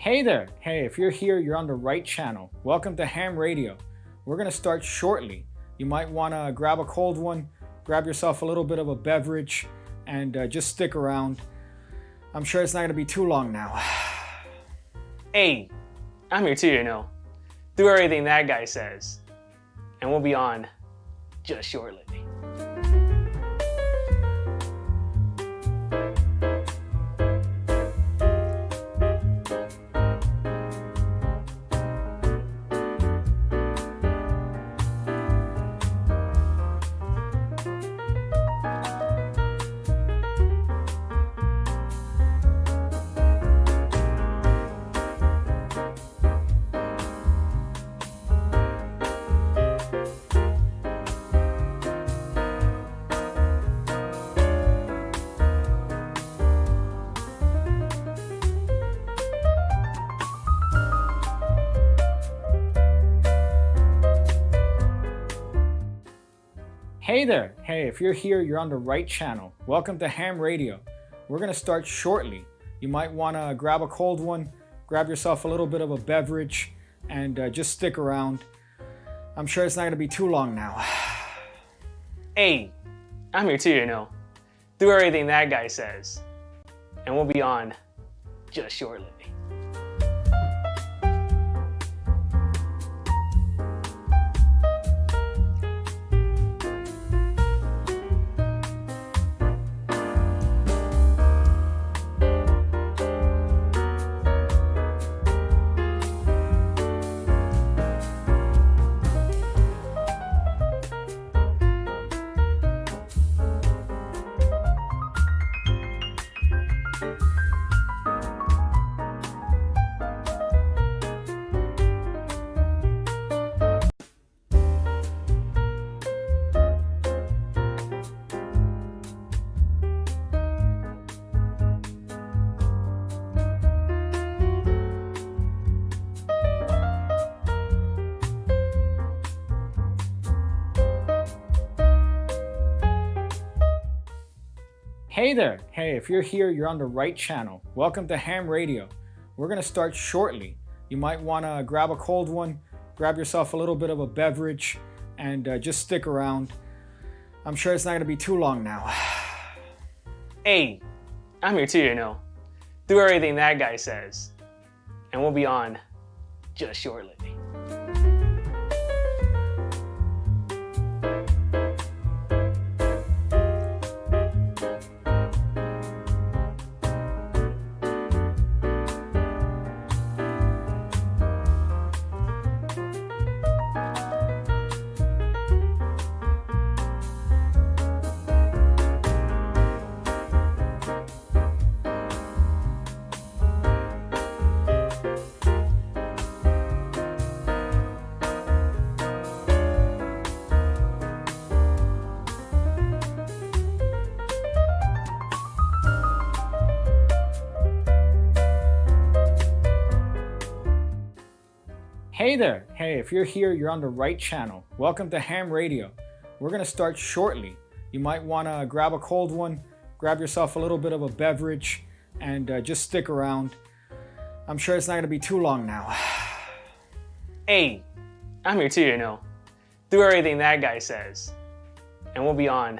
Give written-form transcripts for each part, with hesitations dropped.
Hey there! Hey, if you're here, you're on the right channel. Welcome to Ham Radio. We're going to start shortly. You might want to grab a cold one, grab yourself a little bit of a beverage, and just stick around. I'm sure it's not going to be too long now. Hey, I'm here too, you know. Do everything that guy says. And we'll be on just shortly. Hey there! Hey, if you're here, you're on the right channel. Welcome to Ham Radio. We're going to start shortly. You might want to grab a cold one, grab yourself a little bit of a beverage, and just stick around. I'm sure it's not going to be too long now. Hey, I'm here too, you know. Do everything that guy says. And we'll be on just shortly. Hey there! Hey, if you're here, you're on the right channel. Welcome to Ham Radio. We're going to start shortly. You might want to grab a cold one, grab yourself a little bit of a beverage, and just stick around. I'm sure it's not going to be too long now. Hey, I'm here too, you know. Do everything that guy says. And we'll be on just shortly. Hey there! Hey, if you're here, you're on the right channel. Welcome to Ham Radio. We're going to start shortly. You might want to grab a cold one, grab yourself a little bit of a beverage, and just stick around. I'm sure it's not going to be too long now. Hey, I'm here too, you know. Do everything that guy says. And we'll be on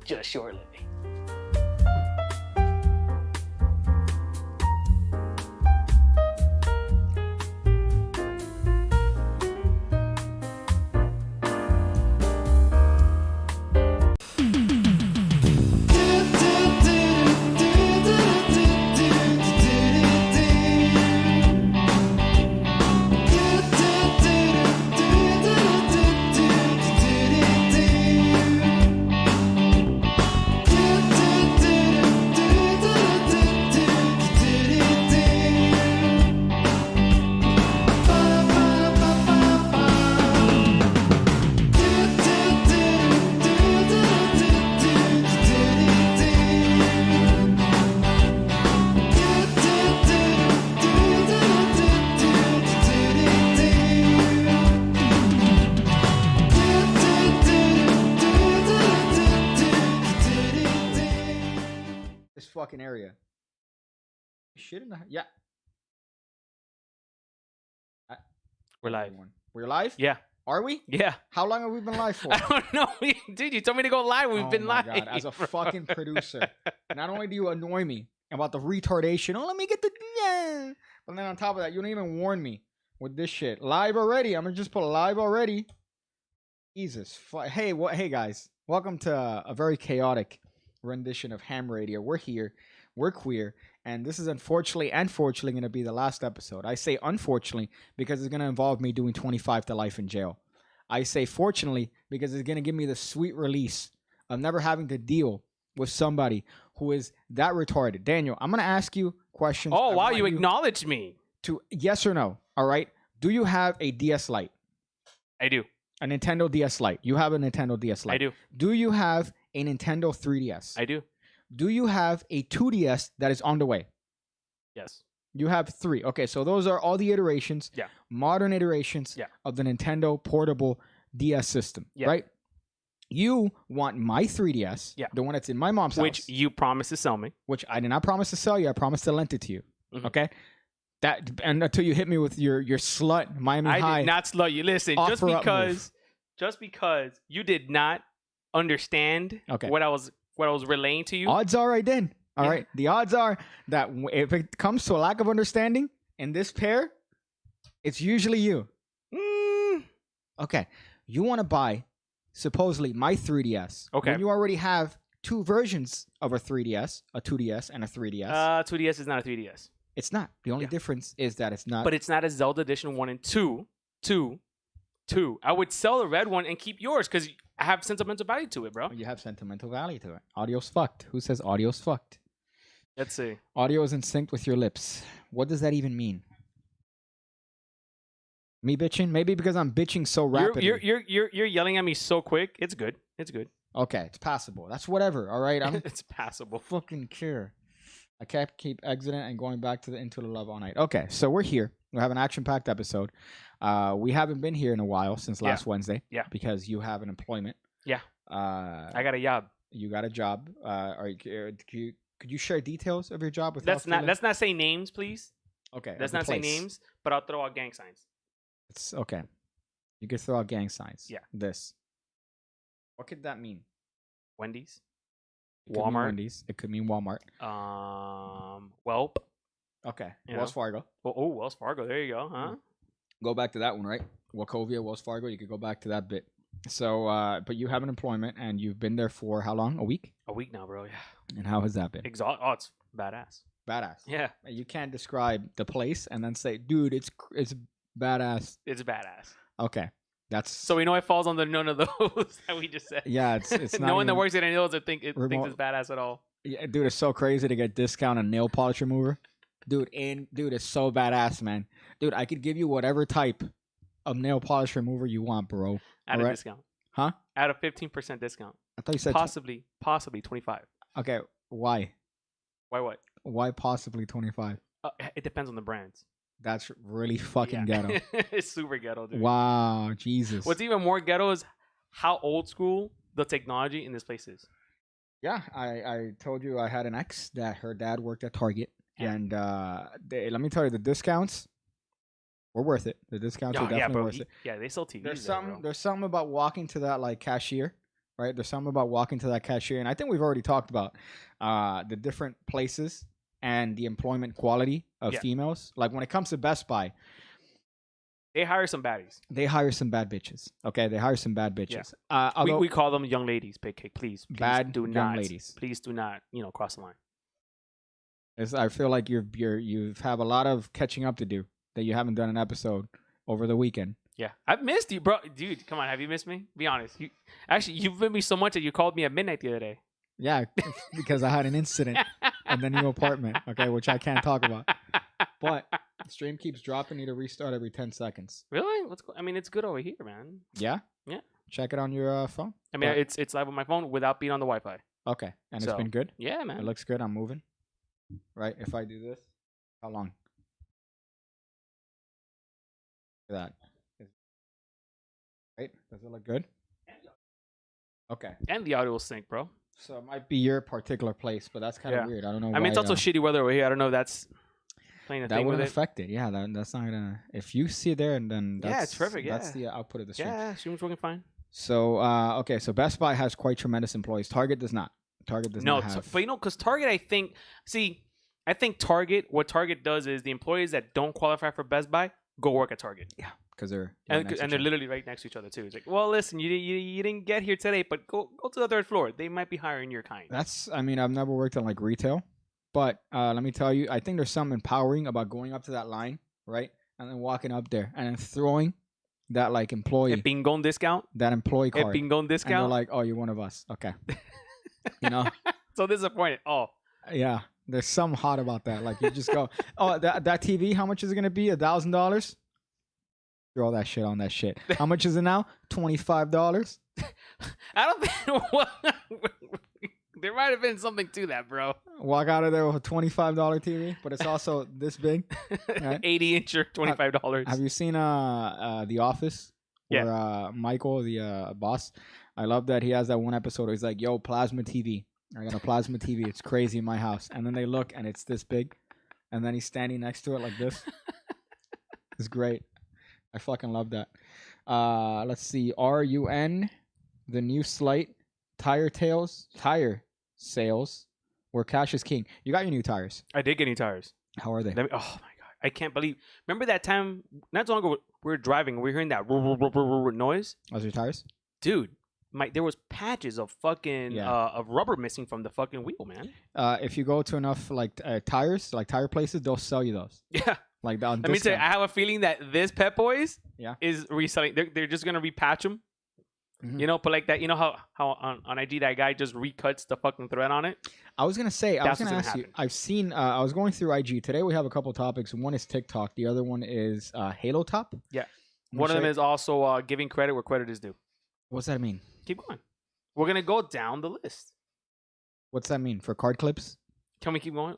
just shortly. fucking area. Shit in the... Yeah. We're live. Everyone. We're live? Yeah. Are we? Yeah. How long have we been live for? I don't know. Dude, you told me to go live. We've been live. God. As a bro. fucking producer, not only do you annoy me about the retardation, oh, let me get the... Yeah. But then on top of that, you don't even warn me with this shit. Live already. I'm going to just put live already. Jesus. Hey, hey, guys. Welcome to a very chaotic rendition of Ham Radio. We're here. We're queer. And this is unfortunately going to be the last episode. I say unfortunately because it's going to involve me doing 25 to life in jail. I say fortunately because it's going to give me the sweet release of never having to deal with somebody who is that retarded. Daniel, I'm going to ask you questions. Oh, wow. You acknowledged me. To yes or no. All right. Do you have a DS Lite? I do. A Nintendo DS Lite. You have a Nintendo DS Lite. I do. Do you have a Nintendo 3DS? I do. Do you have a 2DS that is on the way? Yes. You have 3. Okay, so those are all the iterations, modern iterations of the Nintendo portable DS system, right? You want my 3DS, the one that's in my mom's house. Which you promised to sell me. Which I did not promise to sell you. I promised to lend it to you, okay? That and until you hit me with your slut Miami High. I did not slut you. Listen, just because you did not understand what I was relaying to you. Odds are I did. All right. The odds are that if it comes to a lack of understanding in this pair, it's usually you. Okay. You want to buy supposedly my 3DS. Okay. When you already have 2 versions of a 3DS, a 2DS and a 3DS. 2DS is not a 3DS. It's not. The only difference is that it's not. But it's not a Zelda Edition 1 and 2. I would sell the red one and keep yours because I have sentimental value to it, bro. You have sentimental value to it. Audio's fucked. Who says audio's fucked? Let's see. Audio is in sync with your lips. What does that even mean? Me bitching? Maybe because I'm bitching so rapidly. You're yelling at me so quick. It's good. It's good. Okay, it's passable. That's whatever. All right, it's passable. Fucking care. I can't keep exiting and going back to the Into the Love all night. Okay, so we're here. We have an action-packed episode. We haven't been here in a while since last Wednesday. Yeah. Because you have an employment. Yeah. I got a job. You got a job. Could you share details of your job with Let's not say names, please. Okay. Let's not say names, but I'll throw out gang signs. It's okay. You could throw out gang signs. Yeah. This. What could that mean? Wendy's. Walmart. Wendy's. It could mean Walmart. Welp. Okay. Wells Fargo. Oh, Wells Fargo. There you go. Huh? Go back to that one, right? Wachovia, Wells Fargo. You could go back to that bit. So, but you have an employment and you've been there for how long? A week? A week now, bro. Yeah. And how has that been? Oh, it's badass. Badass. Yeah. You can't describe the place and then say, dude, it's badass. It's badass. Okay. That's so we know it falls under none of those that we just said. Yeah, it's not no one that works at any of those thinks it's badass at all. Yeah, dude, it's so crazy to get discount on nail polish remover. Dude, it's so badass, man. Dude, I could give you whatever type of nail polish remover you want, bro. At a discount. Huh? At a 15% discount. I thought you said possibly 25. Okay, why? Why what? Why possibly 25? It depends on the brands. That's really fucking ghetto. It's super ghetto, dude. Wow, Jesus. What's even more ghetto is how old school the technology in this place is. Yeah, I told you I had an ex that her dad worked at Target. Yeah. And let me tell you, the discounts were worth it. The discounts are definitely worth it. Yeah, they sell TVs. There's something about walking to that like cashier, right? There's something about walking to that cashier. And I think we've already talked about the different places and the employment quality of females. Like when it comes to Best Buy, they hire some baddies. They hire some bad bitches. Okay, they hire some bad bitches. Yeah. We call them young ladies. Please bad do young not, ladies. Please do not, cross the line. I feel like you have a lot of catching up to do that you haven't done an episode over the weekend. Yeah, I've missed you, bro. Dude, come on, have you missed me? Be honest. You've missed me so much that you called me at midnight the other day. Yeah, because I had an incident in the new apartment, okay, which I can't talk about. But the stream keeps dropping. Need to restart every 10 seconds. Really? It's good over here, man. Yeah? Yeah. Check it on your phone. It's live on my phone without being on the Wi-Fi. Okay, and it's been good? Yeah, man. It looks good. I'm moving. Right? If I do this, how long? That. Right? Does it look good? Okay. And the audio will sync, bro. So it might be your particular place, but that's kind of weird. I don't know why. It's also shitty weather over here. I don't know if that's... playing a that thing with wouldn't it. affect it. Yeah, that's not gonna. If you see it there, and then that's, Yeah, it's perfect. Yeah, that's the output of the stream. yeah, stream's working fine. So okay, so Best Buy has quite tremendous employees. Target does not. Target does not have. But because Target, I think Target. What Target does is the employees that don't qualify for Best Buy go work at Target. Yeah, because they're And they're literally right next to each other too. It's like, well, listen, you didn't get here today, but go to the third floor. They might be hiring your kind. I mean, I've never worked on like retail, but let me tell you, I think there's something empowering about going up to that line, right, and then walking up there and then throwing that like employee, Pingon discount. that employee card, Pingon and they're discount. like, oh, you're one of us, okay, you know. So disappointed. Oh, Yeah, there's something hot about that. Like you just go, oh, that TV, how much is it gonna be? $1,000. Throw that shit on that shit. How much is it now? $25. I don't think there might have been something to that, bro. Walk out of there with a $25 TV, but it's also this big. Right? 80-incher, $25. Have you seen The Office? Yeah. Where Michael, the boss, I love that he has that one episode where he's like, yo, plasma TV. I got a plasma TV. It's crazy in my house. And then they look and it's this big. And then he's standing next to it like this. It's great. I fucking love that. Let's see. RUN, the new slate, tire sales, where cash is king. You got your new tires. I did get new tires. How are they? Oh my god, I can't believe. Remember that time? Not too long ago, we were driving. We were hearing that noise. Those your tires? Dude, there was patches of fucking of rubber missing from the fucking wheel, man. If you go to enough like tires, like tire places, they'll sell you those. Yeah. Like on Let me tell you, I have a feeling that this Pep Boys Yeah. is reselling. They're just gonna repatch them. Mhm. You know, but like that. You know how on IG that guy just recuts the fucking thread on it. I was gonna say, I was That's gonna what's ask gonna you. I've seen. I was going through IG today. We have a couple topics. One is TikTok. The other one is Halo Top. Yeah. I'm One of gonna them show is also giving credit where credit is due. What's that mean? Keep going. We're gonna go down the list. What's that mean for card clips? Can we keep going?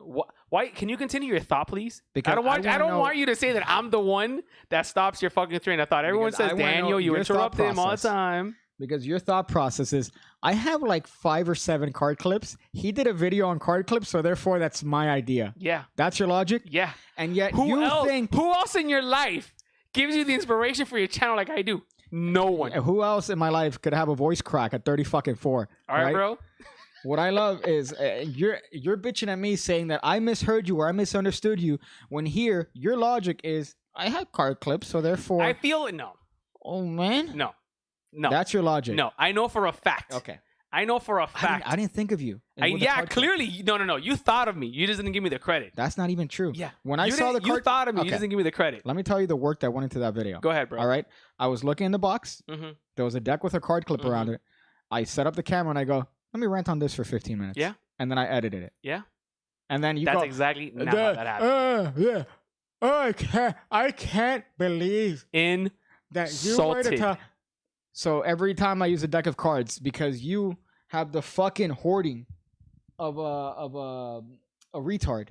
Why? Can you continue your thought, please? Because I don't want. I I don't wanna want you to say that I'm the one that stops your fucking train of thought. Everyone Because I says wanna know Daniel, you your thought interrupt him all the process. time. Because your thought process is, I have like 5 or 7 card clips. He did a video on card clips, so therefore that's my idea. Yeah. That's your logic? Yeah. And yet Who you else? think... Who else in your life gives you the inspiration for your channel like I do? No one. Who else in my life could have a voice crack at 30 fucking 4? All right, bro. What I love is you're bitching at me saying that I misheard you or I misunderstood you, when here your logic is, I have card clips, so therefore... I feel it. No. Oh, man. No. That's your logic. No. I know for a fact. Okay. I know for a fact. I didn't think of you. with the Yeah, card clip. clearly. No. You thought of me. You just didn't give me the credit. That's not even true. Yeah. When I saw the card... You thought of me. Okay. You just didn't give me the credit. Let me tell you the work that went into that video. Go ahead, bro. All right. I was looking in the box. Mm-hmm. There was a deck with a card clip around it. I set up the camera and I go, let me rant on this for 15 minutes. Yeah. And then I edited it. Yeah. And then you That's go, exactly not how that happened. Yeah. Oh, I can't believe that you were to Salted. tell. So every time I use a deck of cards, because you have the fucking hoarding of a retard,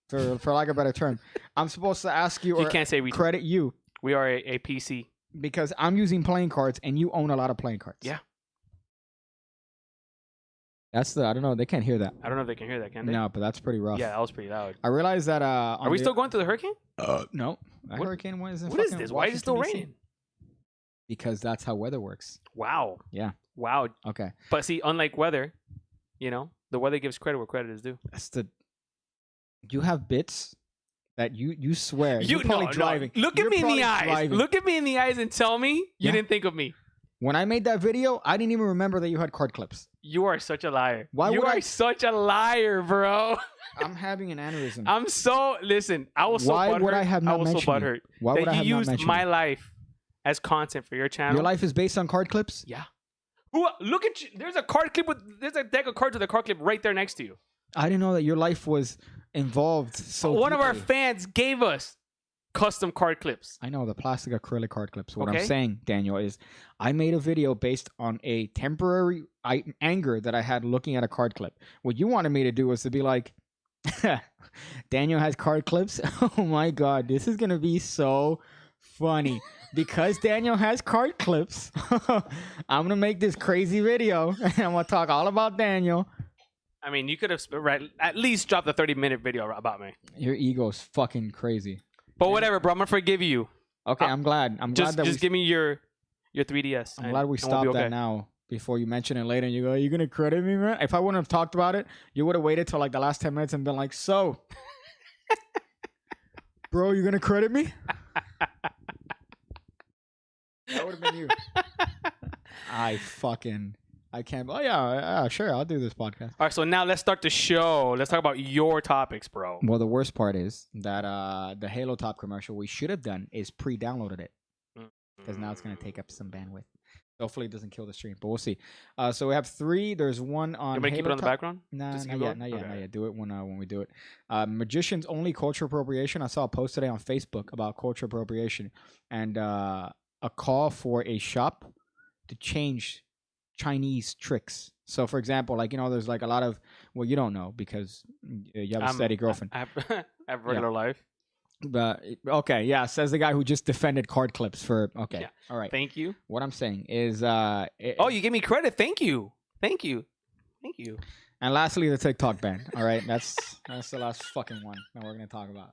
for lack of a better term, I'm supposed to ask you or You can't say we credit you We are a PC. because I'm using playing cards and you own a lot of playing cards. Yeah. That's I don't know, they can't hear that. I don't know if they can hear that, can they? No, but that's pretty rough. Yeah, that was pretty loud. I realized that Are we still going through the hurricane? No. That What- hurricane was in What is fucking this? Why is it still Washington, DC. raining? Because that's how weather works. Wow. Yeah. Wow. Okay. But see, unlike weather, the weather gives credit where credit is due. That's you have bits that you swear You you're probably driving. Look You're at me in probably the eyes. driving. Look at me in the eyes and tell me you Yeah. didn't think of me. When I made that video, I didn't even remember that you had card clips. You are such a liar. Why you would are I- such a liar, bro. I'm having an aneurysm. Listen, I was so Why butthurt. would I have not was so mentioned you? butthurt Why would that I have you not used mentioned my you? life as content for your channel. Your life is based on card clips? Yeah. Look at you. There's a card clip there's a deck of cards with a card clip right there next to you. I didn't know that your life was involved so One of our deeply. fans gave us custom card clips. I know, the plastic acrylic card clips. What Okay. I'm saying, Daniel, is I made a video based on a temporary anger that I had looking at a card clip. What you wanted me to do was to be like, Daniel has card clips? Oh my God, this is going to be so funny. Because Daniel has card clips, I'm going to make this crazy video and I'm going to talk all about Daniel. I mean, you could have at least dropped a 30-minute video about me. Your ego's fucking crazy. But whatever, bro. I'm gonna forgive you. Okay, I'm glad. I'm glad that just give me your 3DS. I'm glad we stopped that now before you mention it later and you go, are you going to credit me, man? If I wouldn't have talked about it, you would have waited till like the last 10 minutes and been like, so, bro, you going to credit me? That would have been you. I can't. Oh, yeah, sure. I'll do this podcast. All right, so now let's start the show. Let's talk about your topics, bro. Well, the worst part is that the Halo Top commercial we should have done is pre-downloaded it. Because now it's going to take up some bandwidth. Hopefully it doesn't kill the stream, but we'll see. So we have 3. There's one on. You want to keep it on the background? Nah, not yet. Do it when we do it. Magicians only culture appropriation. I saw a post today on Facebook about culture appropriation and a call for a shop to change Chinese tricks. So, for example, like, there's like a lot of, well, you don't know because you have a steady girlfriend. I have regular life. But okay, yeah, says the guy who just defended card clips for. Okay, yeah. All right. Thank you. What I'm saying is, you give me credit. Thank you. And lastly, the TikTok ban. All right, that's the last fucking one that we're gonna talk about.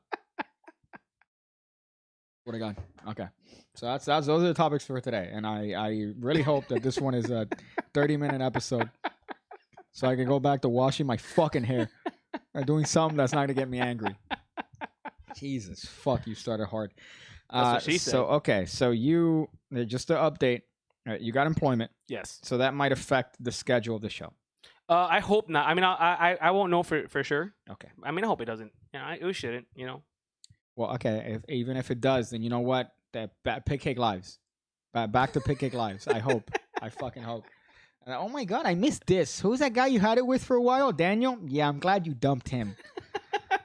What I got? Okay, so that's those are the topics for today, and I really hope that this one is a 30-minute episode, so I can go back to washing my fucking hair or doing something that's not gonna get me angry. Jesus, fuck! You started hard. That's what she said. So okay, so you just to update, you got employment. Yes. So that might affect the schedule of the show. I hope not. I mean, I won't know for sure. Okay. I mean, I hope it doesn't. It shouldn't. Well, okay. Even if it does, then you know what? Pig Cake Lives. Back to Pig Cake Lives. I hope. I fucking hope. Oh my god, I missed this. Who's that guy you had it with for a while? Daniel? Yeah, I'm glad you dumped him.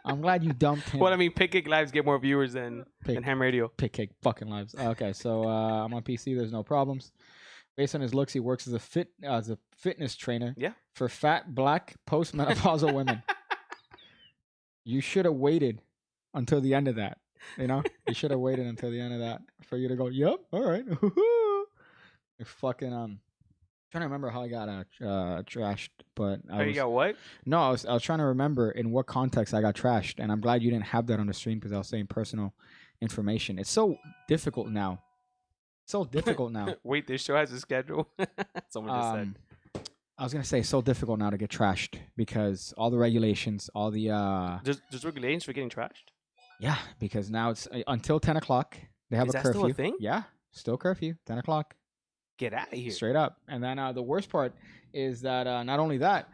Well, I mean, Pig Cake Lives get more viewers than Ham Radio. Pig Cake fucking Lives. Okay, so I'm on PC. There's no problems. Based on his looks, he works as a fitness trainer. Yeah. For fat black postmenopausal women. You should have waited until the end of that. You should have waited until the end of that for you to go. Yep. All right. You're fucking trying to remember how I got trashed, but you got what? No, I was trying to remember in what context I got trashed, and I'm glad you didn't have that on the stream because I was saying personal information. It's so difficult now. Wait, this show has a schedule. Someone just said. I was gonna say it's so difficult now to get trashed because all the regulations, all the There's regulations for getting trashed. Yeah, because now it's until 10 o'clock. They have a curfew. Still a thing? Yeah, still curfew. 10 o'clock. Get out of here. Straight up. And then the worst part is that not only that,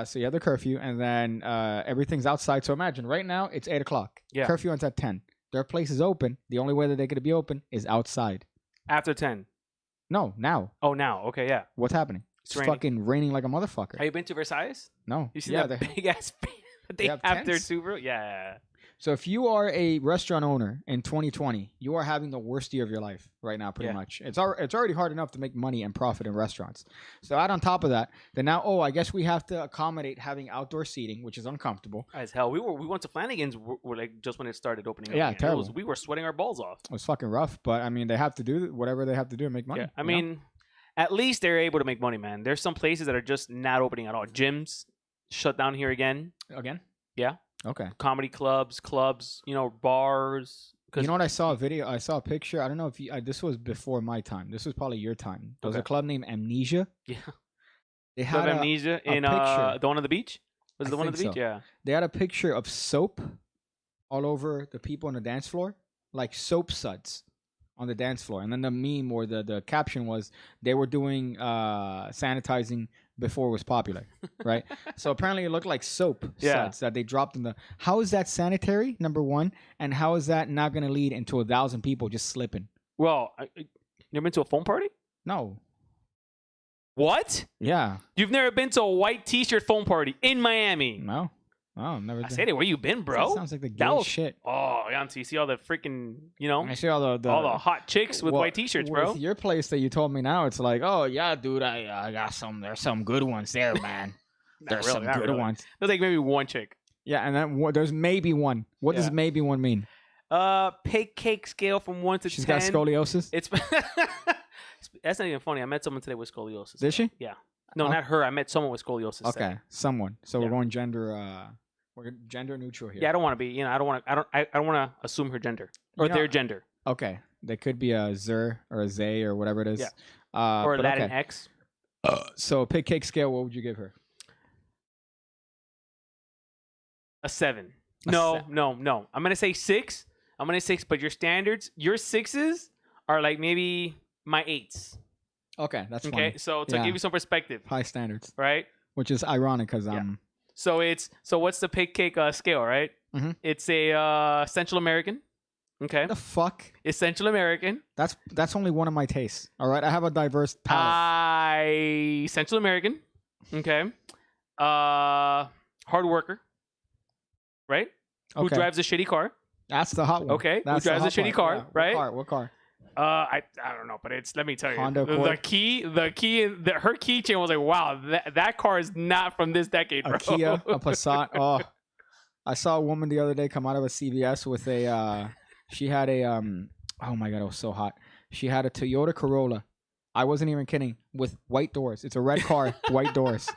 so you have the curfew and then everything's outside. So imagine right now it's 8 o'clock. Yeah. Curfew ends at 10. Their place is open. The only way that they could be open is outside. After 10? No, now. Oh, now. Okay, yeah. What's happening? It's fucking raining like a motherfucker. Have you been to Versailles? No. You see that big ass that they have there too, bro? Yeah. So if you are a restaurant owner in 2020, you are having the worst year of your life right now, pretty much. It's already hard enough to make money and profit in restaurants. So add on top of that, then now, I guess we have to accommodate having outdoor seating, which is uncomfortable. As hell. We went to Flanagan's like just when it started opening up. Yeah, terrible. We were sweating our balls off. It was fucking rough, but I mean, they have to do whatever they have to do to make money. Yeah, I mean, at least they're able to make money, man. There's some places that are just not opening at all. Gyms shut down here again. Again? Yeah. Okay. Comedy clubs, bars. You know what? I saw a picture. I don't know if this was before my time. This was probably your time. There was a club named Amnesia. Yeah. They had Amnesia in the one on the beach. Was it the one on the beach? So. Yeah. They had a picture of soap all over the people on the dance floor, like soap suds on the dance floor. And then the meme or the caption was they were doing sanitizing before it was popular, right? So apparently it looked like soap suds that they dropped in the. How is that sanitary? Number one, and how is that not going to lead into 1,000 people just slipping? Well, you never been to a foam party? No. What? Yeah. You've never been to a white T-shirt foam party in Miami? No. Oh, never. I said it. Where you been, bro? That sounds like the gay shit. Oh, yeah. So you see all the freaking, I see all the hot chicks with white T-shirts, bro. With your place that you told me now, it's like, oh yeah, dude, I got some. There's some good ones there, man. There's some good ones. There's like maybe one chick. Yeah, and then there's maybe one. What does maybe one mean? Pig cake scale from 1 to 10. She's got scoliosis. It's that's not even funny. I met someone today with scoliosis. Did she? Yeah. No, not her. I met someone with scoliosis. Okay, someone. So Yeah. we're going gender. We're gender neutral here. Yeah, I don't want to be. You know, I don't want to. I don't want to assume her gender or You know, their gender Okay, they could be a Zer or a Zay or whatever it is. Yeah. or but Latin okay. X. So pig cake scale, what would you give her? A 7. A No. I'm gonna say 6. But your standards, your 6s are like maybe my 8s. Okay, that's Okay, fine. so to Yeah. give you some perspective, High standards, right? which is ironic because So what's the pig cake scale, right? Mhm. It's a Central American. Okay, the fuck. it's Central American. That's only one of my tastes. All right, I have a diverse palate. Central American. Okay, hard worker, right? Who Okay. drives a shitty car? That's the hot one. Okay, That's who the drives a hot shitty one. car, right? What car? I don't know, but it's, let me tell you, Honda the Accord? key, her keychain was like, wow, that car is not from this decade, bro. A Kia, a Passat. Oh, I saw a woman the other day come out of a CVS with a. She had a Oh my god, it was so hot. She had a Toyota Corolla. I wasn't even kidding. With white doors. It's a red car, white doors.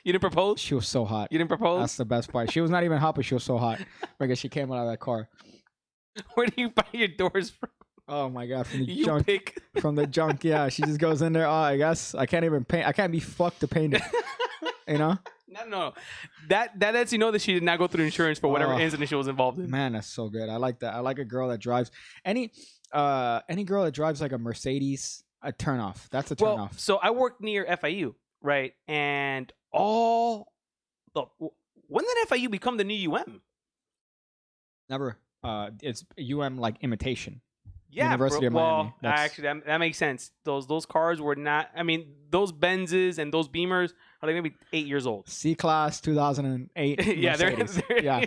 You didn't propose? She was so hot. You didn't propose? That's the best part. She was not even hot, but she was so hot because she came out of that car. Where do you buy your doors from? Oh my god, from the You junk. pick. From the junk, yeah. She just goes in there. Oh, I guess I can't even paint. I can't be fucked to paint it. You know, No. That lets you know that she did not go through insurance for whatever Oh. incident she was involved in. man, that's so good. I like that. I like a girl that drives any girl that drives like a Mercedes. A turn off. That's a turn Well, off. so I worked near FIU, right? And when did FIU become the new UM? Never. It's UM like imitation. Yeah, University of Miami. Well, actually, that makes sense. Those cars were not. I mean, those Benzes and those Beamers are like maybe 8 years old. C-Class 2008. Yeah, Mercedes. they're Yeah.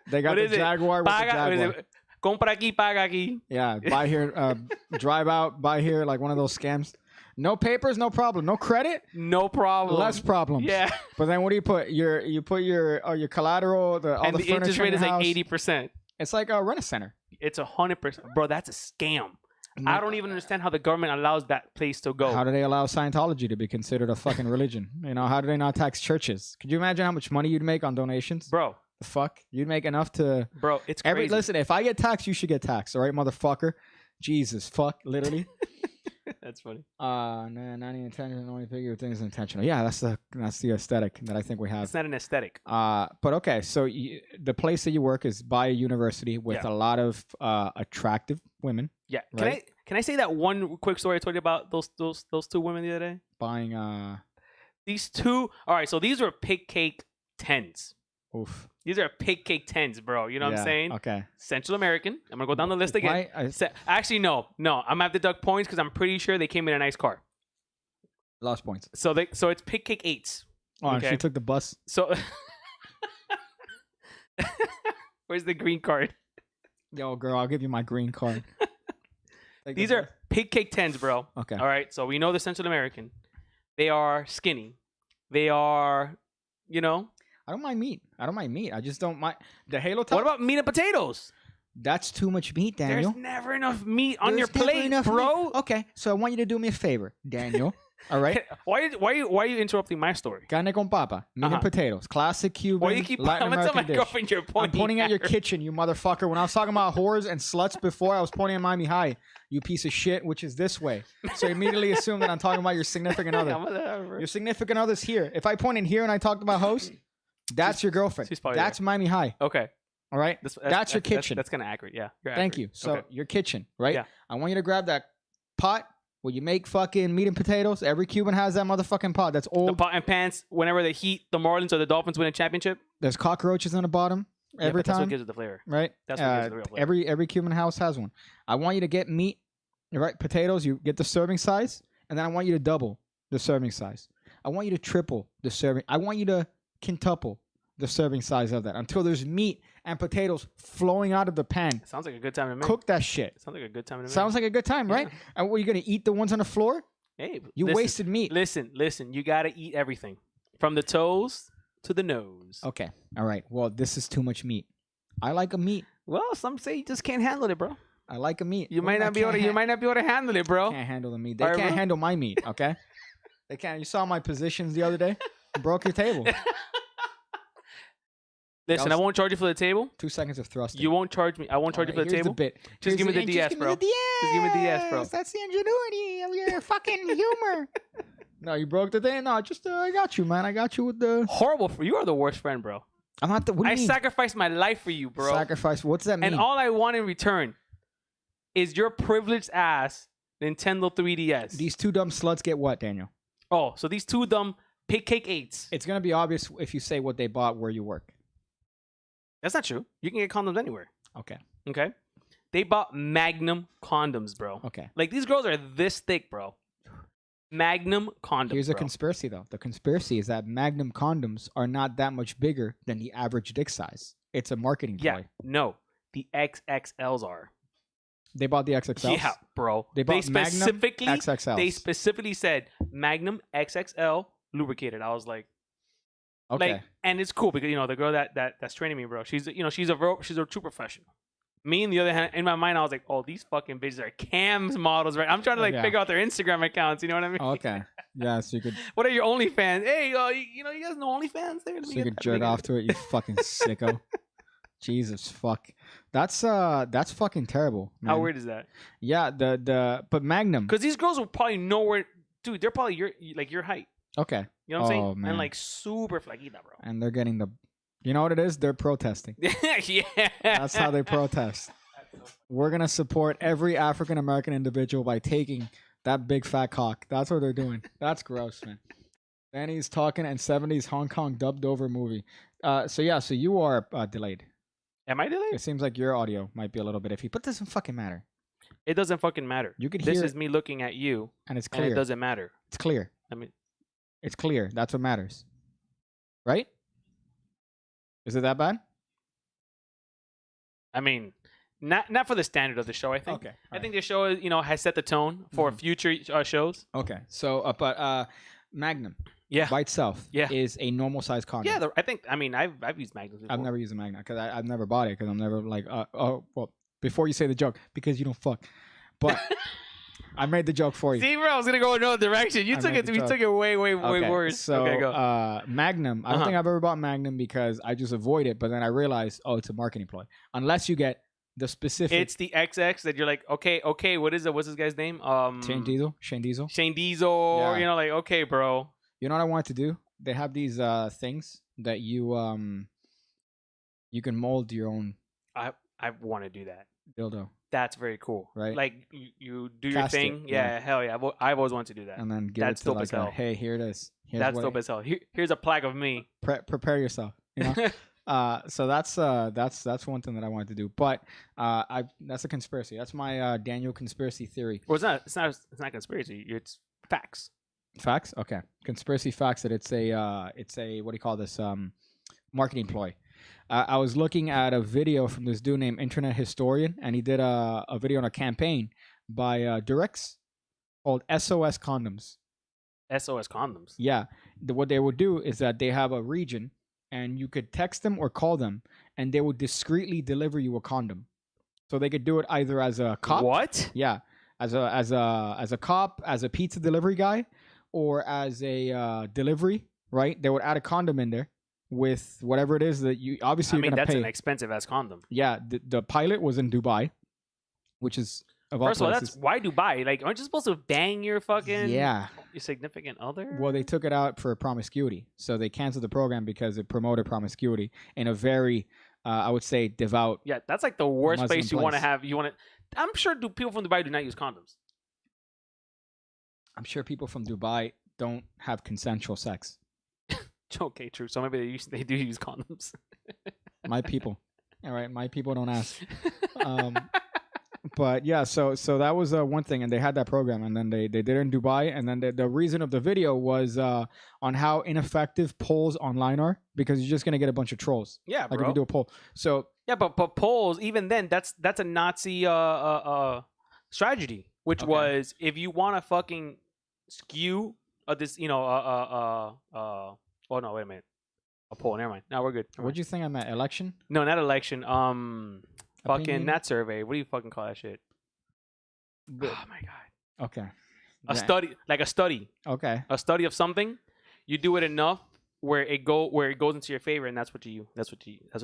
They got What the is it? Jaguar with the Paga, what is Jaguar. it? Compra aquí, paga aquí. Yeah, buy here, drive out, buy here, like one of those scams. No papers, no problem. No credit, No problem. less problems. Yeah, But then what do you put? You put your collateral, all and the the furniture interest in rate your is like house. 80%. It's like a rent-a-center. It's 100%, bro. That's a scam. I don't even understand how the government allows that place to go. How do they allow Scientology to be considered a fucking religion? You know, how do they not tax churches? Could you imagine how much money you'd make on donations? Bro, The fuck? You'd make enough to it's crazy. listen, if I get taxed, you should get taxed, all right, motherfucker? Jesus, fuck, literally. That's funny. No, not even intentional, only figure things intentional. Yeah, that's the aesthetic that I think we have. It's not an aesthetic. But okay, so the place that you work is by a university with Yeah. a lot of attractive women Yeah. Right. Can I say that one quick story I told you about those two women the other day? buying. These two. All right. So these are pig cake 10s. Oof. These are pig cake 10s, bro. You know what Yeah, I'm saying? Okay. Central American. I'm gonna go down the list again. Why? Actually, no. I'm gonna have to deduct points because I'm pretty sure they came in a nice car. Lost points. So it's pig cake 8s. Oh, and Okay. she took the bus. So where's the green card? Yo, girl, I'll give you my green card. Take the These are bus. pig cake 10s, bro. Okay. All right. So we know the Central American. They are skinny. They are, you know. I don't mind meat. I just don't mind the Halo top. What about meat and potatoes? That's too much meat, Daniel. There's never enough meat on your There's never plate, enough bro. meat. Okay, so I want you to do me a favor, Daniel. All right. Why are you interrupting my story? Carne con papa, meat and potatoes, classic Cuban, Why you keep? Latin I'm gonna tell American my dish. girlfriend you're I'm pointing. pointing at your her. kitchen, you motherfucker. When I was talking about whores and sluts before, I was pointing at Miami High, you piece of shit, which is this way. So you immediately assume that I'm talking about your significant other. Whatever. Your significant other's here. If I point in here and I talked about host, that's your girlfriend. she's probably That's Miami High. Okay. All right. That's your kitchen. That's kind of accurate. Yeah. You're Thank accurate. you. So Okay. your kitchen, right? Yeah. I want you to grab that pot where you make fucking meat and potatoes. Every Cuban has that motherfucking pot. That's The old. pot and pans. Whenever they heat the Marlins or the Dolphins win a championship, There's cockroaches on the bottom yeah, every but that's what time, gives it the flavor. right? That's what gives it the real flavor. Every Cuban house has one. I want you to get meat, right? Potatoes. You get the serving size, and then I want you to double the serving size. I want you to triple the serving. I want you to quintuple the serving size of that until there's meat and potatoes flowing out of the pan. Sounds like a good time to me. Cook that shit. Sounds like a good time to me. Sounds like a good time, right? Yeah. And what, you gonna eat the ones on the floor? Hey, You listen, wasted meat. Listen. You gotta eat everything, from the toes to the nose. Okay. All right. Well, this is too much meat. I like a meat. Well, some say you just can't handle it, bro. I like a meat. You What do might mean I not be able to. can't You might not be able to handle it, bro. Can't handle the meat. They All right, can't bro. handle my meat. Okay. They can't. You saw my positions the other day. Broke your table. Listen, I won't charge you for the table. 2 seconds of thrusting. You won't charge me. I won't charge you for the Here's table. the bit. Just give me the DS, bro. Just give me the DS, bro. That's the ingenuity of your fucking humor. No, you broke the thing. No, just I got you, man. I got you with the horrible. You are the worst friend, bro. I'm not the. What do you mean? Sacrificed my life for you, bro. Sacrifice. What's that mean? And all I want in return is your privileged ass Nintendo 3DS. These two dumb sluts get what, Daniel? Oh, so these two dumb pig cake 8s. It's gonna be obvious if you say what they bought where you work. That's not true. You can get condoms anywhere. Okay. Okay. They bought Magnum condoms, bro. Okay. Like these girls are this thick, bro. Magnum condoms. Here's a conspiracy, though. The conspiracy is that Magnum condoms are not that much bigger than the average dick size. It's a marketing ploy. Yeah. No. The XXLs are. They bought the XXLs? Yeah, bro. They bought Magnum XXLs. They specifically said Magnum XXL lubricated. I was like, okay. Like, and it's cool because the girl that's training me, bro. She's a true professional. Me, on the other hand, in my mind, I was like, oh, these fucking bitches are cams models, right? I'm trying to figure out their Instagram accounts. You know what I mean? Okay. Yeah, so you could. What are your OnlyFans? Hey, you guys know OnlyFans? There. So you could jerk off to it, you fucking sicko. Jesus fuck. That's fucking terrible, man. How weird is that? Yeah, but Magnum. Because these girls will probably know where, dude. They're probably your height. Okay. You know what I'm saying? Man. And like super flaquita, bro. And they're getting the. You know what it is? They're protesting. Yeah. That's how they protest. We're gonna support every African American individual by taking that big fat cock. That's what they're doing. That's gross, man. Danny's talking and 70s Hong Kong dubbed over movie. So you are delayed. Am I delayed? It seems like your audio might be a little bit iffy, but it doesn't fucking matter. It doesn't fucking matter. You could This hear is me looking at you, and it's clear. and it doesn't matter. It's clear. I mean, it's clear. That's what matters, right? Is it that bad? I mean, not for the standard of the show. I think. Okay. I think the show is, has set the tone for future shows. Okay. So, but Magnum. Yeah. By itself. Yeah. Is a normal size condom. Yeah. I've used Magnum before. I've never used a Magnum because I've never bought it because I'm never like well before you say the joke because you don't fuck, but. I made the joke for you. See, bro, I was gonna go another direction. You took it way worse. So, okay, go. Magnum. I don't think I've ever bought Magnum because I just avoid it. But then I realized, it's a marketing ploy. Unless you get the specific. It's the XX that you're like, okay. What is it? What's this guy's name? Shane Diesel. Shane Diesel. Yeah. Like, okay, bro. You know what I wanted to do? They have these things that you can mold your own. I want to do that. Dildo. That's very cool, right? Like you do Cast your thing, yeah. Hell yeah! I've always wanted to do that, and then give that's it to dope like as hell. Hey, here it is. That's dope as hell. Here's a plaque of me. Prepare yourself. You know. So that's one thing that I wanted to do, but that's a conspiracy. That's my Daniel conspiracy theory. Well, it's not conspiracy. It's facts. Facts. Okay. Conspiracy facts that it's a what do you call this marketing ploy. I was looking at a video from this dude named Internet Historian, and he did a video on a campaign by Durex called SOS Condoms. SOS Condoms? Yeah. What they would do is that they have a region, and you could text them or call them, and they would discreetly deliver you a condom. So they could do it either as a cop. What? Yeah. As a cop, as a pizza delivery guy, or as a delivery, right? They would add a condom in there. With whatever it is that you obviously you're gonna that's pay. An expensive ass condom. Yeah, the pilot was in Dubai, which is of all First of all, places. that's why Dubai. Like, aren't you supposed to bang your fucking your significant other? Well, they took it out for promiscuity, so they canceled the program because it promoted promiscuity in a very, I would say, devout. Yeah, that's like the worst Muslim place you want to have. I'm sure people from Dubai do not use condoms. I'm sure people from Dubai don't have consensual sex. Okay, true. So maybe they do use condoms. My people. All right, my people don't ask. But yeah, so that was one thing, and they had that program, and then they did it in Dubai, and then the reason of the video was on how ineffective polls online are because you're just gonna get a bunch of trolls. Yeah, like if you do a poll. So yeah, but polls, even then, that's a Nazi strategy, which was if you want to fucking skew this, oh no, wait a minute. A poll. Never mind. No, we're good. What'd you think I meant? Election? No, not election. Fucking Opinion? that survey. What do you fucking call that shit? Oh my god. Okay. A study, like a study. Okay. A study of something. You do it enough where it goes into your favor, and that's what you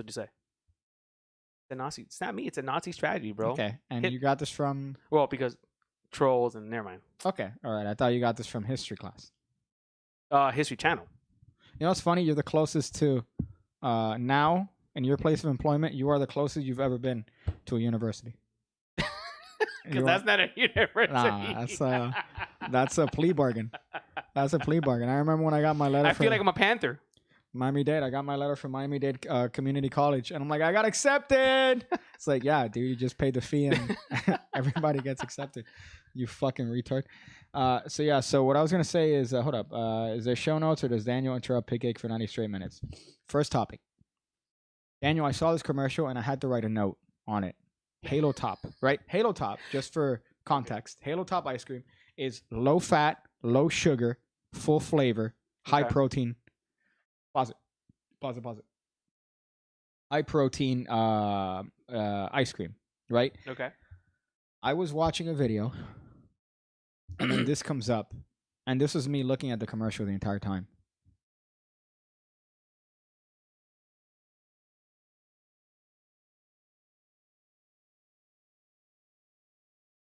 say. The Nazi. It's not me. It's a Nazi strategy, bro. Okay. And you got this from? Well, because trolls and never mind. Okay. All right. I thought you got this from history class. History Channel. You know what's funny? You're the closest to now in your place of employment. You are the closest you've ever been to a university. Because that's not a university. Nah, that's a plea bargain. That's a plea bargain. I remember when I got my letter. I feel like I'm a Panther. Miami-Dade. I got my letter from Miami-Dade Community College, and I'm like, I got accepted. It's like, yeah, dude, you just paid the fee, and everybody gets accepted. You fucking retard. So what I was gonna say is, hold up. Is there show notes, or does Daniel interrupt Pig for 90 straight minutes? First topic. Daniel, I saw this commercial, and I had to write a note on it. Halo Top, right? Halo Top, just for context. Halo Top ice cream is low fat, low sugar, full flavor, high protein. Pause it. High protein ice cream, right? Okay. I was watching a video, and then this comes up, and this was me looking at the commercial the entire time.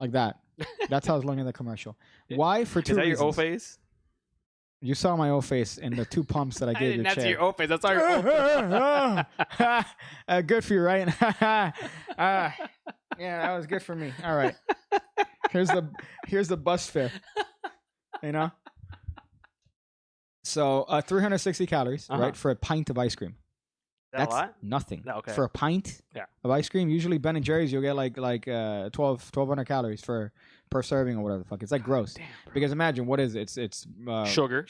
Like that. That's how I was looking at the commercial. Why? For two reasons. Is that your O face? You saw my O face in the 2 pumps that I gave you. That's your O face. That's all your O face. Good for you, right? Yeah, that was good for me. All right. Here's the bus fare. You know? So 360 calories, right, for a pint of ice cream. That's a lot? Nothing. No, okay. For a pint of ice cream, usually Ben & Jerry's, you'll get like 1,200 calories per serving or whatever the fuck. It's like gross. Damn, because imagine, what is it? It's sugar.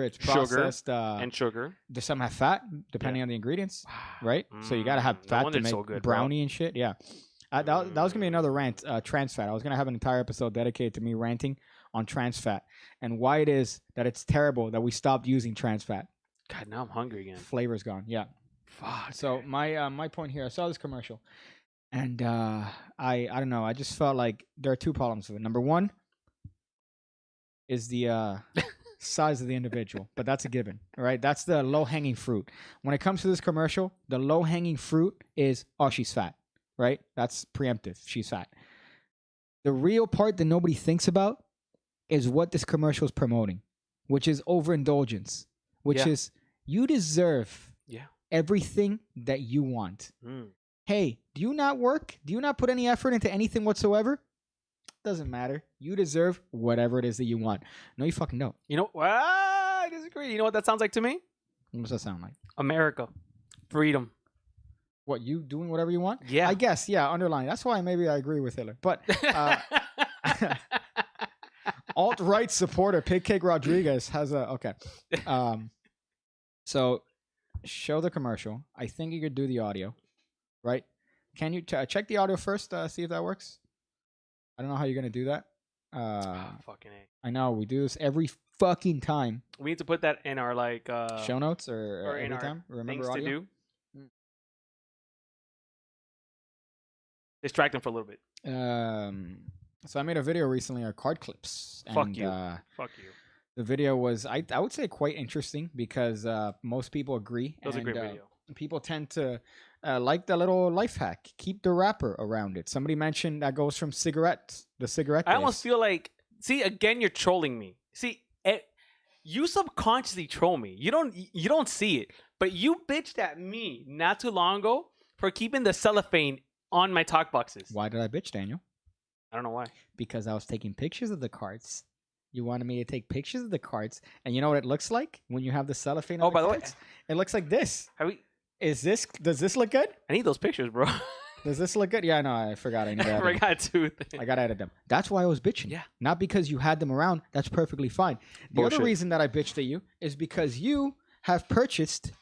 It's processed. And sugar. Does some have fat, depending on the ingredients, right? So you got to have fat to make so good, brownie and shit. Yeah. That was going to be another rant, trans fat. I was going to have an entire episode dedicated to me ranting on trans fat and why it is that it's terrible that we stopped using trans fat. God, now I'm hungry again. Flavor's gone. Yeah. Fuck. So my point here, I saw this commercial, and I don't know. I just felt like there are two problems with it. Number one is the size of the individual, but that's a given. All right, that's the low hanging fruit. When it comes to this commercial, the low hanging fruit is, oh, she's fat. Right? That's preemptive. She's fat. The real part that nobody thinks about is what this commercial is promoting, which is overindulgence, which is you deserve everything that you want. Hey, do you not work? Do you not put any effort into anything whatsoever? Doesn't matter. You deserve whatever it is that you want. No, you fucking don't. You know, I disagree. You know what that sounds like to me? What does that sound like? America. Freedom. What, you doing whatever you want? Yeah. I guess, yeah, underlying. That's why maybe I agree with Hitler. But alt-right supporter Pig Cake Rodriguez has a... Okay. So, show the commercial. I think you could do the audio, right? Can you check the audio first, see if that works? I don't know how you're going to do that. Fucking A. I know, we do this every fucking time. We need to put that in our, like... show notes or in every our time? Remember things audio? to do. Distract them for a little bit. So I made a video recently on card clips. Fuck and, you. Fuck you. The video was, I would say, quite interesting because most people agree. That was a great video. People tend to like the little life hack. Keep the wrapper around it. Somebody mentioned that goes from the cigarette. I almost feel like, see, again, you're trolling me. See, you subconsciously troll me. You don't see it, but you bitched at me not too long ago for keeping the cellophane on my talk boxes. Why did I bitch, Daniel? I don't know why. Because I was taking pictures of the cards. You wanted me to take pictures of the cards, and you know what it looks like when you have the cellophane on the cards? The way, it looks like this. Does this look good? I need those pictures, bro. Does this look good? Yeah, no, I forgot. I gotta edit them. That's why I was bitching. Yeah. Not because you had them around. That's perfectly fine. The other reason that I bitched at you is because you have purchased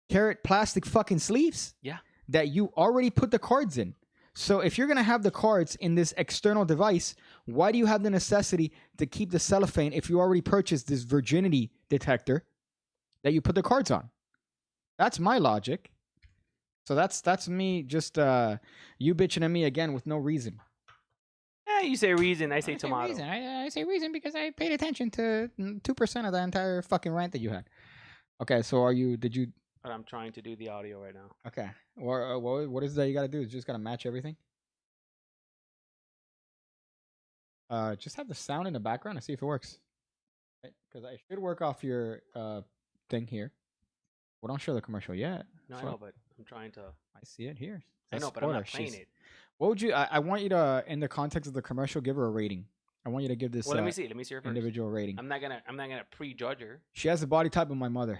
carrot plastic fucking sleeves. Yeah. That you already put the cards in. So if you're going to have the cards in this external device, why do you have the necessity to keep the cellophane if you already purchased this virginity detector that you put the cards on? That's my logic. So that's me just you bitching at me again with no reason. You say reason. I say I tomato. Say reason. I say reason because I paid attention to 2% of the entire fucking rant that you had. Okay, so did you? But I'm trying to do the audio right now. Okay, what is that you got to do? You just got to match everything. Just have the sound in the background and see if it works. Because I should work off your thing here. Well, don't show the commercial yet. No, I know, but I'm trying to. I see it here. I know, but I'm not playing it. What would you? I want you to, in the context of the commercial, give her a rating. I want you to give this. Well, let me see. Let me see her first. Individual rating. I'm not gonna prejudge her. She has the body type of my mother.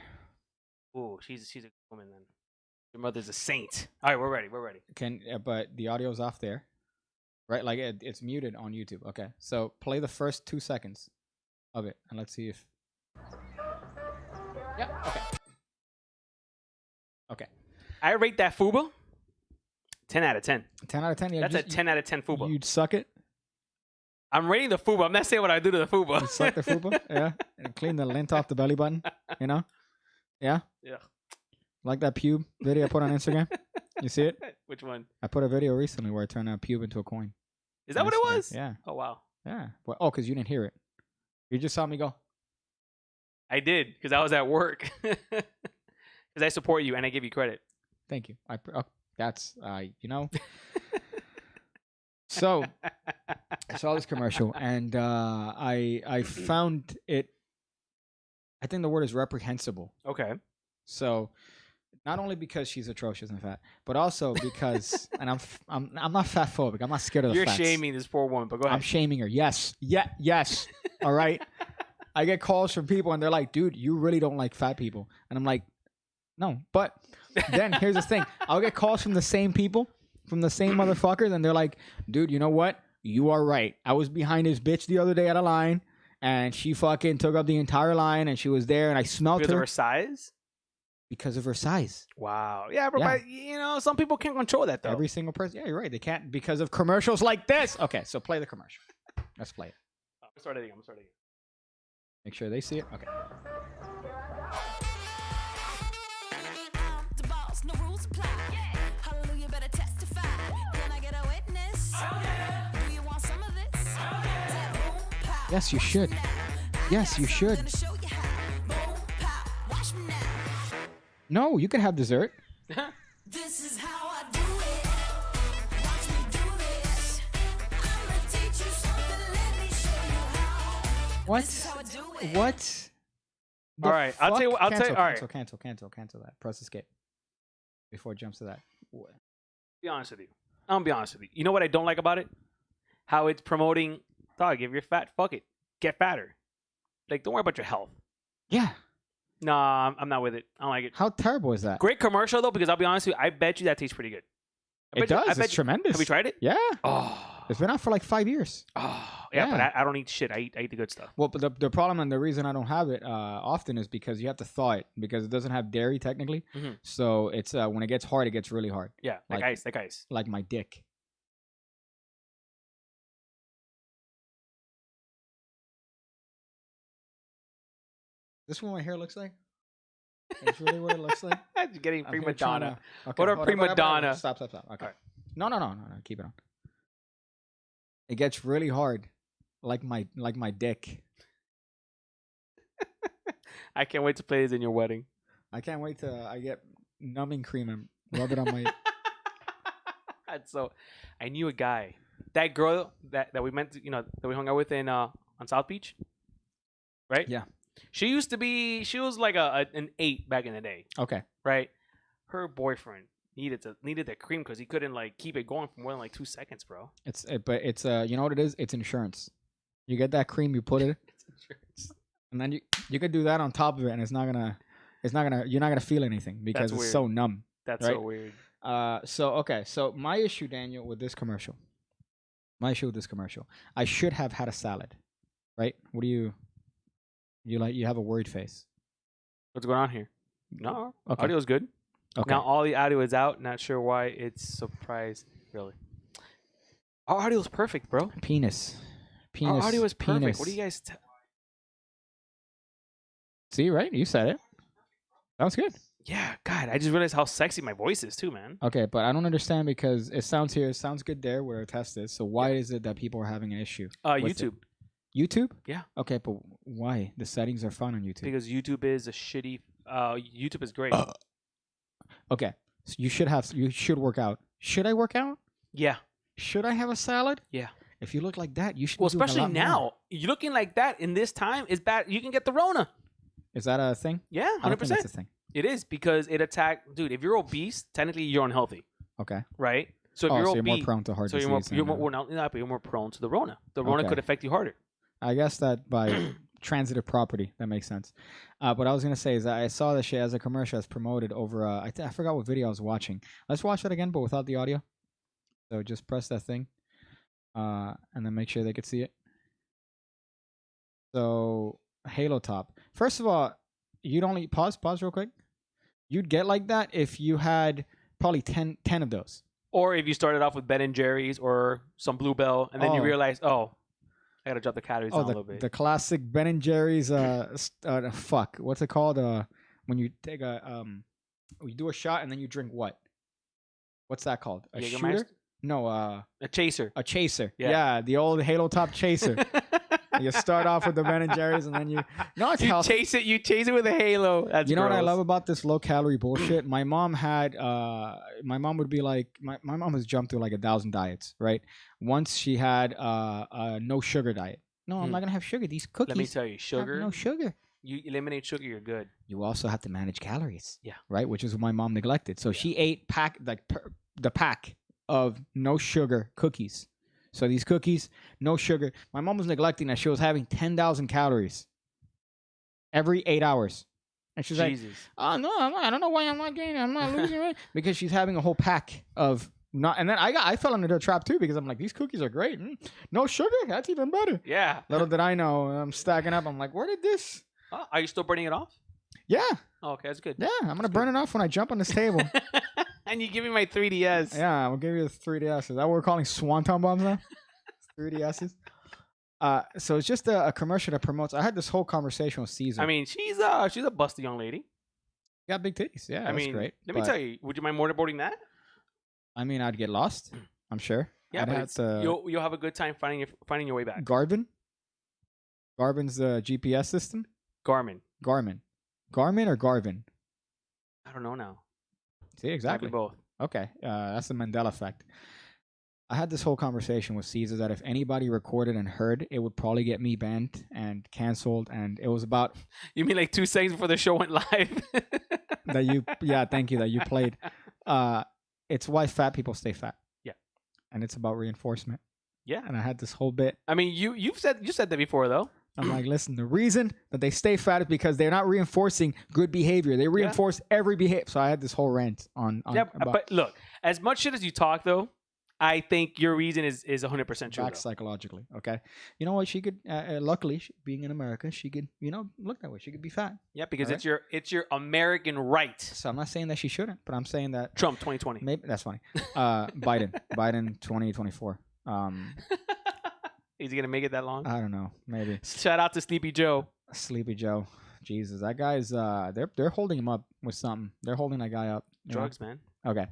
Ooh, she's a good woman then. Your mother's a saint. All right, we're ready. We're ready. But the audio's off there, right? Like it's muted on YouTube. Okay, so play the first 2 seconds of it, and let's see if. Yeah. Okay. Okay. I rate that Fuba 10 out of 10. 10 out of 10. Yeah, That's a 10 out of 10 Fuba. You'd suck it. I'm rating the Fuba. I'm not saying what I do to the Fuba. You suck the Fuba, yeah, and clean the lint off the belly button. You know, yeah. Yeah. Like that pube video I put on Instagram. You see it? Which one? I put a video recently where I turned a pube into a coin. Is that what it was? Yeah. Oh wow. Yeah. Well, oh, because you didn't hear it. You just saw me go. I did because I was at work. Because I support you and I give you credit. Thank you. That's So I saw this commercial and I found it. I think the word is reprehensible. Okay. So not only because she's atrocious and fat, but also because, and I'm not fat phobic. I'm not scared of the fats. You're shaming this poor woman, but go ahead. I'm shaming her. Yes. Yes. All right. I get calls from people and they're like, dude, you really don't like fat people. And I'm like, no. But then here's the thing. I'll get calls from the same people, from the same motherfuckers. And they're like, dude, you know what? You are right. I was behind this bitch the other day at a line and she fucking took up the entire line and she was there and I smelled because her. Of her size? Because of her size. Wow. Yeah, but some people can't control that though. Every single person. Yeah, you're right. They can't because of commercials like this. Okay, so play the commercial. Let's play it. I'm starting again. Make sure they see it. Okay. The boss, no rules apply. Hallelujah, better testify. Can I get a witness? Do you want some of this? Yes, you should. Yes, you should. No, you can have dessert. This is how I do it. Watch me do this. I'ma teach you something. Let me show you how. What? This is how I do it. What? All right, I'll tell you. All right. Cancel that. Press escape before it jumps to that. Be honest with you. I'm gonna be honest with you. You know what I don't like about it? How it's promoting. Dog, if you're fat, fuck it, get fatter. Like, don't worry about your health. Yeah. Nah, I'm not with it. I don't like it. How terrible is that? Great commercial though, because I'll be honest with you, I bet you that tastes pretty good. It does. It's tremendous. Have you tried it? Yeah. Oh. It's been out for like 5 years. Oh, yeah, Yeah. but I don't eat shit. I eat the good stuff. Well, but the problem and the reason I don't have it often is because you have to thaw it because it doesn't have dairy technically. Mhm. So it's when it gets hard, it gets really hard. Yeah, like ice. Like my dick. This is what my hair looks like? That's really what it looks like? You're getting I'm prima here trying donna. to- What a hold on, prima donna. Stop. Okay. All right. No. Keep it on. It gets really hard. Like my dick. I can't wait to play this in your wedding. I can't wait till I get numbing cream and rub it on my... So, I knew a guy. That girl that we met, that we hung out with on South Beach, right? Yeah. She was like an 8 back in the day, Okay. right? Her boyfriend needed the cream because he couldn't like keep it going for more than like 2 seconds, bro. But it's you know what it is? It's insurance. You get that cream, you put it, It's insurance. and then you could do that on top of it, and you're not gonna feel anything because That's it's so numb. That's right? so weird. So my issue, Daniel, with this commercial. I should have had a salad, right? What do you like? You have a worried face. What's going on here? No, Okay. audio's good. Okay. Now all the audio is out. Not sure why it's surprised. Really, our audio is perfect, bro. Penis. Our audio is perfect. Penis. What do you guys? See, right? You said it. Sounds good. Yeah, God, I just realized how sexy my voice is too, man. Okay, but I don't understand because it sounds good there where our test is. So why is it that people are having an issue? with it? YouTube, YouTube? Yeah. Okay, but why? The settings are fine on YouTube. because YouTube is a shitty. YouTube is great. Okay, so you should work out. Should I work out? Yeah. Should I have a salad? Yeah. If you look like that, you should. Well, be doing a especially lot more. now, you looking like that in this time is bad. You can get the Rona. Is that a thing? Yeah, I don't think 100%. that's a thing. It is because it attacked. Dude, if you're obese, technically you're unhealthy, Okay. right? So if Oh, you're so obese, you're more prone to heart so disease. you're and, more, not, but you're more prone to the Rona. The Rona Okay. could affect you harder. I guess that by transitive property, that makes sense. What I was gonna say is that I saw that shit as a commercial as promoted over. I forgot what video I was watching. Let's watch that again, but without the audio. So just press that thing, and then make sure they could see it. So Halo Top. First of all, you'd only pause real quick. You'd get like that if you had probably 10 of those. Or if you started off with Ben and Jerry's or some Bluebell, and then you Oh. realize, I gotta drop the calories down a little bit. The classic Ben and Jerry's. Fuck. What's it called? When you take you do a shot and then you drink what? What's that called? A Jägermeister? shooter? No, A chaser. a chaser. Yeah. Yeah, the old Halo Top chaser. You start off with the Ben and Jerry's, and then it's you healthy. chase it with a halo. That's You know what I gross. love about this low calorie bullshit? My mom had my mom would be like my mom has jumped through like 1,000 diets, right? Once she had a no sugar diet. No, I'm not gonna have sugar. These cookies Let me tell you, have sugar. no sugar. You eliminate sugar, you're good. You also have to manage calories. Yeah. Right, which is what my mom neglected. So she ate the pack of no sugar cookies. So these cookies, no sugar. My mom was neglecting that. She was having 10,000 calories every 8 hours. And she's like, Jesus. oh, no, I don't know why I'm not gaining. I'm not losing weight. Because she's having a whole pack of not. And then I fell into the trap too because I'm like, these cookies are great. No sugar? That's even better. Yeah. Little did I know, I'm stacking up. I'm like, where did this? Oh, are you still burning it off? Yeah. Oh, okay, that's good. Yeah. I'm going to burn it off when I jump on this table. And you give me my 3DS. Yeah, we'll give you the 3DSs. Is that what we're calling swanton bombs now? 3DSs. So it's just a commercial that promotes. I had this whole conversation with Caesar. I mean, she's a busty young lady. got big titties. Yeah, I that's mean, great. let me but, tell you, would you mind motorboarding that? I mean, I'd get lost. I'm sure. Yeah, I'd but have it's, to you'll have a good time finding your way back. Garmin. Garmin's the GPS system. Garmin. Garmin or Garvin. I don't know now. See, Might be exactly. both. Okay, that's the Mandela effect. I had this whole conversation with Caesar that if anybody recorded and heard, it would probably get me banned and canceled. And it was about You mean like 2 seconds before the show went live? that you, yeah, thank you that you played. It's why fat people stay fat. Yeah. And it's about reinforcement. Yeah. And I had this whole bit. I mean, you said that before though. I'm like, listen, the reason that they stay fat is because they're not reinforcing good behavior. They reinforce every behavior. So I had this whole rant on Yeah, about but look, as much shit as you talk though, I think your reason is 100% true. back though. psychologically. Okay. You know what? She could, luckily, being in America, she could, look that way. She could be fat. Yeah, because Alright. it's your American right. So I'm not saying that she shouldn't, but I'm saying that Trump 2020. maybe that's funny. Biden 2024. Is he gonna make it that long? I don't know. Maybe Shout out to Sleepy Joe. Sleepy Joe. Jesus, that guy's they're holding him up with something. They're holding that guy up. you know? Drugs, man. Okay.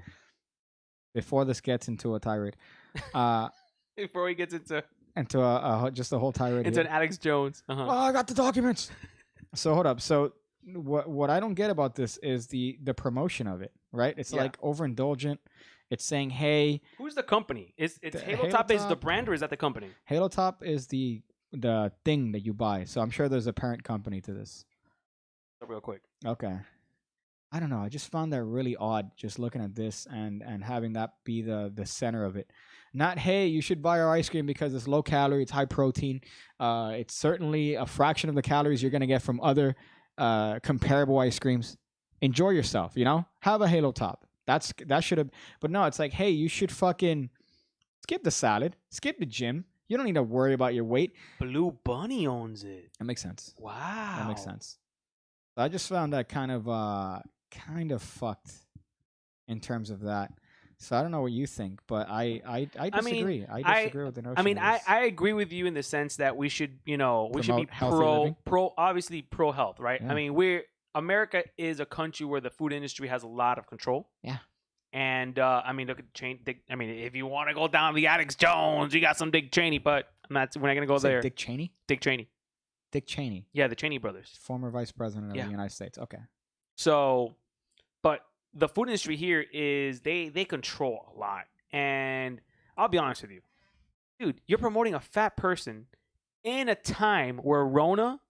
Before this gets into a tirade, Before he gets into just a whole tirade. an here. Alex Jones. Oh, I got the documents. So hold up. So what I don't get about this is the promotion of it, right? It's Yeah. like overindulgent. It's saying, hey, Who's the company? It's The Halo Halo Top is the Top- brand or is that the company? Halo Top is the thing that you buy. So I'm sure there's a parent company to this. Real quick. Okay. I don't know. I just found that really odd just looking at this and having that be the center of it. Not, hey, you should buy our ice cream because it's low calorie, it's high protein. It's certainly a fraction of the calories you're going to get from other comparable ice creams. Enjoy yourself, Have a Halo Top. That should have, but no, it's like, hey, you should fucking skip the salad, skip the gym. You don't need to worry about your weight. Blue Bunny owns it. That makes sense. Wow. That makes sense. So I just found that kind of fucked in terms of that. So I don't know what you think, but I disagree. I disagree with the notion. I mean, of this. I agree with you in the sense that we should, we should be Promote healthy living. obviously pro health, right? Yeah. I mean, we're America is a country where the food industry has a lot of control. Yeah. And I mean, look at I mean, if you want to go down the Alex Jones, you got some Dick Cheney, but we're not gonna go Say there. Dick Cheney. Dick Cheney. Dick Cheney, Yeah, the Cheney brothers. former vice president of Yeah. the United States. Okay. So, but the food industry here is they control a lot. And I'll be honest with you, dude, you're promoting a fat person in a time where Rona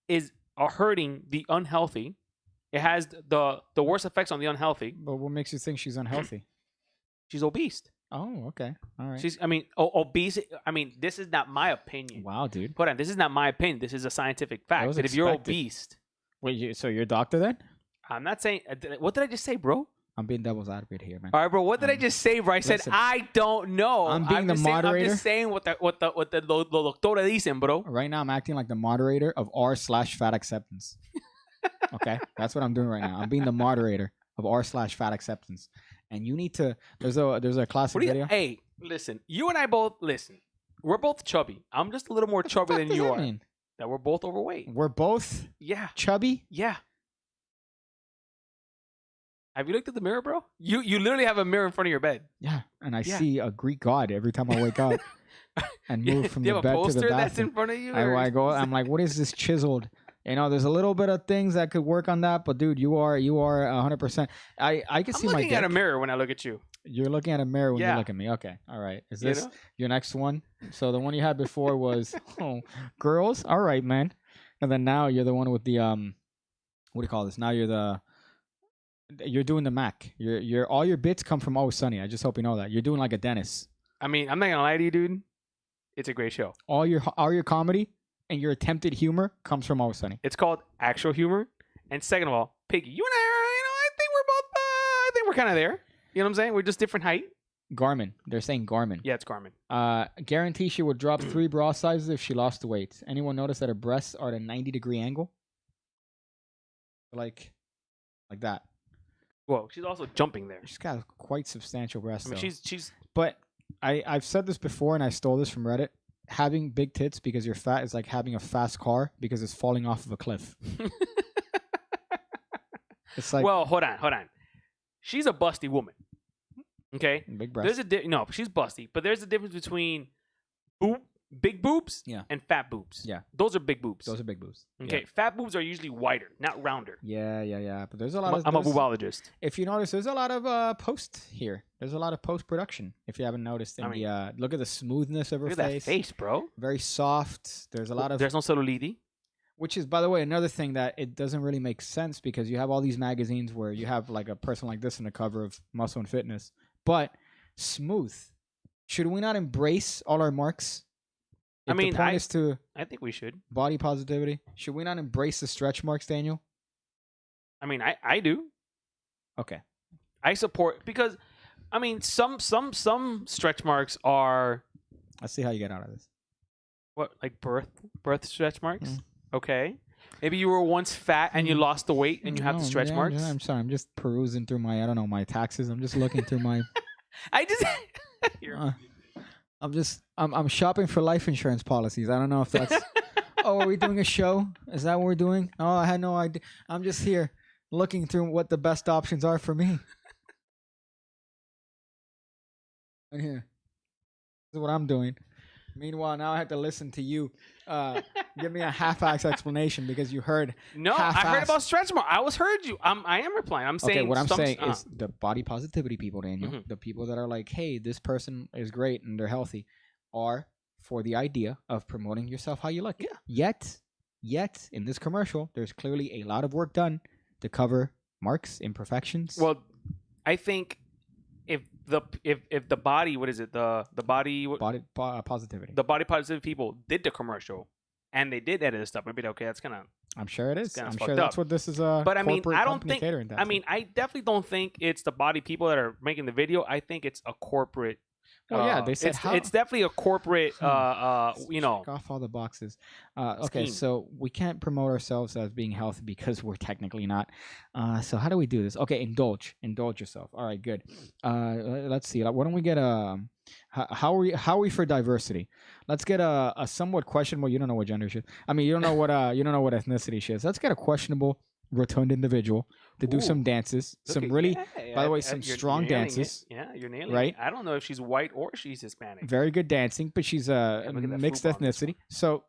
is hurting the unhealthy. It has the worst effects on the unhealthy. But what makes you think she's unhealthy? She's obese. Oh, okay. All right. She's, I mean, obese. I mean, this is not my opinion. Wow, dude. Hold on, this is not my opinion. This is a scientific That fact. was That if you're expected. obese, Wait, so you're a doctor then? I'm not saying. What did I just say, bro? I'm being devil's advocate here, man. All right, bro. What did I just say, bro? I said listen, I don't know. I'm being the just saying- moderator. I'm just saying what the doctora dicen, bro. Right now, I'm acting like the moderator of r/fat acceptance. Okay, that's what I'm doing right now. I'm being the moderator of r/fat acceptance, and you need to. There's a classic What do you? video. Hey, listen. You and I both listen. We're both chubby. I'm just a little more chubby What than does you that are. mean? That we're both overweight. We're both Yeah, chubby. yeah. Have you looked at the mirror, bro? You literally have a mirror in front of your bed. Yeah, and I Yeah. see a Greek god every time I wake up and move from Do you the have a bed to poster the that's in bathroom. front of you? I, or- I go. I'm like, what is this chiseled? You know, there's a little bit of things that could work on that, but dude, you are 100%. I can I'm see my looking at a dick. mirror when I look at you. You're looking at a mirror when you Yeah. look at me. Okay, all right. Is You this know? your next one? So the one you had before was girls. All right, man. And then now you're the one with the what do you call this? Now you're doing the Mac. You're all your bits come from Always Sunny. I just hope you know that. You're doing like a Dennis. I mean, I'm not gonna lie to you, dude. It's a great show. All your comedy and your attempted humor comes from Always Sunny. It's called actual humor. And second of all, Piggy, you and I are, I think we're both, I think we're kind of there. You know what I'm saying? We're just different height. Garmin. They're saying Garmin. Yeah, it's Garmin. Guarantee she would drop 3 bra sizes if she lost the weight. Anyone notice that her breasts are at a 90-degree angle? Like that. Whoa, she's also jumping there. She's got quite substantial breasts. I mean, though. she's. But I've said this before, and I stole this from Reddit. Having big tits because you're fat is like having a fast car because it's falling off of a cliff. It's like Well, hold on. She's a busty woman. Okay. big breasts. No, she's busty, but there's a difference between big boobs Yeah. and fat boobs. Yeah. Those are big boobs. Those are big boobs. Okay, fat boobs are usually wider, not rounder. Yeah. But there's a lot of. I'm a there's- boobologist. If you notice, there's a lot of post here. There's a lot of post production. If you haven't noticed, in I mean- the look at the smoothness of her Look at face. that face, bro. Very soft. There's a lot of, There's no cellulite. which is, by the way, another thing that it doesn't really make sense because you have all these magazines where you have like a person like this in the cover of Muscle and Fitness, but smooth. Should we not embrace all our marks? I If mean, the point is to I think we should. body positivity. Should we not embrace the stretch marks, Daniel? I mean, I do. Okay. I support because, I mean, some stretch marks are Let's see how you get out of this. what, like birth stretch marks. Mm. Okay, maybe you were once fat and you lost the weight and you have the No, stretch yeah, marks. I'm sorry. I'm just perusing through my, I don't know, my taxes. I'm just looking through my. I just. You're- I'm shopping for life insurance policies. I don't know if that's. Oh, are we doing a show? Is that what we're doing? Oh, I had no idea. I'm just here looking through what the best options are for me. Right here. This is what I'm doing. Meanwhile, now I have to listen to you give me a half-ass explanation because you heard. No, I heard half-assed. about stretch marks. I you. I am replying. I'm saying. Okay, what I'm some- saying is the body positivity people, Daniel, Mhm. the people that are like, hey, this person is great and they're healthy, are for the idea of promoting yourself how you look. Yeah. Yet, in this commercial, there's clearly a lot of work done to cover marks, imperfections. Well, I think if the body, what is it? The body positivity. the body positive people did the commercial and they did edit the stuff, maybe okay, that's kind of. I'm sure it is. kinda I'm fucked sure that's up. what this is. But I mean, corporate I don't company think. catering that I to. mean, I definitely don't think it's the body people that are making the video. I think it's a corporate. Well, yeah, they said it's definitely a corporate. You know. Check off all the boxes. Okay, Scheme. so we can't promote ourselves as being healthy because we're technically not. So how do we do this? Okay, indulge yourself. All right, good. Let's see. Why don't we get a how are we for diversity? Let's get a somewhat questionable. You don't know what gender shit. I mean, you don't know what ethnicity shit is. Let's get a questionable rotund individual to do some Ooh. dances. Look Some at- really, yeah, by the way, you're- some you're strong nailing it. dances. Yeah, you're nailing right? it. I don't know if she's white or she's Hispanic. Very good dancing, but she's a look at that mixed fupa on this ethnicity. So,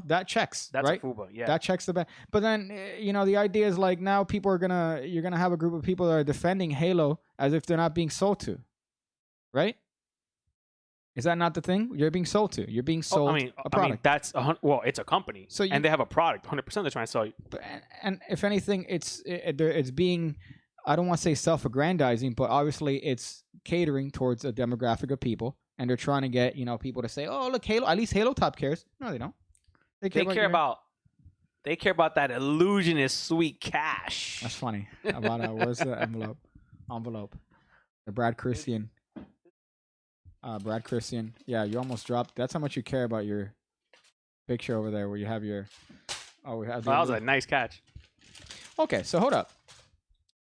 that checks, That's right? a fuba. Yeah. That checks the bag. But then, the idea is like now people you're gonna have a group of people that are defending Halo as if they're not being sold to, right? Is that not the thing? You're being sold to. You're being sold a product. That's well, it's a company, So and they have a product. 100%, they're trying to sell you. And if anything, it's being, I don't want to say self-aggrandizing, but obviously it's catering towards a demographic of people, and they're trying to get people to say, oh look, Halo, at least Halo Top cares. No, they don't. They care about that illusionist sweet cash. That's funny. About where's the envelope? The Brad Christian. Brad Christian. Yeah, you almost dropped. That's how much you care about your picture over there, where you have your. Oh, we have. That was a nice catch. Okay, so hold up.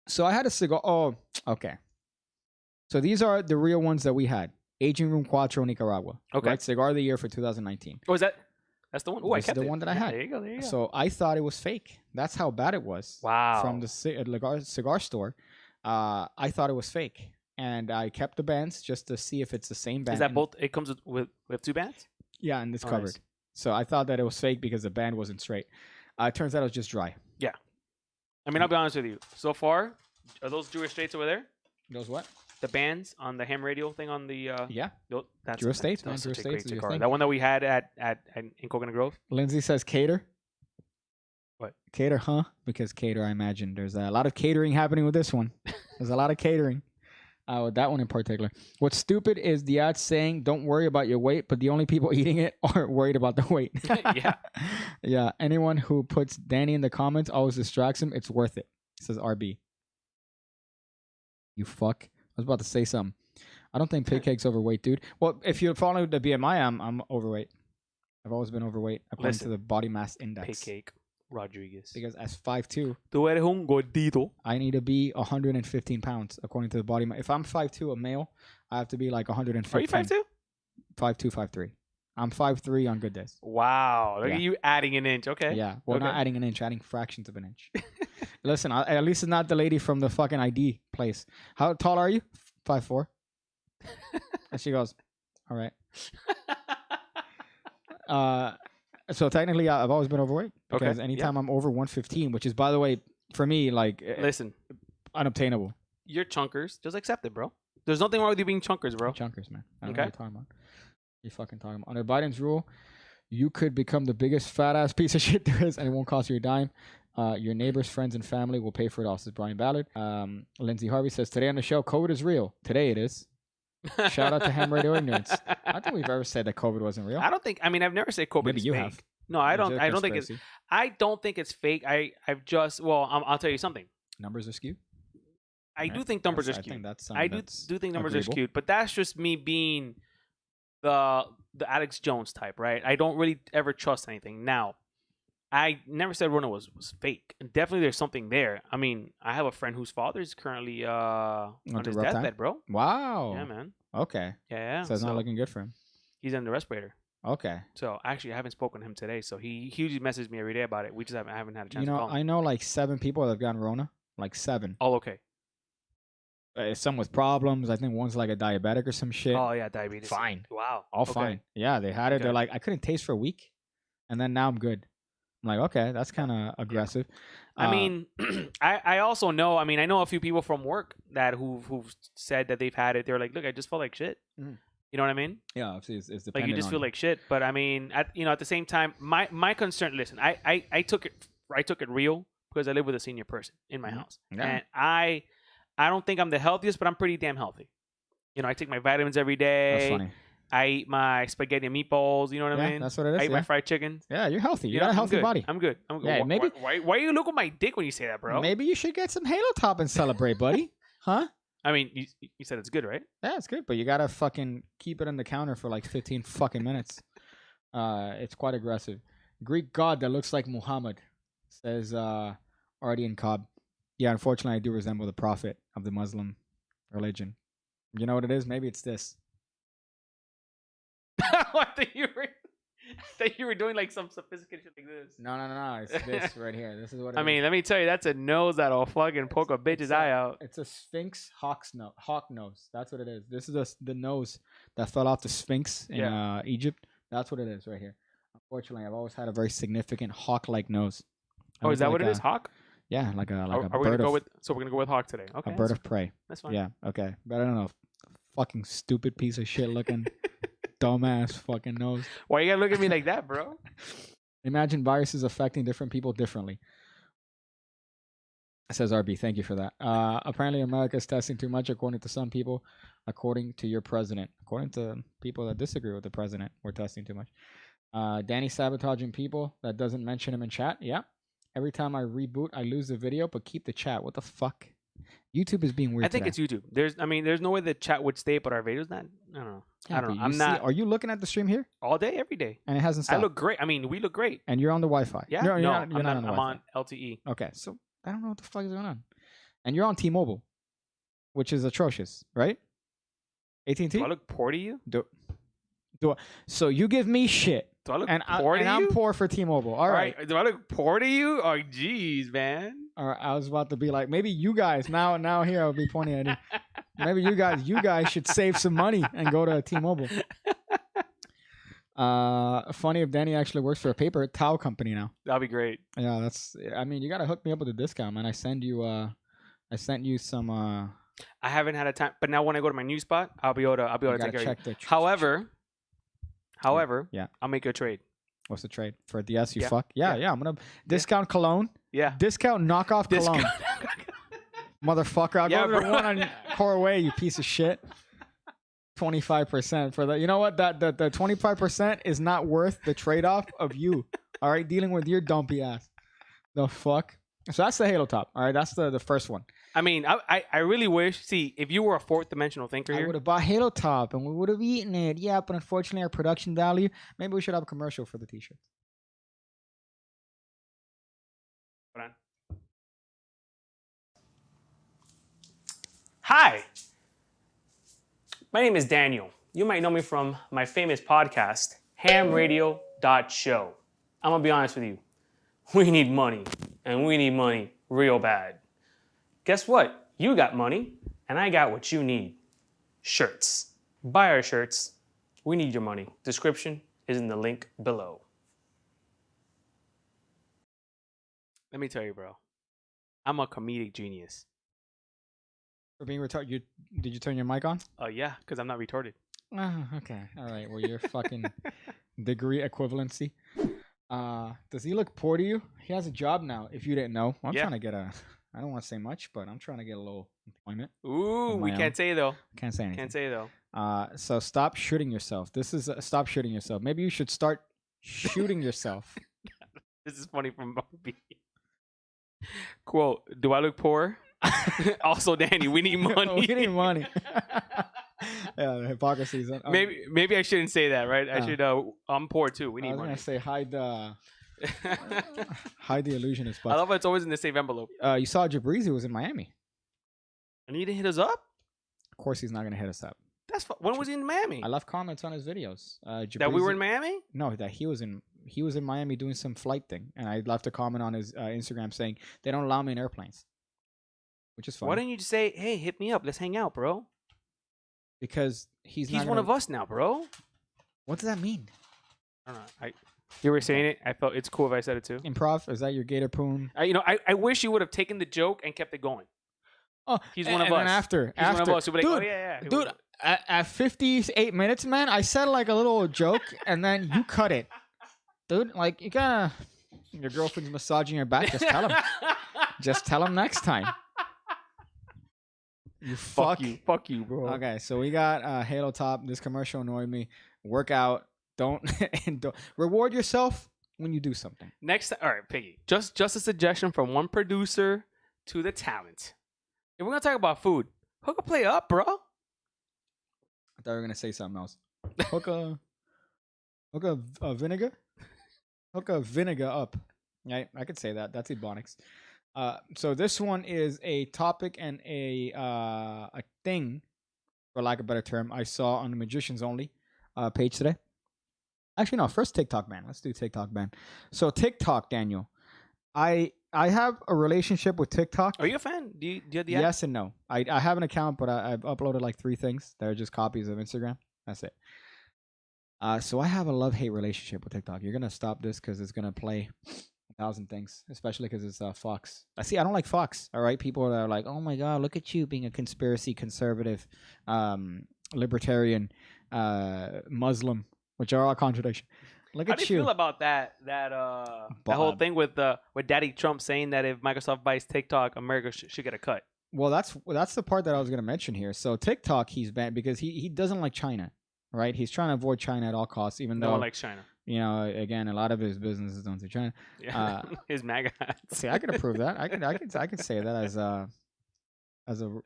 So I had a cigar. Oh, okay. So these are the real ones that we had. Aging Room Cuatro, Nicaragua. Okay. Right? Cigar of the year for 2019. Oh, that's the one. Oh, I This is kept the it. one that I Yeah, had. There you go. There you go. So I thought it was fake. That's how bad it was. Wow. From the cigar store. I thought it was fake. And I kept the bands just to see if it's the same band. Is that both? It comes with two bands. Yeah, and it's Oh, covered. nice. So I thought that it was fake because the band wasn't straight. It turns out it was just dry. I mean, I'll be honest with you. So far, are those Jewish states over there? Those what? The bands on the ham radio thing on the Yeah. that's Jewish states, man. that's Jewish such a great states is your cigar. thing. That one that we had in Coconut Grove. Lindsay says cater. What? Cater, huh? Because cater, I imagine there's a lot of catering happening with this one. There's a lot of catering. With that one in particular. What's stupid is the ad saying, don't worry about your weight, but the only people eating it are worried about the weight. Yeah. Yeah. Anyone who puts Danny in the comments always distracts him. It's worth it. Says RB. You fuck. I was about to say something. I don't think Pig Cake's overweight, dude. Well, if you're following the BMI, I'm overweight. I've always been overweight according Listen, to the body mass index. Pig Cake Rodriguez. Because as 5'2", Tú eres un gordito. I need to be 115 pounds according to the body mass. If I'm 5'2", a male, I have to be like 115. Are you 5'2"? 5'2", 5'3". I'm 5'3" on good days. Wow. Look Yeah. at you adding an inch. Okay. Yeah. Well, not Okay. adding an inch, adding fractions of an inch. Listen, at least it's not the lady from the fucking ID place. How tall are you? 5'4". And she goes, all right. So technically, I've always been overweight because Okay, anytime I'm over 115, which is, by the way, for me, like Listen, unobtainable. you're chunkers. Just accept it, bro. There's nothing wrong with you being chunkers, bro. Chunkers, man. I don't know Okay. what you're talking about. You're fucking talking about. Under Biden's rule, you could become the biggest fat ass piece of shit there is, and it won't cost you a dime. Your neighbors, friends, and family will pay for it all, says Brian Ballard. Lindsay Harvey says, today on the show, COVID is real. Today it is. Shout out to Ham Radio Ignorance. I don't think we've ever said that COVID wasn't real. I don't think. I mean, I've never said COVID Maybe is you fake. have. No, I Is don't. it a I don't think it's. conspiracy? I don't think it's fake. I've just. Well, I'll tell you something. Numbers are skewed. I Right. do think numbers are I skewed. think that's I do think numbers are skewed, but that's just me being the Alex Jones type, right? I don't really ever trust anything. Now, I never said Rona was fake. Definitely, there's something there. I mean, I have a friend whose father is currently on to his rough time? deathbed, bro. Wow. Yeah, man. Okay. Yeah. So it's not looking good for him. He's on the respirator. Okay. So actually, I haven't spoken to him today. So he usually messages me every day about it. We just I haven't had a chance You know, to call him. I know like 7 people that have gotten Rona. Like 7. All okay. Some with problems. I think one's like a diabetic or some shit. Oh yeah, diabetes. Fine. Wow. All Okay. fine. Yeah, they had it. Okay. They're like, I couldn't taste for a week, and then now I'm good. I'm like, okay, that's kind of aggressive. I mean, I also know. I mean, I know a few people from work that who've said that they've had it. They're like, look, I just felt like shit. Mhm. You know what I mean? yeah, obviously it's Like dependent you just on feel like shit. But I mean, at the same time, my concern. Listen, I took it real because I live with a senior person in my Mhm. house, Yeah. and I don't think I'm the healthiest, but I'm pretty damn healthy. You know, I take my vitamins every day. That's funny. I eat my spaghetti and meatballs. You know what Yeah, I mean? that's what it is. I eat Yeah. my fried chicken. Yeah, you're healthy. You know, got a I'm healthy good. body. I'm good. I'm good. Yeah, maybe- Why you look at my dick when you say that, bro? Maybe you should get some Halo Top and celebrate, buddy. Huh? I mean, you said it's good, right? Yeah, it's good, but you gotta fucking keep it on the counter for like 15 fucking minutes. It's quite aggressive. Greek god that looks like Muhammad, says Artie and Cobb. Yeah, unfortunately, I do resemble the prophet of the Muslim religion. You know what it is? Maybe it's this. What do you? thought you were doing like some sophisticated shit like this. No. It's this right here. This is what it I mean, let me tell you, that's a nose that'll fucking poke a bitch's eye out. It's a Sphinx hawk nose. That's what it is. This is the nose that fell off the Sphinx in Egypt. That's what it is right here. Unfortunately, I've always had a very significant hawk-like nose. Oh, is that what it is? Hawk? Yeah, like a Are we bird gonna go of with? So we're gonna go with hawk today. Okay. a bird of prey. That's fine. Yeah, okay. But I don't know. Fucking stupid piece of shit looking dumbass fucking nose. Why you gotta look at me like that, bro? Imagine viruses affecting different people differently. Says RB, thank you for that. Apparently, America is testing too much, according to some people. According to your president, according to people that disagree with the president, we're testing too much. Danny sabotaging people that doesn't mention him in chat. Yeah. Every time I reboot, I lose the video, but keep the chat. What the fuck? YouTube is being weird. I think today. it's YouTube. There's no way the chat would stay, but our video's not. I don't know. I don't know. I'm not Are you looking at the stream here? all day, every day. And it hasn't stopped. I look great. I mean, we look great. And you're on the Wi-Fi. Yeah. You're No, not I'm on the I'm Wi-Fi. on LTE. Okay, so I don't know what the fuck is going on. And you're on T-Mobile, which is atrocious, right? AT&T. Do I look poor to you? So you give me shit, Do I look and poor to you? I'm poor for T-Mobile. All right. Do I look poor to you? Oh, jeez, man. All right. I was about to be like, maybe you guys now here I'll be pointing at you. Maybe you guys should save some money and go to T-Mobile. Funny if Danny actually works for a paper towel company now. That'll be great. Yeah, I mean, you gotta hook me up with a discount, man. I sent you some. I haven't had a time, but now when I go to my new spot, I'll be able to You take gotta care of you. check the. However, Yeah. I'll make you a trade. What's the trade for the S? You Yeah. fuck. Yeah. I'm gonna discount cologne. Yeah. Discount knockoff cologne. Motherfucker, I'll Yeah, go to the bro. one on Corway, you piece of shit. 25% for that. You know what? The 25% is not worth the trade-off of you. All right, dealing with your dumpy ass. The fuck. So that's the Halo top. All right, that's the first one. I mean, I really wish. See, if you were a fourth dimensional thinker I here, would have bought Halo top and we would have eaten it. Yeah, but unfortunately, our production value. Maybe we should have a commercial for the t-shirts. Hold on. Hi, my name is Daniel. You might know me from my famous podcast, hamradio.show. I'm gonna be honest with you. We need money, and we need money real bad. Guess what? You got money, and I got what you need. Shirts. Buy our shirts. We need your money. Description is in the link below. Let me tell you, bro. I'm a comedic genius. For being retarded, did you turn your mic on? Yeah, because I'm not retarded. Oh, okay. All right. Well, your fucking degree equivalency. Does he look poor to you? He has a job now. If you didn't know, I'm Yeah. trying to get I don't want to say much, but I'm trying to get a little employment. Ooh, Of we my can't own. say though. Can't say anything. Can't say though. So stop shooting yourself. This is stop shooting yourself. Maybe you should start shooting yourself. This is funny from Bobby. Quote, do I look poor? Also, Danny, we need money. We need money. Yeah, the hypocrisy is. Maybe I shouldn't say that, right? I should. I'm poor too. We I need was money. gonna say hide the illusionist, I but love how it's always in the same envelope. you saw Jabrizi was in Miami. And he didn't hit us up. Of course, he's not gonna hit us up. When was he in Miami? I left comments on his videos. That we were in Jabrizi- Miami. No, that he was in Miami doing some flight thing, and I left a comment on his Instagram saying they don't allow me in airplanes, which is fine Why didn't you just say, "Hey, hit me up. Let's hang out, bro"? because he's He's not one gonna- of us now, bro. What does that mean? I don't know. You were saying it. I felt it's cool if I said it too. Improv? Is that your Gator Poon? I wish you would have taken the joke and kept it going. Oh, He's one of and us. then after, He's one of us. He'll be like, dude, oh yeah. dude, at 58 minutes, man, I said like a little joke, and then you cut it, dude. Like you gotta, your girlfriend's massaging your back. Just tell him. Just tell him next time. You fuck. Fuck you, bro. Okay, so we got Halo Top. This commercial annoyed me. Work out. Don't and don't reward yourself when you do something. Next, all right, Piggy. Just a suggestion from one producer to the talent. If we're gonna talk about food, hook a play up, bro. I thought you were gonna say something else. Hook a vinegar. Hook a vinegar up. Right, I could say that. That's Ebonics. So this one is a topic and a thing, for lack of a better term, I saw on the Magicians Only page today. Actually, no. First TikTok ban. Let's do TikTok ban. So TikTok, Daniel. I have a relationship with TikTok. Are you a fan? Do you have the app? Yes and no. I have an account, but I've uploaded like 3 things that are just copies of Instagram. That's it. So I have a love-hate relationship with TikTok. You're gonna stop this because it's gonna play 1,000 things, especially because it's Fox. I don't like Fox. All right, people that are like, oh my god, look at you being a conspiracy conservative, libertarian, Muslim, which are all contradiction. Look How at do you you. feel about that whole thing with Daddy Trump saying that if Microsoft buys TikTok, America should get a cut? Well, that's the part that I was gonna mention here. So TikTok, he's banned because he doesn't like China, right? He's trying to avoid China at all costs, even No though one likes China. again, a lot of his business is done through China. Yeah, his MAGA hats. See, I can approve that. I can say that as a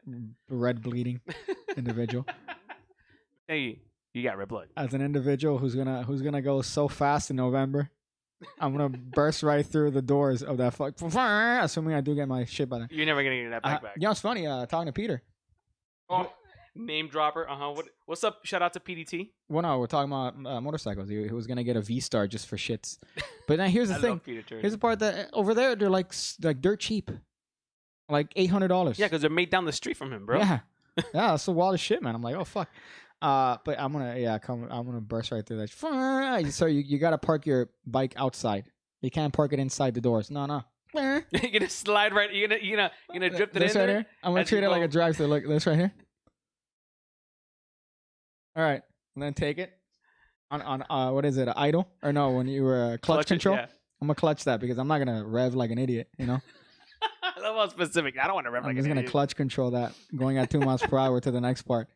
red bleeding individual, Hey, you got red blood. as an individual who's gonna go so fast in November. I'm gonna burst right through the doors of that fuck. Assuming I do get my shit by then. You're never gonna get that back. It's funny. Talking to Peter. Oh, name dropper. What's up? Shout out to PDT. Well, no, we're talking about motorcycles. He was gonna get a V-Star just for shits. But now here's the I thing. love Peter Turner. Here's the part that over there they're like dirt cheap, like $800. Yeah, because they're made down the street from him, bro. Yeah, that's the wildest shit, man. I'm like, oh fuck. But I'm gonna burst right through that. So you gotta park your bike outside. You can't park it inside the doors. No. You're gonna slide right. You're gonna drift it This in right there. here. I'm gonna as treat you it like go. a drive-through. Look, this right here. All right, and then take it on what is it? Idle or no? When you were clutch Clutch it, control. yeah. I'm gonna clutch that because I'm not gonna rev like an idiot. I love how specific. I don't want to rev I'm like just an gonna idiot. clutch control that, going at 2 miles per hour to the next part.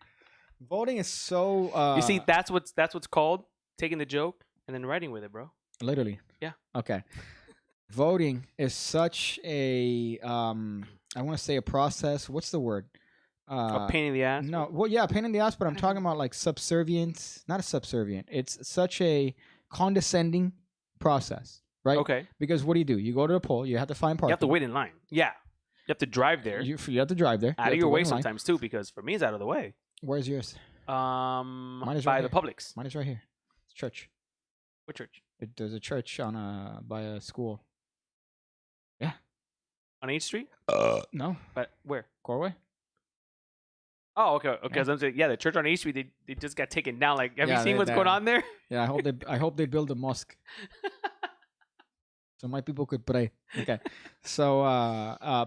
Voting is so. You see, that's what's called taking the joke and then writing with it, bro. Literally. Yeah. Okay. Voting is such a I want to say a process. What's the word? A pain in the ass. No. Well, yeah, pain in the ass, but I'm talking about like subservient. Not a subservient. It's such a condescending process, right? Okay. Because what do? You go to the poll. You have to find parking. You have to wait in line. Yeah. You have to drive there. You have to drive there. Out You of have your to way wait in line. sometimes too, because for me it's out of the way. Where's yours? By is right the here. Publix. Mine is right here. It's church. What church? There's a church by a school. On 8th Street? No, But where? Corway. Oh, okay. Okay. Yeah. So I'm saying, yeah, the church on 8th Street, they just got taken down. Like, have Yeah, you seen what's they- going on there? Yeah, I hope they build a mosque so my people could pray. Okay, so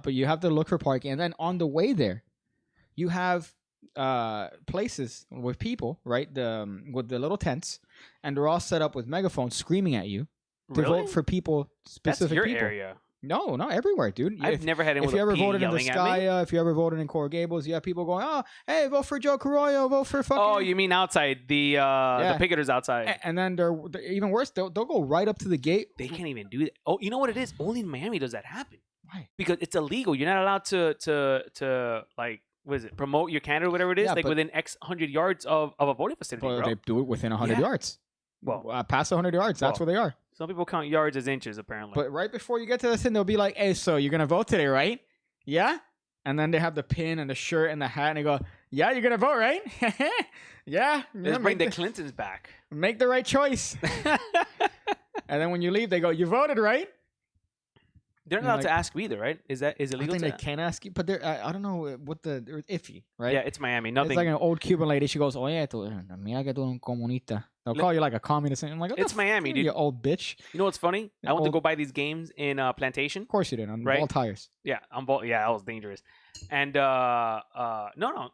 but you have to look for parking, and then on the way there, you have places with people, right? With the little tents, and they're all set up with megaphones screaming at you to Really? vote for people, That's specific your people. area. No, everywhere, dude. I've never had anyone If you with ever a P voted in the yelling at me. Sky, if you ever voted in Coral Gables, you have people going, "Oh, hey, vote for Joe Carollo, vote for fucking." Oh, you mean outside the picketers outside? And then they're even worse. They'll go right up to the gate. They can't even do that. Oh, you know what it is? Only in Miami does that happen Why? because it's illegal. You're not allowed to like what is it? Promote your candidate, or whatever it is, Yeah, like but- within X hundred yards of a voting facility, Well, bro. they do it within 100 Yeah. yards. Well, Past 100 yards, that's well, where they are. some people count yards as inches, apparently. But right before you get to this thing, they'll be like, "Hey, so you're gonna vote today, right? Yeah." And then they have the pin and the shirt and the hat, and they go, "Yeah, you're gonna vote, right? Yeah. Let's bring the Clintons back. make the right choice." And then when you leave, they go, "You voted, right?" They're not You're allowed to like- ask you either, right? Is it I illegal? think to they can ask you, but they're I don't know what they're iffy, right? Yeah, it's Miami. Nothing. It's like an old Cuban lady. She goes, "Oye, tú, mira que tú eres un comunista." They'll call you like a communist. And I'm like, "What the It's Miami, fuck, dude. You old bitch. You know what's funny? I went to old- go buy these games in Plantation. Of course you did on Right? all tires. Yeah, on both. Yeah, that was dangerous. And no,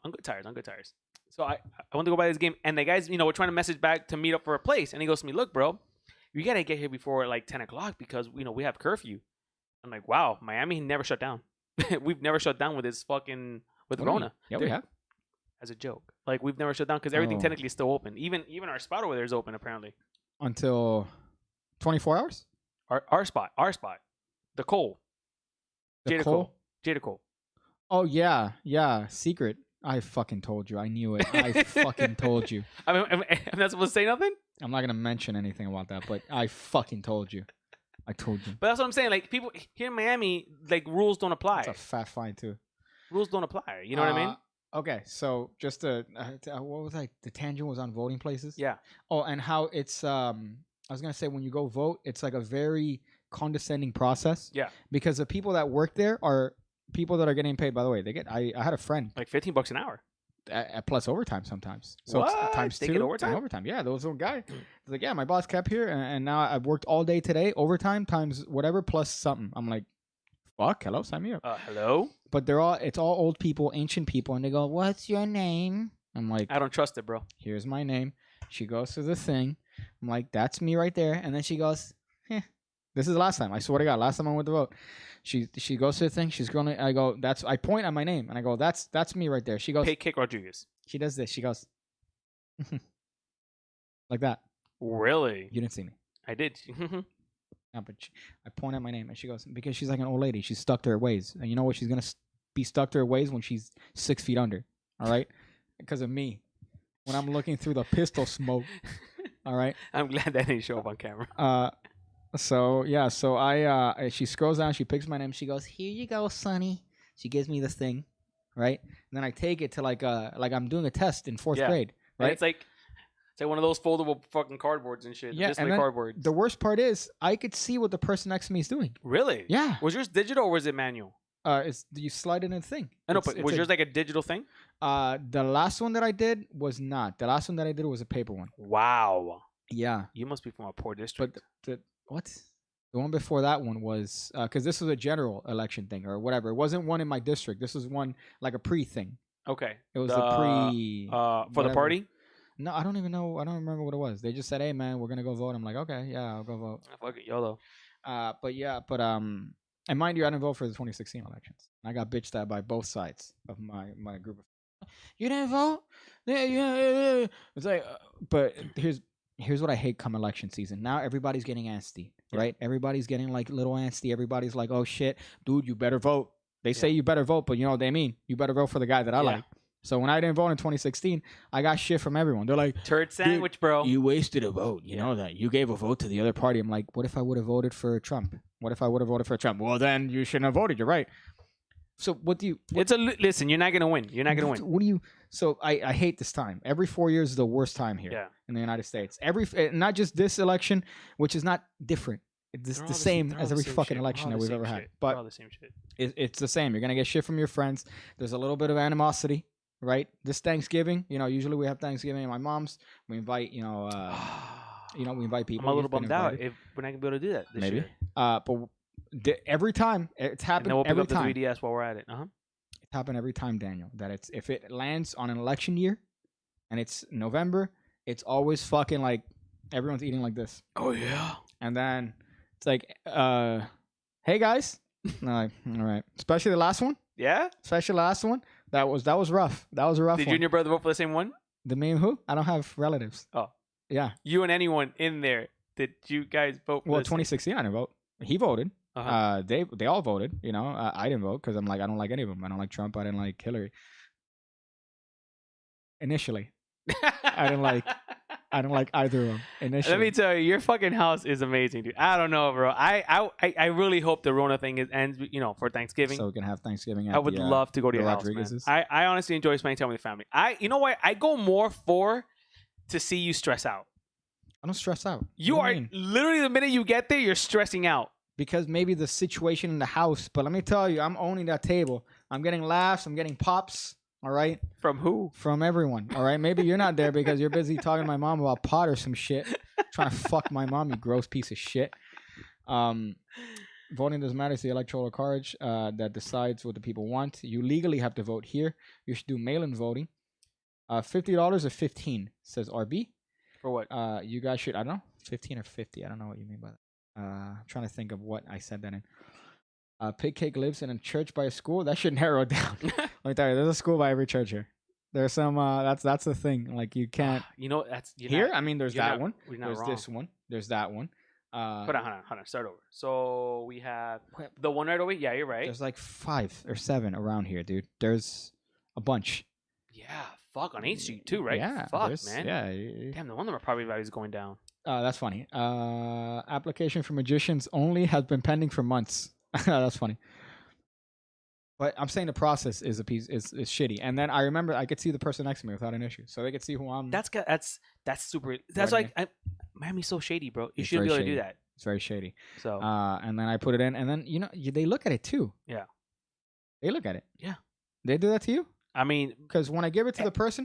on good tires. On good tires. So I went to go buy this game, and the guys, we're trying to message back to meet up for a place, and he goes to me, "Look, bro, you gotta get here before like 10 o'clock because we have curfew." I'm like, "Wow, Miami never shut down. We've never shut down with this fucking with What do you mean? Rona." Yeah, we Dude, have. as a joke. Like we've never shut down because everything Oh. technically is still open. Even our spot over there is open apparently. Until 24 hours? Our spot, the Cole, The Jada Cole? Jada Cole. Oh, yeah. Secret. I fucking told you. I knew it. I fucking told you. I mean, I'm not supposed to say nothing. I'm not going to mention anything about that, but I fucking told you. I told you. But that's what I'm saying. Like people here in Miami, like rules don't apply. It's a fat fine, too. Rules don't apply. You know what I mean? Okay, so just what was I? The tangent was on voting places. Yeah. Oh, and how it's I was gonna say when you go vote, it's like a very condescending process. Yeah. Because the people that work there are people that are getting paid. By the way, they get. I had a friend Like $15 an hour. plus overtime sometimes. So What? it's times They two. get it's an overtime? overtime. Yeah, there was a guy. He's like, yeah, my boss kept here, and now I've worked all day today, overtime times whatever plus something. I'm like, fuck, hello, sign me up. Hello? But it's all old people, ancient people, and they go, "What's your name?" I'm like, I don't trust it, bro. "Here's my name." She goes to the thing. I'm like, "That's me right there." And then she goes, "This is the last time. I swear to God, last time I went to vote." She goes to the thing. She's going. I go, "That's." I point at my name and I go, "That's me right there." She goes. Pay Kick Rodriguez. She does this. She goes, like that. Really? You didn't see me. I did. No, but I point at my name and she goes because she's like an old lady. She's stuck to her ways, and you know what? She's gonna be stuck to her ways when she's 6 feet under. All right, because of me. When I'm looking through the pistol smoke. All right. I'm glad that didn't show up on camera. So yeah. So she scrolls down. She picks my name. She goes, "Here you go, Sonny." She gives me this thing, right? And then I take it to like I'm doing a test in fourth Yeah. grade, Right? right? It's like one of those foldable fucking cardboards and shit. Yeah, Display and then cardboards. the worst part is I could see what the person next to me is doing. Really? Yeah. Was yours digital or was it manual? It's you slide in a thing. I know, It's- but it's was a- yours like a digital thing? The last one that I did was not. The last one that I did was a paper one. Wow. Yeah, You must be from a poor district. but what? The one before that one was because this was a general election thing or whatever. It wasn't one in my district. This was one like a pre thing. Okay. It was a pre. For the whatever. party? No, I don't even know. I don't remember what it was. They just said, "Hey, man, we're gonna go vote." I'm like, "Okay, yeah, I'll go vote." Fuck it, YOLO. And mind you, I didn't vote for the 2016 elections. I got bitched at by both sides of my group of. You didn't vote? Yeah. It's like, but here's what I hate come election season. Now everybody's getting antsy, right? Everybody's getting like little antsy. Everybody's like, "Oh shit, dude, you better vote." They say you better vote, but you know what they mean? You better vote for the guy that I like. So when I didn't vote in 2016, I got shit from everyone. They're like, Turd sandwich, bro. "You wasted a vote. You know that. You gave a vote to the other party." I'm like, "What if I would have voted for Trump? What if I would have voted for Trump?" Well, then you shouldn't have voted. You're right. So what do you? Listen. You're not gonna win. You're not gonna win. What do you? So I hate this time. Every 4 years is the worst time here Yeah. in the United States. Not just this election, which is not different. It's They're the all same they're as all the every same fucking shit. election They're all that the we've same ever had. shit. But They're all the same shit. it's the same. You're gonna get shit from your friends. There's a little bit of animosity, right? This Thanksgiving, usually we have Thanksgiving at my mom's. We invite, we invite people. I'm a little You've been bummed out invited. if we're not gonna be able to do that this Maybe. year. But every time it's And happened. then we'll pick Every up the time 3DS while we're at it. it's happened every time, Daniel. That if it lands on an election year, and it's November, it's always fucking like everyone's eating like this, Oh yeah. and then it's like, hey guys, and I'm like, all right. Especially the last one. Yeah. Especially the last one. That was rough. That was a rough Did one. you and your brother vote for the same one? The meme who? I don't have relatives. Oh. Yeah. You and anyone in there? Did you guys vote for Well, the same- 2016, I didn't vote. He voted. Uh-huh. They all voted. I didn't vote because I'm like, I don't like any of them. I don't like Trump. I didn't like Hillary. Initially, I didn't like either of them. Initially, Let me tell you, your fucking house is amazing, dude. I don't know, bro. I really hope the Rona thing ends, for Thanksgiving. so we can have Thanksgiving. I would love to go to the your house, man. Rodriguez's. I honestly enjoy spending time with the family. You know what? I go more to see you stress out. I don't stress out. You What do are mean? literally the minute you get there, you're stressing out. Because maybe the situation in the house. But let me tell you, I'm owning that table. I'm getting laughs. I'm getting pops. All right. From who? From everyone. All right. Maybe you're not there because you're busy talking to my mom about pot or some shit. Trying to fuck my mom, you gross piece of shit. Voting doesn't matter. It's the electoral college that decides what the people want. You legally have to vote here. You should do mail-in voting. $50 or $15 says RB. For what? You guys should. I don't know. 15 or 50. I don't know what you mean by that. I'm trying to think of what I said that in. Pig Cake lives in a church by a school. That should narrow it down. Like that. There's a school by every church here. There's some. That's the thing. Like you can't. That's Here, I mean, there's you're that not- one. you're not There's wrong. this one. There's that one. Hold on. Start over. So we have What? the one right away. Yeah, you're right. There's like 5 or 7 around here, dude. There's a bunch. Yeah, fuck on 8th Street too, right? Yeah. Fuck, there's- man. Yeah. Damn, no wonder my property value is going down. That's funny. Application for magicians only has been pending for months. That's funny. But I'm saying the process is a piece is shitty. And then I remember I could see the person next to me without an issue, so they could see who I'm. That's super. That's Right, like Miami's so shady, bro. You It's shouldn't be very able to do shady. that. It's very shady. So And then I put it in, and then they look at it too. Yeah. They look at it. Yeah. They do that to you? I mean, Because when I give it to the person,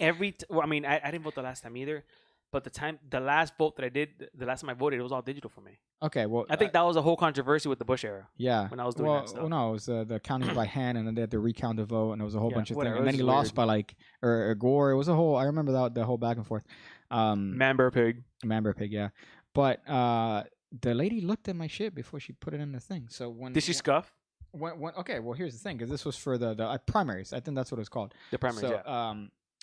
well, I mean, I didn't vote the last time either, but the last vote that I did, the last time I voted, it was all digital for me. okay, well, I think that was a whole controversy with the Bush era. yeah. when I was doing well, that stuff. well, no, it was the counting by hand, and then they had to recount the vote, and there was a whole Yeah, bunch of things. whatever, And it then he was lost weird. by like, or Gore. It was a whole. I remember that the whole back and forth. Member pig. Member pig, yeah. But the lady looked at my shit before she put it in the thing. So when Did she scuff when okay, well here's the thing, because this was for the primaries. I think that's what it's called. the primaries? So Yeah.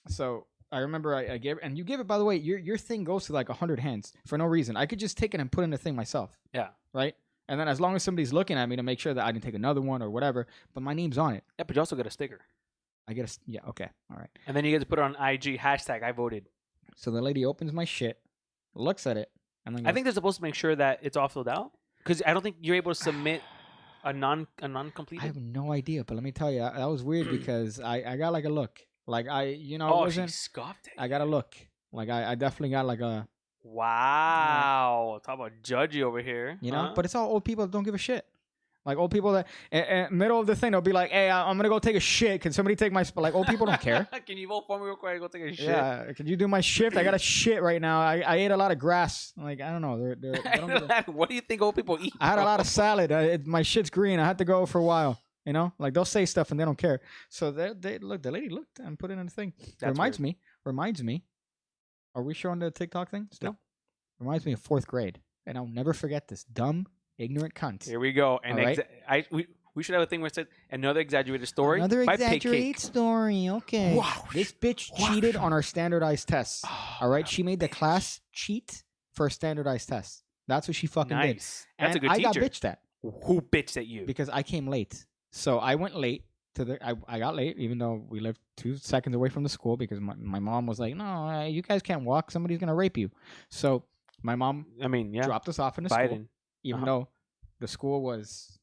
so I remember I gave, and you gave it, by the way. Your thing goes to like 100 hands for no reason. I could just take it and put in the thing myself. Yeah. Right. And then as long as somebody's looking at me to make sure that I didn't take another one or whatever, but my name's on it. Yeah, but you also get a sticker, I get yeah, okay, all right. and then you get to put it on IG hashtag I voted. So the lady opens my shit, looks at it, and then I think they're supposed to make sure that it's all filled out because I don't think you're able to submit a non-completed. I have no idea, but let me tell you, that was weird because I got like a look, like it Oh, she wasn't. scoffed it. I got a look, like I definitely got like a, Wow, talk about judgy over here. Huh? but it's all old people that don't give a shit. Like old people that middle of the thing, they'll be like, "Hey, I'm gonna go take a shit. Can somebody take my like?" Old people don't care. Can you vote for me real quick? I go take a shit. Yeah, can you do my shift? I got a shit right now. I ate a lot of grass. Like I don't know. They don't give a- What do you think old people eat? I had a bro? lot of salad. My shit's green. I had to go for a while. Like they'll say stuff and they don't care. So they look. The lady looked and put it in the thing. That's Reminds me. Are we showing the TikTok thing still? No. Reminds me of 4th grade, and I'll never forget this dumb, ignorant cunt. Here we go. And All right. we should have a thing where it says another exaggerated story. Another by Pig exaggerated Cake. story. Okay. Wow. This bitch cheated on our standardized tests. All right. She made the class cheat for a standardized test. That's what she fucking did. Nice. That's a And good I teacher. got bitched at Who bitched at you? because I came late. So I went late to I got late, even though we lived 2 seconds away from the school, because my mom was like, "No, you guys can't walk. Somebody's gonna rape you." So my mom I mean, yeah. dropped us off in the school, Biden. even Uh-huh. though the school was,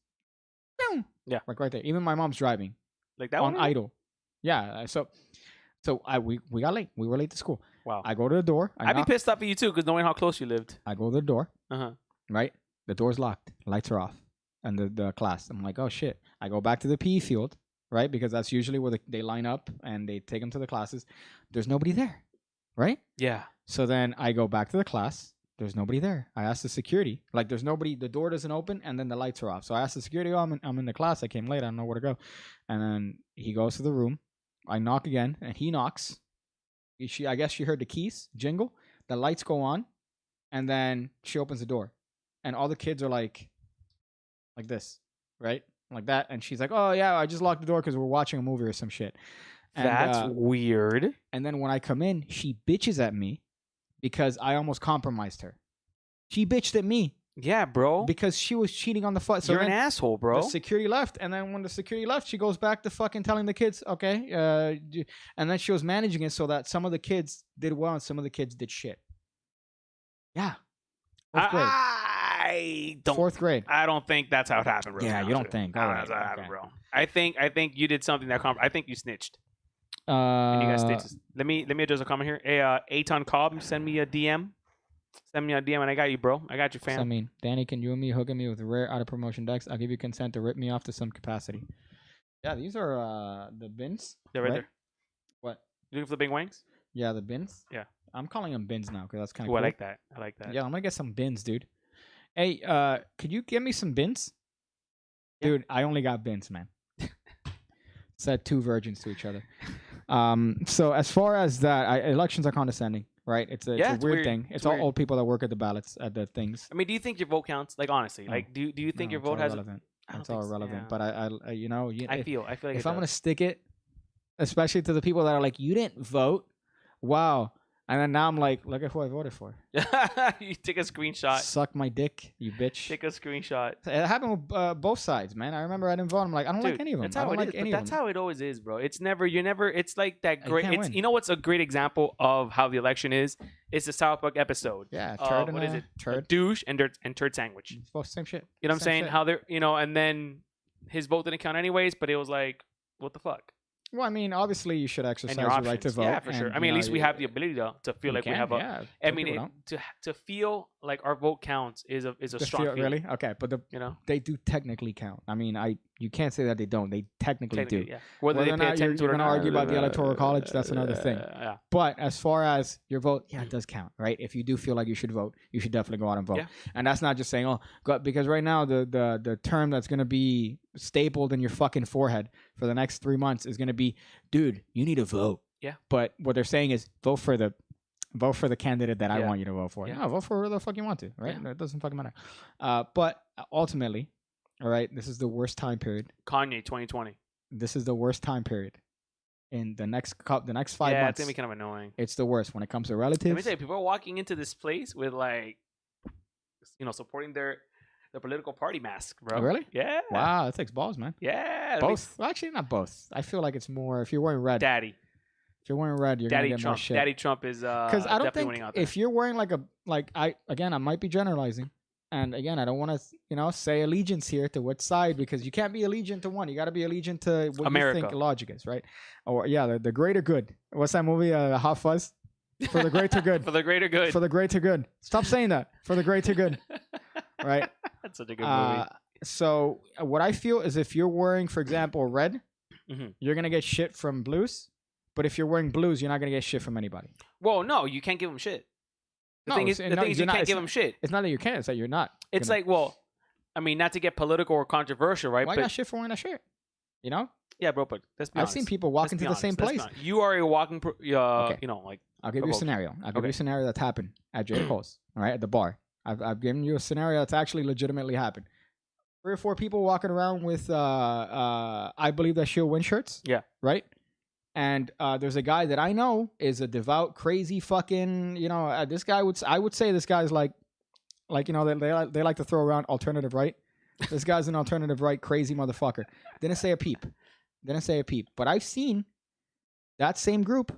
Yeah. like right there. Even my mom's driving Like that on one? idle. Yeah. So we got late. We were late to school. Wow. I go to the door. I'd be knock, pissed off at you too, because knowing how close you lived. I go to the door. Uh-huh. Right. The door's locked. Lights are off. And the class. I'm like, oh shit. I go back to the PE field. Right, because that's usually where they line up and they take them to the classes. There's nobody there. Right. Yeah. So then I go back to the class. There's nobody there. I asked the security, like, there's nobody. The door doesn't open, and then the lights are off. So I asked the security, "Oh, I'm in the class. I came late. I don't know where to go." And then he goes to the room. I knock again, and he knocks. I guess she heard the keys jingle. The lights go on, and then she opens the door, and all the kids are like this, right, like that. And she's like, "Oh yeah, I just locked the door because we're watching a movie or some shit." And, That's weird. and then when I come in, she bitches at me because I almost compromised her. She bitched at me Yeah, bro. because she was cheating on the foot. So You're an then asshole, bro. the security left, and then when the security left, she goes back to fucking telling the kids, okay, and then she was managing it so that some of the kids did well and some of the kids did shit. Yeah, 4th grade. I don't. 4th grade. I don't think that's how it happened, bro. Yeah, To be you don't honest with think. I don't Alright, think that's how it happened, okay. bro. I think you did something that. I think you snitched. And you got Uh, stitches. Let me address a comment here. Hey, Aton Cobb, send me a DM. Send me a DM, and I got you, bro. I got you, so, I fam. mean, Danny, can you and me hooking me with rare out of promotion decks? I'll give you consent to rip me off to some capacity. Yeah, these are the bins. They're right right? there. What? You looking for the big wangs? Yeah, the bins. Yeah. I'm calling them bins now because that's kind Ooh, of I cool. like that. I like that. Yeah, I'm gonna get some bins, dude. Hey, could you get me some bins? Yeah. Dude, I only got bins, man. Said 2 virgins to each other. So as far as that, elections are condescending, right? It's a weird thing. It's all weird. old people that work at the ballots at the things. I mean, do you think your vote counts? Like, honestly, No. like, do you think No, your it's vote all has? relevant. I don't It's all think so, irrelevant. yeah. But I feel like if it I'm gonna does. stick it, especially to the people that are like, you didn't vote, wow. And then now I'm like, look at who I voted for. You take a screenshot. Suck my dick, you bitch. Take a screenshot. It happened with both sides, man. I remember I didn't vote. I'm like, I don't like Dude, any of them. That's I how don't it like is. But any that's of them. how it always is, bro. It's never. You're never. It's like that You great. can't It's win. you know what's a great example of how the election is? It's the South Park episode. Yeah, of, turd and what is it? A turd. douche and turd sandwich. Both same shit. You know what I'm Same saying? shit. How they're and then his vote didn't count anyways, but it was like what the fuck? Well, I mean, obviously, you should And exercise your your options. right to vote. Yeah, for sure. and, I mean, you at know, least we you- have the ability to feel you like we can, have a. yeah. I Some mean, people don't. to feel like our vote counts is a To strong feel- feeling. really okay, but You know, they do technically count. I mean, you can't say that they don't. They technically do. technically, yeah. Whether they Whether or pay not attention to you're it or going to not, argue about the electoral college, that's another thing. Yeah. But as far as your vote, yeah, it does count, right? If you do feel like you should vote, you should definitely go out and vote. Yeah. And that's not just saying, oh, because right now the term that's going to be stapled in your fucking forehead for the next 3 months is going to be, dude, you need to vote. Yeah. But what they're saying is vote for the candidate that I Yeah. want you to vote for. Yeah. No, vote for whoever the fuck you want to, right? Yeah. It doesn't fucking matter. But ultimately, all right, this is the worst time period. Kanye 2020. This is the worst time period in the next 5 Yeah, it's months. gonna be kind of annoying. It's the worst when it comes to Let me relatives. tell you, people are walking into this place with like, supporting their political party mask, bro. Really? Yeah. Wow, that takes balls, man. Yeah. Both. Well, actually, not both. I feel like it's more if you're wearing red. Daddy. If you're wearing red, you're Daddy gonna get more Trump. shit. Daddy Trump is Because I don't definitely think winning out there. if you're wearing I might be generalizing, and again, I don't want to say allegiance here to which side because you can't be allegiant to one. You got to be allegiant to what America. you think logic is, right? Or yeah, the greater good. What's that movie? Hot Fuzz. For the greater good. for the greater good. For the greater good. Stop saying that. For the greater good. Right. That's such a good movie. So what I feel is if you're wearing, for example, red, Mhm. you're gonna get shit from blues. But if you're wearing blues, you're not gonna get shit from anybody. Well, no, you can't give them shit. The No, thing is, it's- the no, thing is you're you not- can't it's give not- them shit. It's not that you can't. It's that you're not. It's gonna- like, well, I mean, not to get political or controversial, right? why but not shit for wearing a shirt? You know, yeah, bro. But let's be I've honest. seen people walk Let's into be the same honest. Let's be place. honest. You are a walking, Okay. like I'll give you a provoke. scenario. I'll give you Okay. a scenario that's happened at J. Cole's. All right, at the bar. I've given you a scenario that's actually legitimately happened. 3 or 4 people walking around with I believe that she'll win shirts. Yeah. Right. And there's a guy that I know is a devout, crazy fucking. This guy I would say this guy's like they like to throw around alternative right. This guy's an alternative right crazy motherfucker. Didn't say a peep. But I've seen that same group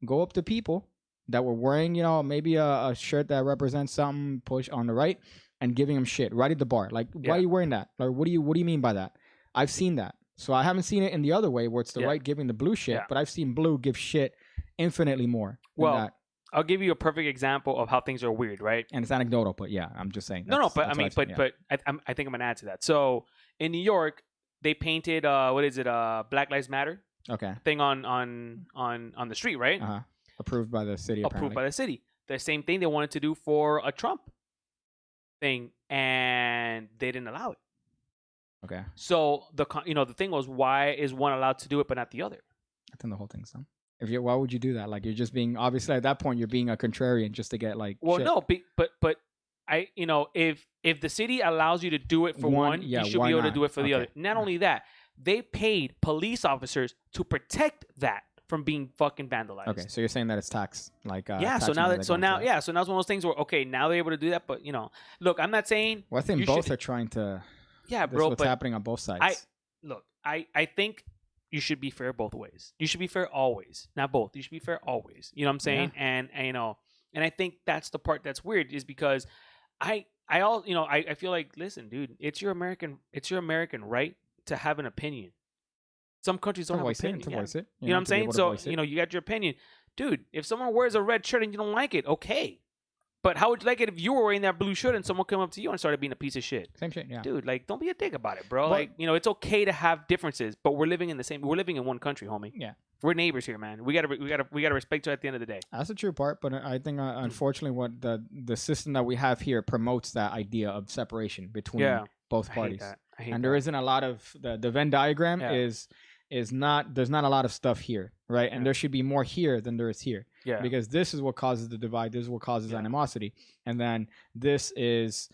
go up to people that were wearing, maybe a shirt that represents something push on the right and giving them shit right at the bar. Like, Yeah. why are you wearing that? Like, what do you mean by that? I've seen that. So I haven't seen it in the other way where it's the Yeah. right giving the blue shit, Yeah. but I've seen blue give shit infinitely more than Well, that. I'll give you a perfect example of how things are weird, right? And it's anecdotal, but yeah, I'm just saying. No, but I that's mean, what I've seen, but I think I'm gonna add to that. So in New York, they painted what is it? Black Lives Matter yeah. Okay. thing on the street, right? Uh-huh. Approved by the city, Approved apparently. by the city. The same thing they wanted to do for a Trump thing, and they didn't allow it. Okay. So the thing was, why is one allowed to do it but not the other? I think the whole thing's done. Why would you do that? Like, you're just being, obviously at that point, you're being a contrarian just to get like. Well, shit. no, but I if the city allows you to do it for one, yeah, you should why be able to not? do it for the Okay. other. Not only that, they paid police officers to protect that from being fucking vandalized. Okay, so you're saying that it's tax, like Yeah. So tax now money that they're so going now for. yeah. So now it's one of those things where okay, now they're able to do that, but look, I'm not saying Well, I think you both should- are trying to. yeah, This is bro. what's But happening on both sides. look, I think you should be fair both ways. You should be fair always, not both. You should be fair always. You know what I'm saying? And and I think that's the part that's weird is because I feel like listen, dude, it's your American right to have an opinion. Some countries don't to have voice opinion. it, to Yeah. voice it. You know what I'm to be saying? able to So voice it. you got your opinion, dude. If someone wears a red shirt and you don't like it, okay. But how would you like it if you were wearing that blue shirt and someone came up to you and started being a piece of shit? Same shit, yeah. Dude, like, don't be a dick about it, bro. But- Like, it's okay to have differences, but we're living in one country, homie. Yeah. We're neighbors here, man. We gotta respect you at the end of the day. That's the true part, but I think unfortunately, what the system that we have here promotes that idea of separation between Yeah. both I hate parties, that. I hate and that. there isn't a lot of the Venn diagram Yeah. is not there's not a lot of stuff here, right? And Yeah. there should be more here than there is here. Yeah. Because this is what causes the divide. This is what causes Yeah. animosity, and then this is,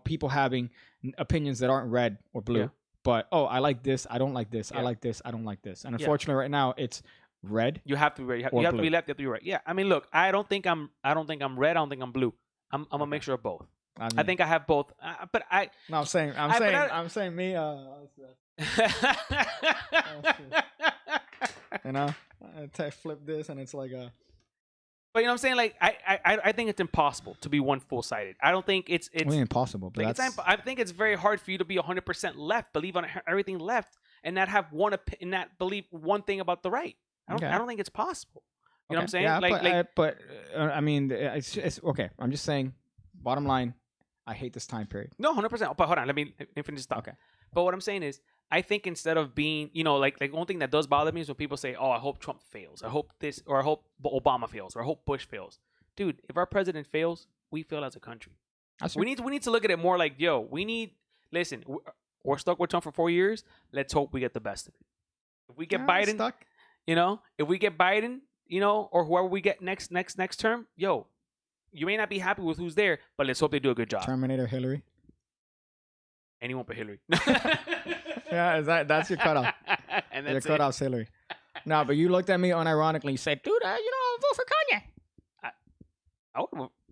people having opinions that aren't red or blue. Yeah. But I like this. I don't like this. I Yeah. like this. I don't like this. And Yeah. unfortunately, right now it's red. You have to be red. You Or have to be blue. left. You have to be right. Yeah. I mean, look, I don't think I'm red. I don't think I'm blue. I'm a Okay. mixture of both. I mean, think I have both. But I. No, I'm saying. but I- I'm saying me. Flip this, and it's like a. But you know what I'm saying? Like I think it's impossible to be one full sided. I don't think it's Well, impossible. But like that's I think it's very hard for you to be 100% left, believe on everything left, and not have and not believe one thing about the right. Okay. I don't think it's possible. You know what I'm saying? Yeah, but I mean, it's okay. I'm just saying. Bottom line, I hate this time period. No, 100%. But hold on, let me finish this thought. Okay. But what I'm saying is, I think instead of being, like one thing that does bother me is when people say, "Oh, I hope Trump fails. I hope this, or I hope Obama fails, or I hope Bush fails." Dude, if our president fails, we fail as a country. We need to look at it more like, yo, listen, we're stuck with Trump for 4 years. Let's hope we get the best of it. If we get Biden, stuck. if we get Biden, or whoever we get next term, yo, you may not be happy with who's there, but let's hope they do a good job. Terminator Hillary. Anyone but Hillary. Yeah, that's your cutoff. And Your that's cutoff's Hillary. No, but you looked at me unironically and said, dude, I'll vote for Kanye.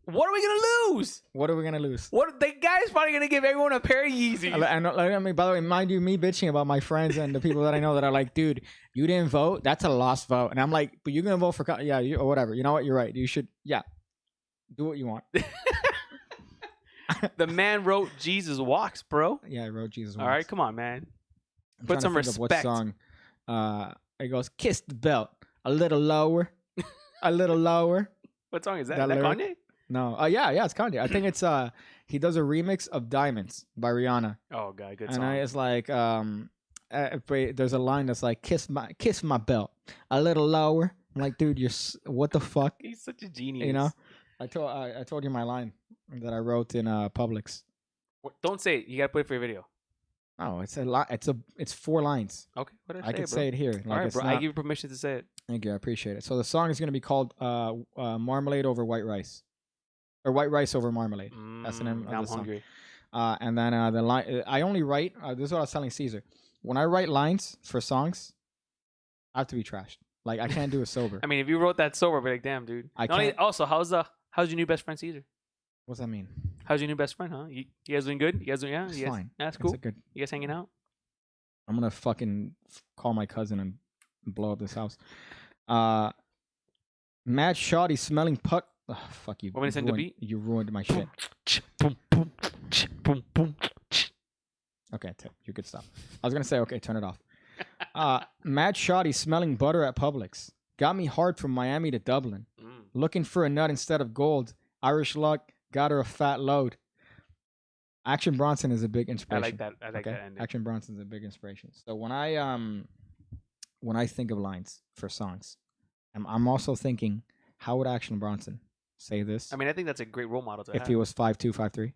What are we gonna lose? What are we gonna lose? What the guy's probably gonna give everyone a pair of Yeezys. I mean, by the way, mind you, me bitching about my friends and the people that I know that are like, dude, you didn't vote. That's a lost vote. And I'm like, but you're gonna vote for Kanye, or whatever. You know what? You're right. You should, do what you want. The man wrote Jesus Walks, bro. Yeah, I wrote Jesus Walks. All right, come on, man. I'm Put trying some to think of respect. What song? It goes, kiss the belt a little lower, a little lower. What song is that? That Is that lyric? Kanye? No, yeah, it's Kanye. I think it's he does a remix of Diamonds by Rihanna, Oh god, good and song. it's like there's a line that's like kiss my belt a little lower. I'm like, dude, what the fuck? He's such a genius. You know, I told you my line that I wrote in Publix. Don't say it. You gotta put it for your video. Oh, it's a lot. It's 4 lines. Okay, what did I could bro? say it here. Like, All right, it's bro. I not- give you permission to say it. Thank you. I appreciate it. So the song is going to be called Marmalade Over White Rice. Or White Rice Over Marmalade. That's the name of I'm the song. hungry. And then the line, I only write, this is what I was telling Caesar. When I write lines for songs, I have to be trashed. Like, I can't do it sober. I mean, if you wrote that sober, I'd be like, damn, dude. I Not only- can't- Also, how's your new best friend Caesar? What's that mean? How's your new best friend, huh? You guys doing good? You guys doing It's fine. That's It's cool. a good. You guys hanging out? I'm going to fucking call my cousin and blow up this house. Mad Shoddy smelling puck. Oh, fuck you. Want me to send the beat? You ruined my shit. Boom, boom, boom, boom. Okay, you could stop. I was gonna say, okay, turn it off. Mad Shoddy smelling butter at Publix. Got me hard from Miami to Dublin. Looking for a nut instead of gold. Irish luck got her a fat load. Action Bronson is a big I inspiration. like that. I like that ending. Action Bronson's a big inspiration. So when I think of lines for songs, I'm also thinking, how would Action Bronson say this I mean, I think that's a great role model to if have. he was 5'2", 5'3"?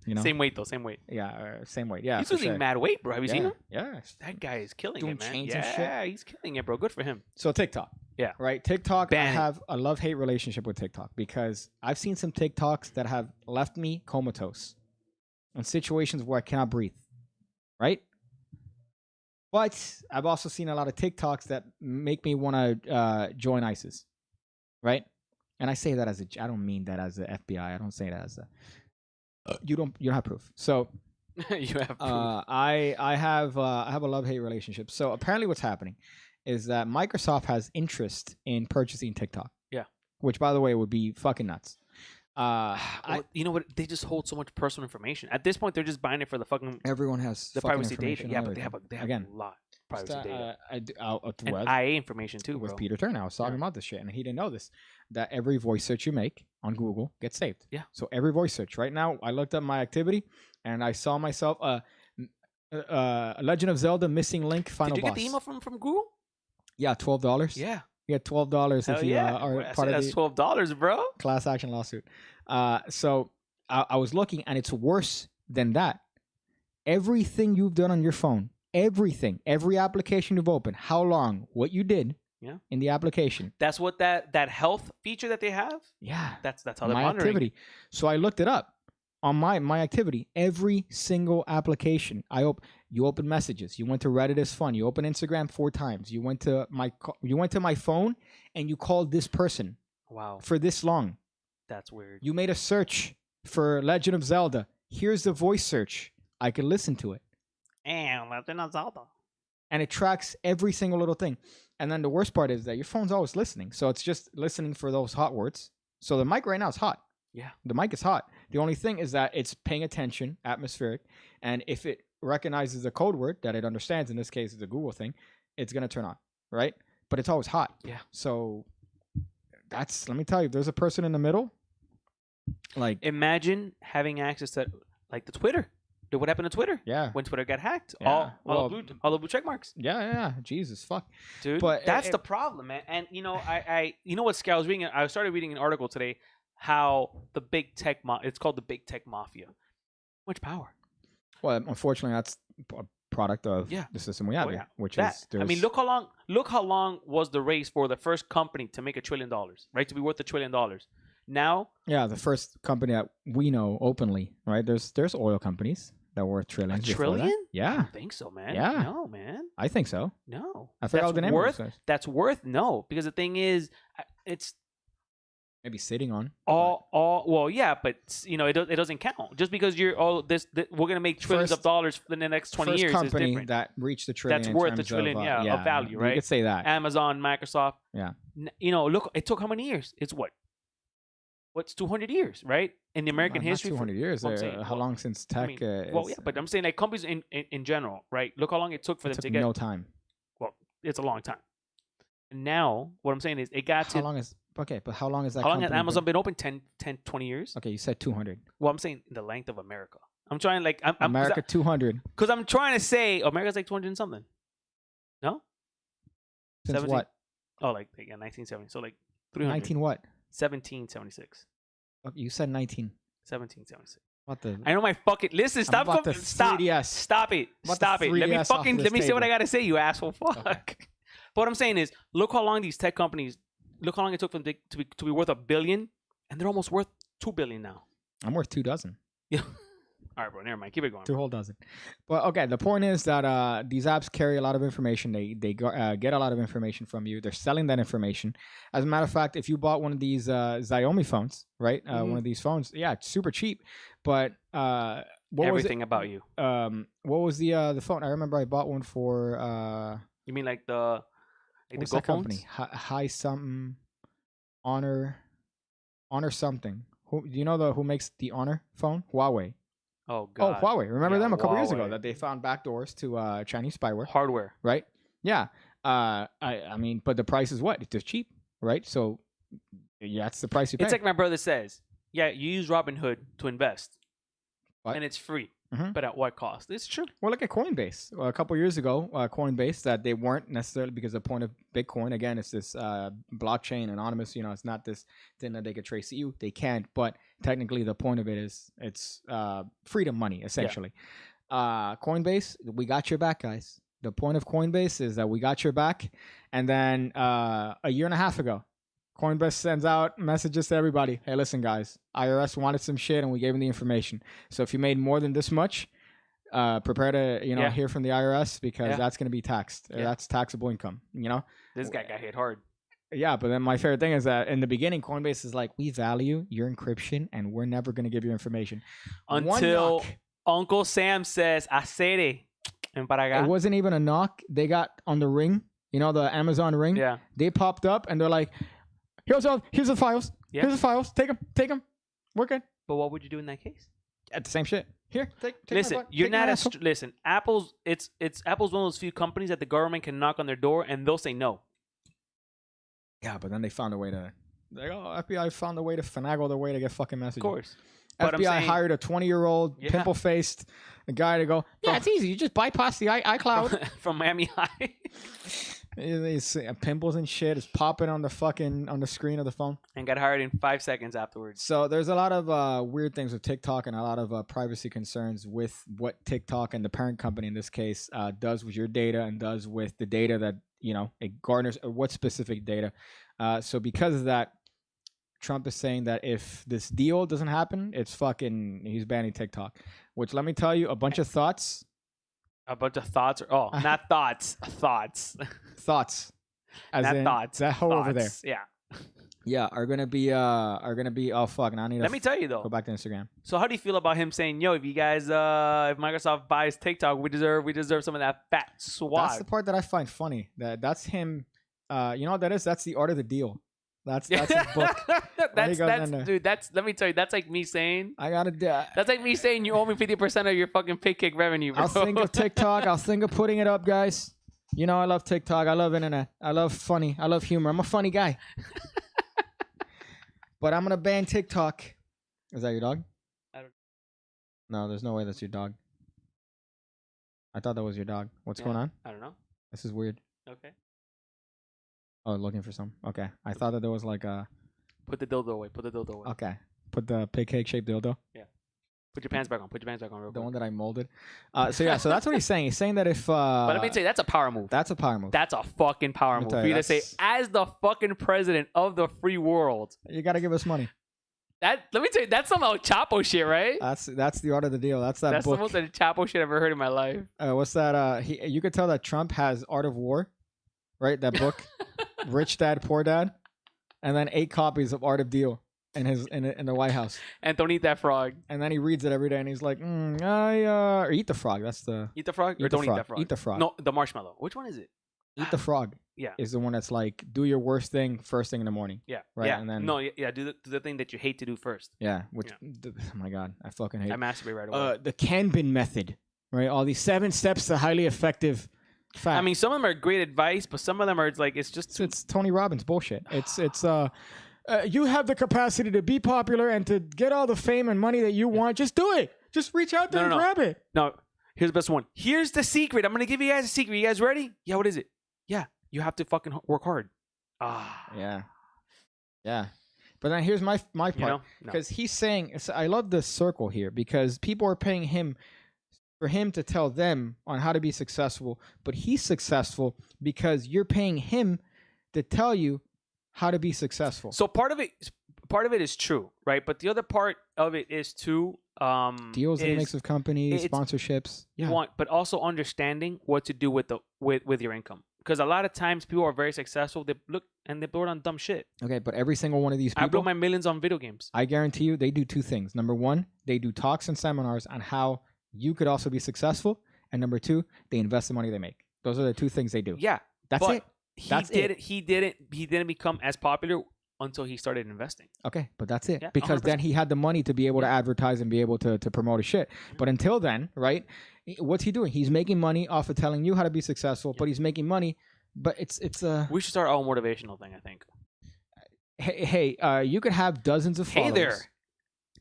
You know, Same weight though, same weight. yeah, same weight. Yeah, He's for losing sure. mad weight, bro. Have you seen him? Yeah. That guy is killing Doing it, man. chains and shit. Yeah, he's killing it, bro. Good for him. So TikTok. Yeah. Right. TikTok. Ban I it. have a love-hate relationship with TikTok because I've seen some TikToks that have left me comatose in situations where I cannot breathe. Right. But I've also seen a lot of TikToks that make me want to join ISIS. Right. And I say that I don't mean that as the FBI. I don't say that as a. You don't have proof. So You have proof. I have a love-hate relationship. So apparently what's happening is that Microsoft has interest in purchasing TikTok. Yeah. Which, by the way, would be fucking nuts. Well, you know what? They just hold so much personal information. At this point, they're just buying it for the fucking everyone has the fucking privacy data. information Yeah, on but they have everything. a Again, lot of privacy data. and And IA information too, with bro. Peter Turner, I was talking Yeah. about this shit, and he didn't know this. That every voice search you make on Google gets saved. Yeah. So every voice search. Right now, I looked up my activity, and I saw myself Legend of Zelda missing link final Did you boss. get the email from Google? Yeah, $12. Yeah. You get $12 Hell if you yeah. are That's part of the $12, bro. class action lawsuit. So I was looking, and it's worse than that. Everything you've done on your phone, every application you've opened, how long, what you did, Yeah. in the application. That's what that health feature that they have. Yeah, That's how they're my monitoring. activity. So I looked it up on my activity. Every single application you open messages. You went to Reddit is fun. You open Instagram 4 times. You went to my phone and you called this person Wow, for this long. that's weird. You made a search for Legend of Zelda. Here's the voice search. I can listen to it. And Legend of Zelda. And it tracks every single little thing. And then the worst part is that your phone's always listening. So it's just listening for those hot words. So the mic right now is hot. Yeah. The mic is hot. The only thing is that it's paying attention, atmospheric. And if it recognizes a code word that it understands, in this case it's a Google thing, it's gonna turn on, right? But it's always hot. Yeah. So that's, let me tell you, if there's a person in the middle, like, Imagine having access to like the Twitter. Look what happened to Twitter yeah, when Twitter got hacked. Yeah, All well, the blue check marks, yeah, Jesus, fuck. dude. But That's it- the problem, man. And you know what? Scott, I started reading an article today how the big tech it's called the big tech mafia. Much power. Well, unfortunately, that's a product of Yeah. the system we have Oh, here, yeah. which That, is, I mean, look how long was the race for the first company to make $1 trillion, right? To be worth $1 trillion. Now, yeah, the first company that we know openly, right? There's oil companies that were trillions. $1 before that. trillion? I Yeah, don't think so, man. Yeah. No, man. I think so. No. I forgot what the name worth, of it was. That's worth no, because the thing is, it's Maybe sitting on. all well, yeah, but it doesn't count just because you're we're gonna make trillions of First- dollars in the next 20 first years is company different. that reached the trillion. That's in worth a terms trillion, of, yeah, of value, right? You could say that. Amazon, Microsoft. Yeah. Look, it took how many years? It's what's 200 years, right? In the American Not history. 200 years. I'm saying, How long since I tech? mean, well, yeah, is- but I'm saying like companies in general, right? Look how long it took for it them took to get. no time. Well, it's a long time. And now, what I'm saying is, it got How to. long is okay? But how long is that? How long has company Amazon been open? 10, 20 years? Okay, you said 200. Well, I'm saying the length of America. I'm trying like I'm America 200. because I'm trying to say America's like 200 and something. No? Since 17. what? Oh, like yeah, 1970. So like 300. 19 what? 1776. Okay, you said 19. 1776. What the? I know my fucking listen. Stop. about the Stop. 3DS. Stop it. About the Stop it. Let me 3DS off fucking. this Let me say what I table. gotta say. You asshole. Fuck. Okay. But what I'm saying is, look how long these tech companies. Look how long it took for them to be worth $1 billion, and they're almost worth $2 billion now. I'm worth 2 dozen. Yeah. All right, bro. Never mind. Keep it going. 2 whole dozen. But okay, the point is that these apps carry a lot of information. They get a lot of information from you. They're selling that information. As a matter of fact, if you bought one of these Xiaomi phones, right? One of these phones, yeah, it's super cheap. But what Everything about you. was it? What was the phone? I remember I bought one for You mean like the what's Go that company? phones? High something, Honor something. Who do you know who makes the Honor phone? Huawei. Oh god. Oh, Huawei. Remember Yeah, them a couple years ago Huawei. that they found backdoors to Chinese spyware, Hardware. right? Yeah. I mean, but the price is what? It's just cheap, right? So yeah, that's the price you pay. It's like my brother says. Yeah, you use Robinhood to invest, What? and it's free. Mhm. But at what cost? It's true. Well, look at Coinbase. A couple years ago, Coinbase, that they weren't necessarily, because the point of Bitcoin, again, it's this blockchain, anonymous. It's not this thing that they could trace you. They can't, but technically the point of it is it's freedom money, essentially. Coinbase, we got your back, guys. The point of Coinbase is that we got your back. And then a year and a half ago, Coinbase sends out messages to everybody. Hey, listen, guys, IRS wanted some shit and we gave them the information. So if you made more than this much, prepare to, Yeah. hear from the IRS, because Yeah. that's going to be taxed. Yeah. That's taxable income, This guy got hit hard. Yeah, but then my favorite thing is that in the beginning, Coinbase is like, we value your encryption and we're never going to give you information. One Until knock. Uncle Sam says, "Acere." And para It acá. wasn't even a knock. They got on the Ring, the Amazon Ring. Yeah. They popped up and they're like, here's the files. Yeah. Here's the files. Take them. We're good. But what would you do in that case? At the same shit. Here, take Listen, my butt. you're Take my not asshole. listen. Apple's Apple's one of those few companies that the government can knock on their door and they'll say no. Yeah, but then they found a way to. FBI found a way to finagle their way to get fucking messages. Of course. But I'm FBI saying- hired a 20-year-old Yeah. pimple-faced guy to go. Yeah, it's easy. You just bypass the iCloud. from Miami High These pimples and shit is popping on the screen of the phone. and got hired in 5 seconds afterwards. So there's a lot of weird things with TikTok and a lot of privacy concerns with what TikTok and the parent company in this case does with your data and does with the data that it garners, or what specific data. So because of that, Trump is saying that if this deal doesn't happen, he's banning TikTok. Which, let me tell you, a bunch of thoughts. A bunch of thoughts. Not thoughts. Thoughts. Thoughts. As Not in thoughts. that hoe over there. thoughts. Yeah. Yeah, are gonna be oh fuck, now I need to Let me tell you go though. back to Instagram. So how do you feel about him saying, "Yo, if you guys, if Microsoft buys TikTok, we deserve some of that fat swag." That's the part that I find funny. That's him. You know what that is? That's the art of the deal. That's his book. that's goes in there. dude. Let me tell you. That's like me saying. I gotta. That's like me saying you owe me 50% of your fucking pay kick revenue, bro. I'll think of TikTok. I'll think of putting it up, guys. You know I love TikTok. I love internet. I love funny. I love humor. I'm a funny guy. But I'm gonna ban TikTok. Is that your dog? I don't- No, there's no way that's your dog. I thought that was your dog. What's going on? I don't know. This is weird. Okay. Oh, looking for some. Okay. I thought that there was like a. Put the dildo away. Put the dildo away. Okay. Put the pig cake shaped dildo. Put your pants back on. Put your pants back on real The quick. one that I molded. So that's what he's saying. He's saying that if. But let me tell you, that's a power move. That's a power move. That's a fucking power Let me move. tell For you, you to say, that's- as the fucking president of the free world. You gotta give us money. Let me tell you, that's some El Chapo shit, right? That's the art of the deal. That's That's book. the most El Chapo shit I've ever heard in my life. What's that? You could tell that Trump has Art of War, right? That book, Rich Dad Poor Dad, and then 8 copies of Art of Deal in the White House. And don't eat that frog. And then he reads it every day, and he's like, or eat the frog. That's the Eat the frog Eat or the don't frog. eat that frog. Eat the frog. No, the marshmallow. Which one is it? eat the frog. Yeah. Is the one that's like do your worst thing first thing in the morning. Yeah. Right. Yeah. And then do the thing that you hate to do first. yeah. Which oh my god, I fucking hate. I masturbate right away. The Kanban method. Right. All these 7 steps to highly effective. Fat. I mean, some of them are great advice, but some of them are like it's just It's Tony Robbins bullshit. It's you have the capacity to be popular and to get all the fame and money that you want. Just do it. Just reach out there and grab it. No, here's the best one. Here's the secret. I'm gonna give you guys a secret. You guys ready? Yeah. What is it? Yeah. You have to fucking work hard. Yeah. Yeah. But then here's my part. You know? Because he's saying, I love this circle here because people are paying him for him to tell them on how to be successful, but he's successful because you're paying him to tell you how to be successful. So part of it is true, right? But the other part of it is too Deals and is mix of companies, it's sponsorships. Yeah. but also understanding what to do with with your income. Because a lot of times people are very successful. They look and they blow it on dumb shit. Okay, but every single one of these I blow people, my millions on video games. I guarantee you, they do 2 things. Number 1, they do talks and seminars on how you could also be successful, and number 2, they invest the money they make. Those are the 2 things they do. Yeah, That's but it. That's it. He didn't become as popular until he started investing. Okay, but that's it. Yeah, because 100%. then he had the money to be able to advertise and be able to promote his shit. But until then, right? What's he doing? He's making money off of telling you how to be successful, but he's making money. But it's We should start our own motivational thing. I think. hey, you could have dozens of followers.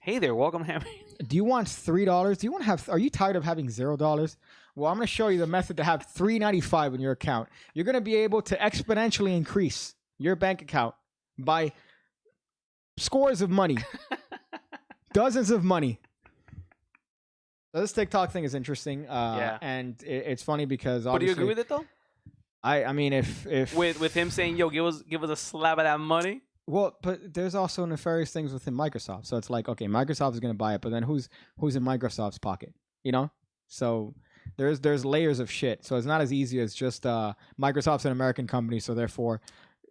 Hey there, welcome to Do you want $3? Do you want to have? Are you tired of having $0? Well, I'm going to show you the method to have $3.95 in your account. You're going to be able to exponentially increase your bank account by scores of money, dozens of money. So this TikTok thing is interesting, and it's funny because But do you obviously, agree with it though? I mean, if With him saying, "Yo, give us a slab of that money." well, but there's also nefarious things within Microsoft. So it's like, okay, Microsoft is going to buy it, but then who's in Microsoft's pocket? You know, so there's layers of shit. So it's not as easy as just Microsoft's an American company, so therefore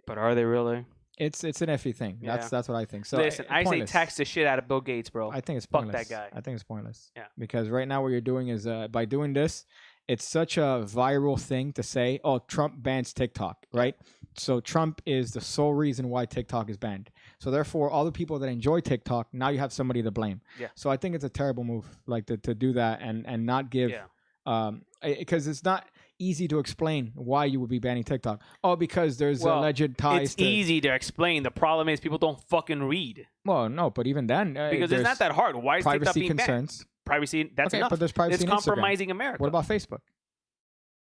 But are they really? it's an iffy thing. Yeah. That's what I think. So Listen, I say pointless. tax the shit out of Bill Gates, bro. I think it's Fuck pointless. that guy. I think it's pointless. Yeah. Because right now what you're doing is by doing this, it's such a viral thing to say, oh, Trump bans TikTok, right? So Trump is the sole reason why TikTok is banned. So therefore, all the people that enjoy TikTok, now you have somebody to blame. Yeah. So I think it's a terrible move, like to do that and not give, because it's not easy to explain why you would be banning TikTok. Oh, because there's alleged ties. It's easy to explain. The problem is people don't fucking read. Well, no, but even then, Because it's not that hard. Why is TikTok privacy being banned? concerns. Privacy, that's Okay, enough. but there's privacy It's in Instagram. compromising America. What about Facebook?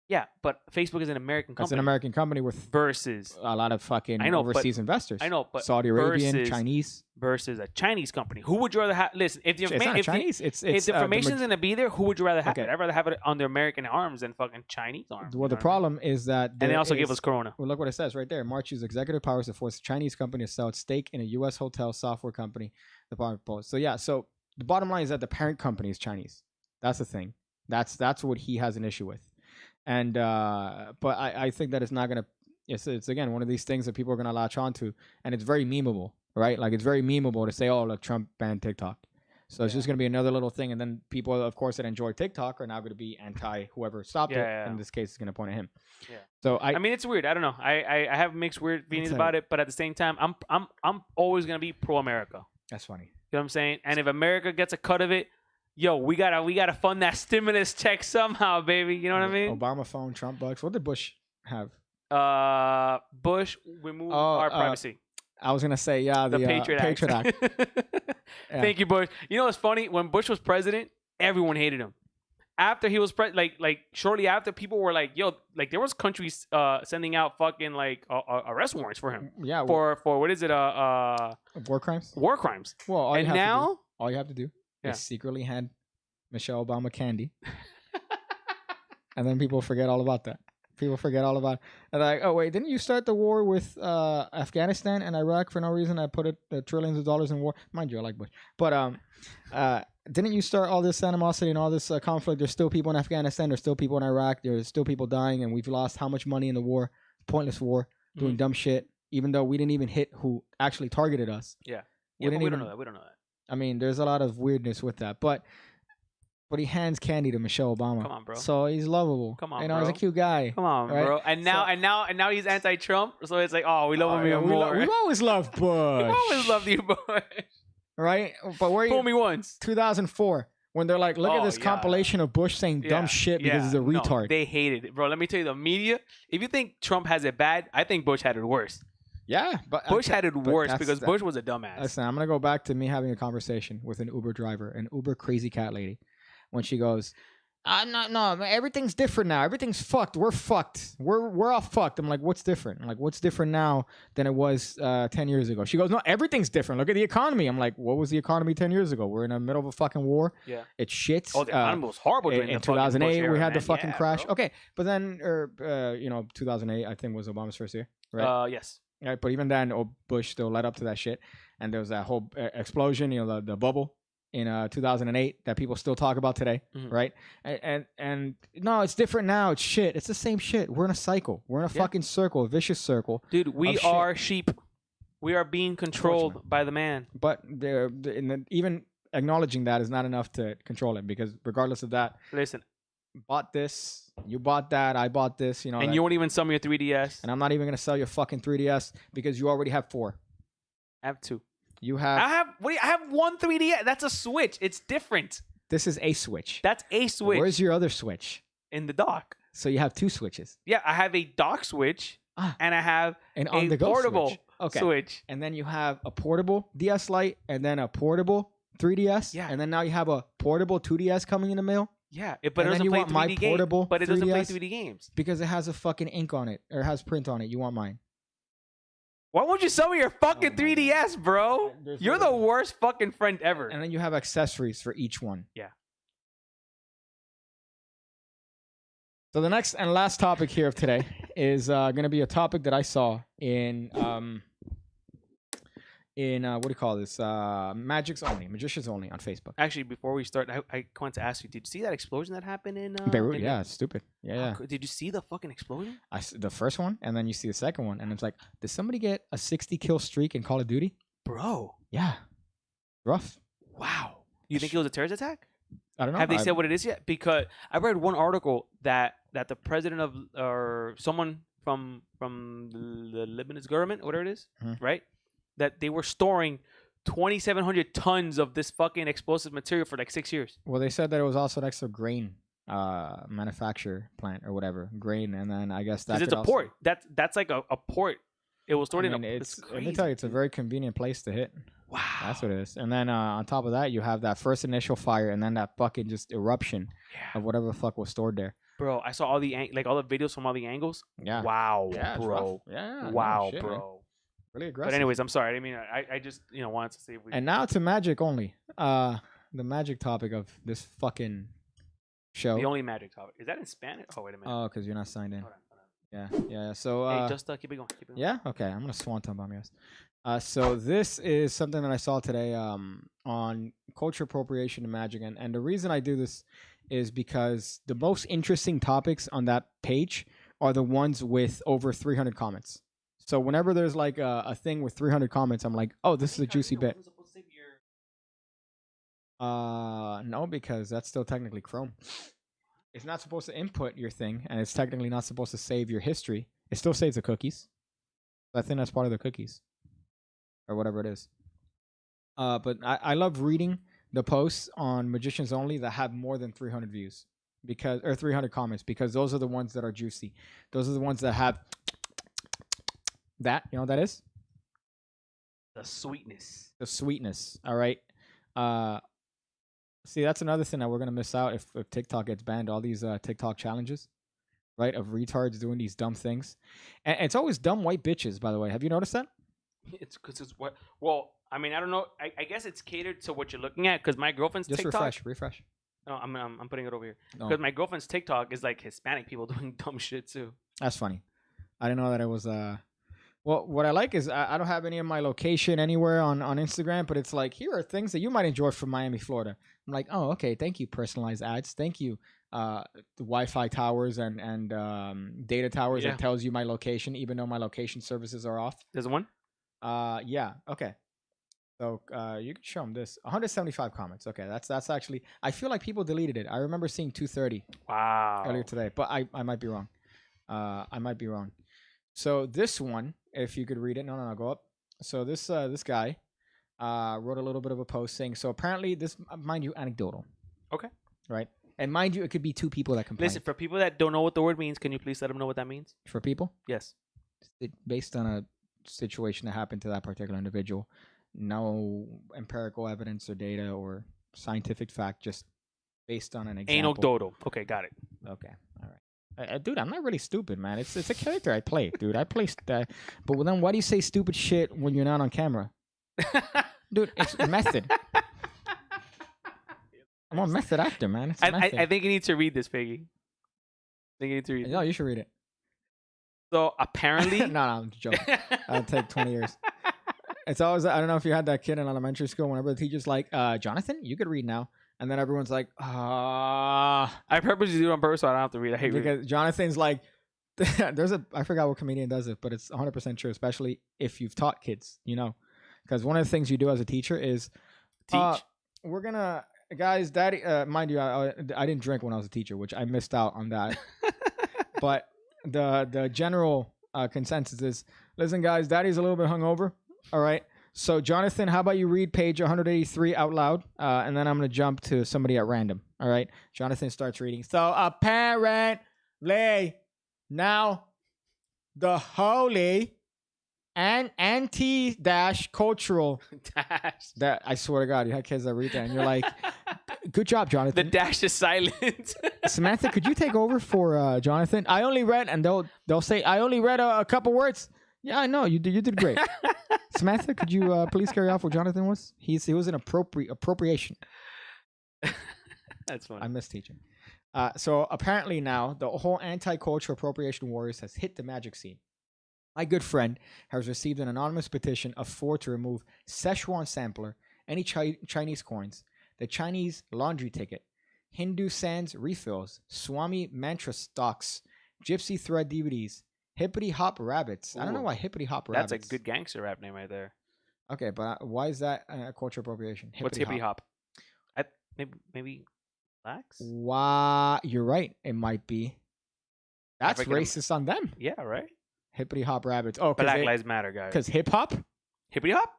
Yeah, but Facebook is an American That's company. an American company with versus a lot of fucking I know, but- overseas investors. I know, but Saudi Arabian, versus- Chinese. versus a Chinese company. Who would you rather have? Listen, if the It's not Chinese. It's if the information's gonna be there, who would you rather have? Okay. It? I'd rather have it on the American arms than fucking Chinese arms. well, you the know what I mean? problem is that And they there also give is- us Corona. Well, look what it says right there. March used executive powers to force a Chinese company to sell its stake in a U.S. hotel software company. The Department Post. So yeah. So the bottom line is that the parent company is Chinese. That's the thing. That's what he has an issue with. And but I think that it's not gonna. It's again one of these things that people are gonna latch onto, and it's very memeable, right? Like it's very memeable to say, "Oh, look, Trump banned TikTok." So it's just going to be another little thing. And then people, of course, that enjoy TikTok are now going to be anti whoever stopped it. Yeah. In this case, it's going to point at him. Yeah. So I mean, it's weird. I don't know. I have mixed weird feelings tell about you. it, but at the same time, I'm always gonna be pro America. That's funny. You know what I'm saying? And if America gets a cut of it, yo, we gotta fund that stimulus check somehow, baby. You know what I mean? Obama phone, Trump bucks. What did Bush have? Bush removed our privacy. I was going to say, yeah, The Patriot Act. Yeah. Thank you, Bush. You know what's funny? When Bush was president, everyone hated him. After he was like shortly after, people were like, yo, like there was countries sending out fucking like arrest warrants for him. Yeah. For what is it? War crimes? War crimes. Well, all And now, you have to do Yeah. is secretly hand Michelle Obama candy. And then people forget all about that. People forget all about it. And like, oh, wait, didn't you start the war with Afghanistan and Iraq for no reason? I put trillions of dollars in war. Mind you, I like Bush. But didn't you start all this animosity and all this conflict? There's still people in Afghanistan. There's still people in Iraq. There's still people dying. And we've lost how much money in the war? Pointless war. Doing dumb shit. Even though we didn't even hit who actually targeted us. Yeah. We Yeah, didn't but we even don't know that. We don't know that. I mean, there's a lot of weirdness with that, but he hands candy to Michelle Obama. Come on, bro. So he's lovable. Come on, you know, he's a bro. cute guy. Come on, Right? bro. And now he's anti-Trump, so it's like, oh, we love him yeah, even more. we've always loved Bush. We've always loved you, Bush. Right? But where Fool you? me once. 2004, when they're like, look at Oh, this yeah. compilation of Bush saying dumb shit because he's a No, retard. they hated it, bro. Let me tell you, the media. If you think Trump has it bad, I think Bush had it worse. Yeah, but Bush had it worse that's- because Bush was a dumbass. Listen, I'm gonna go back to me having a conversation with an Uber driver, an Uber crazy cat lady, when she goes, no, everything's different now. Everything's fucked. We're fucked. We're all fucked. I'm like, what's different? I'm like, what's different now than it was 10 years ago? She goes, no, everything's different. Look at the economy. I'm like, what was the economy 10 years ago? We're in the middle of a fucking war. Yeah. It's shit. Oh, the economy was horrible during in the fucking 2008, Bush era, we had the man. fucking Yeah, crash. bro. Okay, but then, 2008, I think was Obama's first year, right? Yes. Right, but even then, Bush still led up to that shit, and there was that whole explosion, the bubble in 2008 that people still talk about today, Mhm. right? And no, it's different now. It's shit. It's the same shit. We're in a cycle. We're in a Yeah. fucking circle, a vicious circle. Dude, we shit. are sheep. We are being controlled Unfortunately. by the man. But even acknowledging that is not enough to control it, because regardless of that, Listen, bought this, you bought that, I bought this, and that- you won't even sell me a 3DS. and I'm not even gonna sell your fucking 3DS because you already have 4. I have 2. You have I have one 3DS. That's a Switch. It's different. this is a Switch. That's a Switch Where's your other Switch? in the dock. So you have 2 Switches. Yeah, I have a dock Switch Ah. and I have And a on the go portable Switch. Okay. Switch. And then you have a portable DS Lite, and then a portable 3DS. Yeah. And then now you have a portable 2DS coming in the mail Yeah, but And it then doesn't you play want my 3D games. portable But it doesn't play 3DS? 3D games. because it has a fucking ink on it or has print on it. You want mine? Why won't you sell me your fucking my 3DS, bro? There's You're the literally- worst fucking friend ever. And then you have accessories for each one. Yeah. So the next and last topic here of today is going to be a topic that I saw in what do you call this? Magicians Only on Facebook. Actually, before we start, I want to ask you: did you see that explosion that happened in Beirut, in- yeah, it's stupid. Yeah. Did you see the fucking explosion, The first one, and then you see the second one, and it's like, did somebody get a 60 kill streak in Call of Duty? bro? Yeah, rough. Wow. You think it was a terrorist attack? I don't know. Have they said what it is yet? Because I read one article that the president of or someone from the Lebanese government, whatever it is, Mhm. right? That they were storing 2,700 tons of this fucking explosive material for like 6 years. Well, they said that it was also next to grain manufacture plant or whatever grain, and then I guess that Because it's could a also- port. That's like a port. It was stored I in mean, a. it's let me crazy, tell you, it's a dude. very convenient place to hit. Wow. That's what it is. And then on top of that, you have that first initial fire, and then that fucking just eruption Yeah. of whatever the fuck was stored there. Bro, I saw all the all the videos from all the angles. Yeah. Wow, Yeah, it's bro. rough. Yeah. no Wow, shit, man. bro. Really aggressive. But anyways, I'm sorry. I mean, I just wanted to see if we. And now to magic only. The magic topic of this fucking show. the only magic topic is that in Spanish. Oh wait a minute. Oh, because you're not signed in. Hold on. Yeah. So Hey, just keep it going. Keep it going. yeah, okay. I'm gonna swanton bomb yours. So this is something that I saw today on culture appropriation and magic, and the reason I do this is because the most interesting topics on that page are the ones with over 300 comments. So whenever there's like a thing with 300 comments, I'm like, oh, this is a juicy bit. No, because that's still technically Chrome. It's not supposed to input your thing, and it's technically not supposed to save your history. It still saves the cookies. I think that's part of the cookies, or whatever it is. But I love reading the posts on Magicians Only that have more than 300 views, because or 300 comments, because those are the ones that are juicy. Those are the ones that have that. You know what that is? The sweetness. The sweetness. All right. See, that's another thing that we're gonna miss out if TikTok gets banned. All these TikTok challenges, right? Of retards doing these dumb things, and it's always dumb white bitches. By the way, have you noticed that? It's because it's what. Well, I mean, I don't know. I guess it's catered to what you're looking at. Because my girlfriend's Just TikTok. refresh. No, I'm putting it over here. No, Because my girlfriend's TikTok is like Hispanic people doing dumb shit too. that's funny. I didn't know that it was. Well, what I like is I don't have any of my location anywhere on Instagram, but it's like here are things that you might enjoy from Miami, Florida. I'm like, oh, okay, thank you, personalized ads, thank you, the Wi-Fi towers and data towers Yeah. that tells you my location, even though my location services are off. There's one. Yeah, okay. So you can show them this. 175 comments. Okay, that's actually. I feel like people deleted it. I remember seeing 230 Wow. earlier today, but I might be wrong. I might be wrong. So this one, if you could read it, no, go up. So this guy wrote a little bit of a post saying, so apparently this, mind you, anecdotal. Okay. Right, and mind you, it could be two people that complain. Listen, for people that don't know what the word means, can you please let them know what that means? For people, Yes. based on a situation that happened to that particular individual, no empirical evidence or data or scientific fact, just based on an example. Anecdotal. Okay, got it. Okay, all right. Dude, I'm not really stupid, man. It's a character I play, dude. I play, but then why do you say stupid shit when you're not on camera, dude? It's method. I'm a method actor, man. It's method. I think you need to read this, Piggy. I think you need to read. No, you should read it. So apparently, no, I'm joking. That'll take 20 years. It's always, I don't know if you had that kid in elementary school, whenever the teacher's like, Jonathan, you could read now. And then everyone's like, I purposely do it on purpose so I don't have to read. I hate reading. because Jonathan's like, I forgot what comedian does it, but it's 100% true, especially if you've taught kids, you know. Because one of the things you do as a teacher is, Teach. we're going to, guys, daddy, mind you, I didn't drink when I was a teacher, which I missed out on that. But the general consensus is, listen, guys, daddy's a little bit hungover. All right. So, Jonathan, how about you read page 183 out loud? And then I'm going to jump to somebody at random. All right. Jonathan starts reading. So, apparently, now the holy and anti-cultural. Dash. That I swear to God, you had kids that read that, and you're like, good job, The Jonathan. dash is silent. Samantha, could you take over for Jonathan? I only read, and they'll say, I only read a couple words. Yeah, I know you did great. Samantha, could you please carry off what Jonathan was? He was an appropriation. That's funny. I miss teaching. So apparently now the whole anti-cultural appropriation wars has hit the magic scene. My good friend has received an anonymous petition of 4 to remove Szechuan sampler, any Chinese coins, the Chinese laundry ticket, Hindu sands refills, Swami mantra stocks, Gypsy thread DVDs, Hippity Hop Rabbits. I don't know Ooh. why Hippity Hop Rabbits. That's a good gangster rap name right there. Okay, but why is that cultural appropriation? What's hippity hop? Maybe blacks? Why? You're right. It might be. That's African- racist on them. Yeah, right. Hippity Hop Rabbits. Oh, Black Lives Matter, guys. because hip hop? Hippity hop?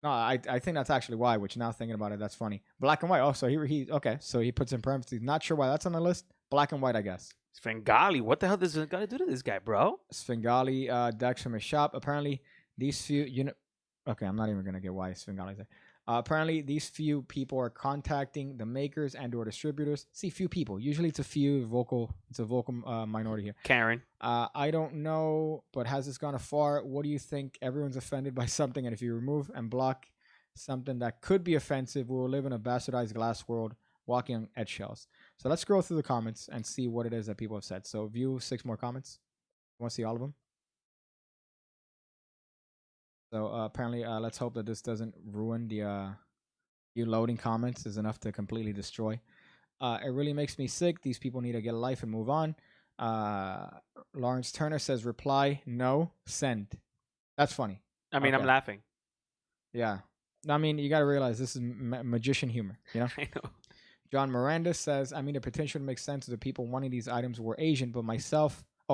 No, I think that's actually why. Which now thinking about it, that's funny. Black and white. Oh, so he okay. So he puts in parentheses. Not sure why that's on the list. Black and white, I guess. Svengali. What the hell does this guy do to this guy, bro? Svengali decks from his shop. Apparently, these few Okay, I'm not even gonna get why Svengali's there. Apparently, these few people are contacting the makers and/or distributors. See, few people. Usually, it's a vocal minority here. Karen. I don't know, but has this gone far? What do you think? Everyone's offended by something, and if you remove and block something that could be offensive, we will live in a bastardized glass world, walking on eggshells. So let's scroll through the comments and see what it is that people have said. So view 6 more comments. Want to see all of them? So apparently, let's hope that this doesn't ruin the you loading comments is enough to completely destroy. It really makes me sick. These people need to get a life and move on. Lawrence Turner says, reply, no, send. That's funny. I mean, I'm Okay. laughing. Yeah. I mean, you got to realize this is magician humor, you know? I know. John Miranda says, I mean, the potential makes sense if the people wanting these items were Asian, but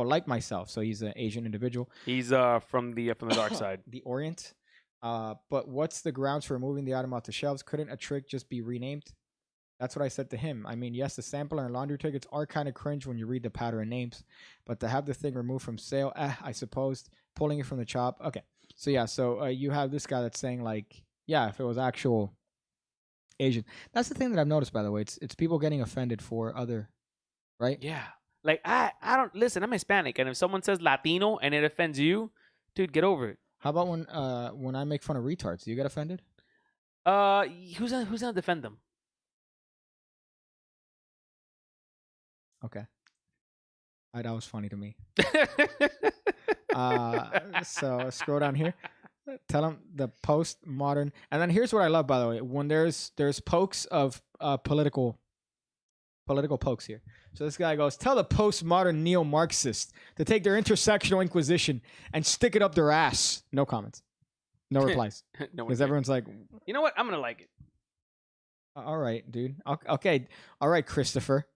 like myself. So he's an Asian individual. He's from the dark side. The Orient. But what's the grounds for removing the item off the shelves? Couldn't a trick just be renamed? That's what I said to him. I mean, yes, the sampler and laundry tickets are kind of cringe when you read the pattern names, but to have the thing removed from sale, I suppose, pulling it from the shop. Okay. So yeah, so you have this guy that's saying like, yeah, if it was actual Asian. That's the thing that I've noticed, by the way. It's people getting offended for other, right? Yeah. Like I don't listen. I'm Hispanic, and if someone says Latino and it offends you, dude, get over it. How about when I make fun of retards? Do you get offended? Who's gonna defend them? Okay. That was funny to me. So scroll down here. Tell them the postmodern, and then here's what I love, by the way. When there's pokes of political pokes here. So this guy goes, tell the postmodern neo-Marxists to take their intersectional inquisition and stick it up their ass. No comments, no replies, No, because everyone's like, you know what? I'm gonna like it. all right, dude. Okay, all right, Christopher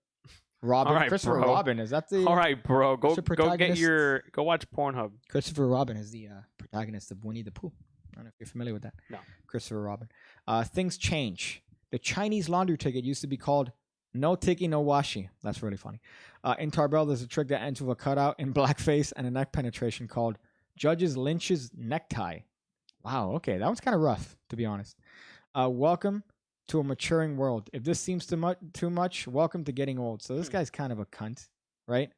Robin. All right, Christopher bro. Robin, is that the All right, bro. Go what's the get protagonist? go watch Pornhub. Christopher Robin is the protagonist of Winnie the Pooh. I don't know if you're familiar with that. No. Christopher Robin. Things change. The Chinese laundry ticket used to be called no tiki, no washi. That's really funny. In Tarbell, there's a trick that ends with a cutout in blackface and a neck penetration called Judge's Lynch's necktie. Wow, okay. That one's kind of rough, to be honest. Welcome to a maturing world. If this seems too much, welcome to getting old. So this guy's kind of a cunt, right?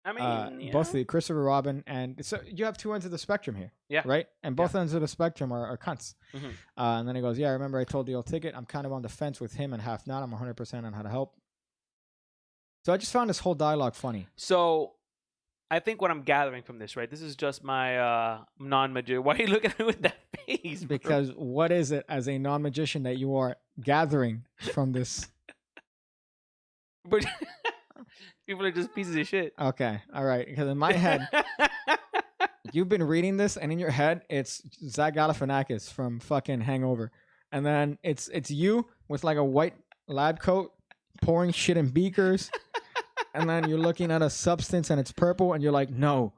I mean, yeah. Both the Christopher Robin and so you have two ends of the spectrum here, Yeah. right? And both ends of the spectrum are cunts. Mhm. And then he goes, "Yeah, I remember I told the old ticket. I'm kind of on the fence with him and half not. I'm 100% on how to help." So I just found this whole dialogue funny. So, I think what I'm gathering from this, right? This is just my non-magician. Why are you looking at me with that face? Bro? Because what is it as a non-magician that you are gathering from this? But people are just pieces of shit. Okay, all right. Because in my head, you've been reading this, and in your head, it's Zach Galifianakis from fucking Hangover, and then it's you with like a white lab coat pouring shit in beakers, and then you're looking at a substance and it's purple, and you're like, no.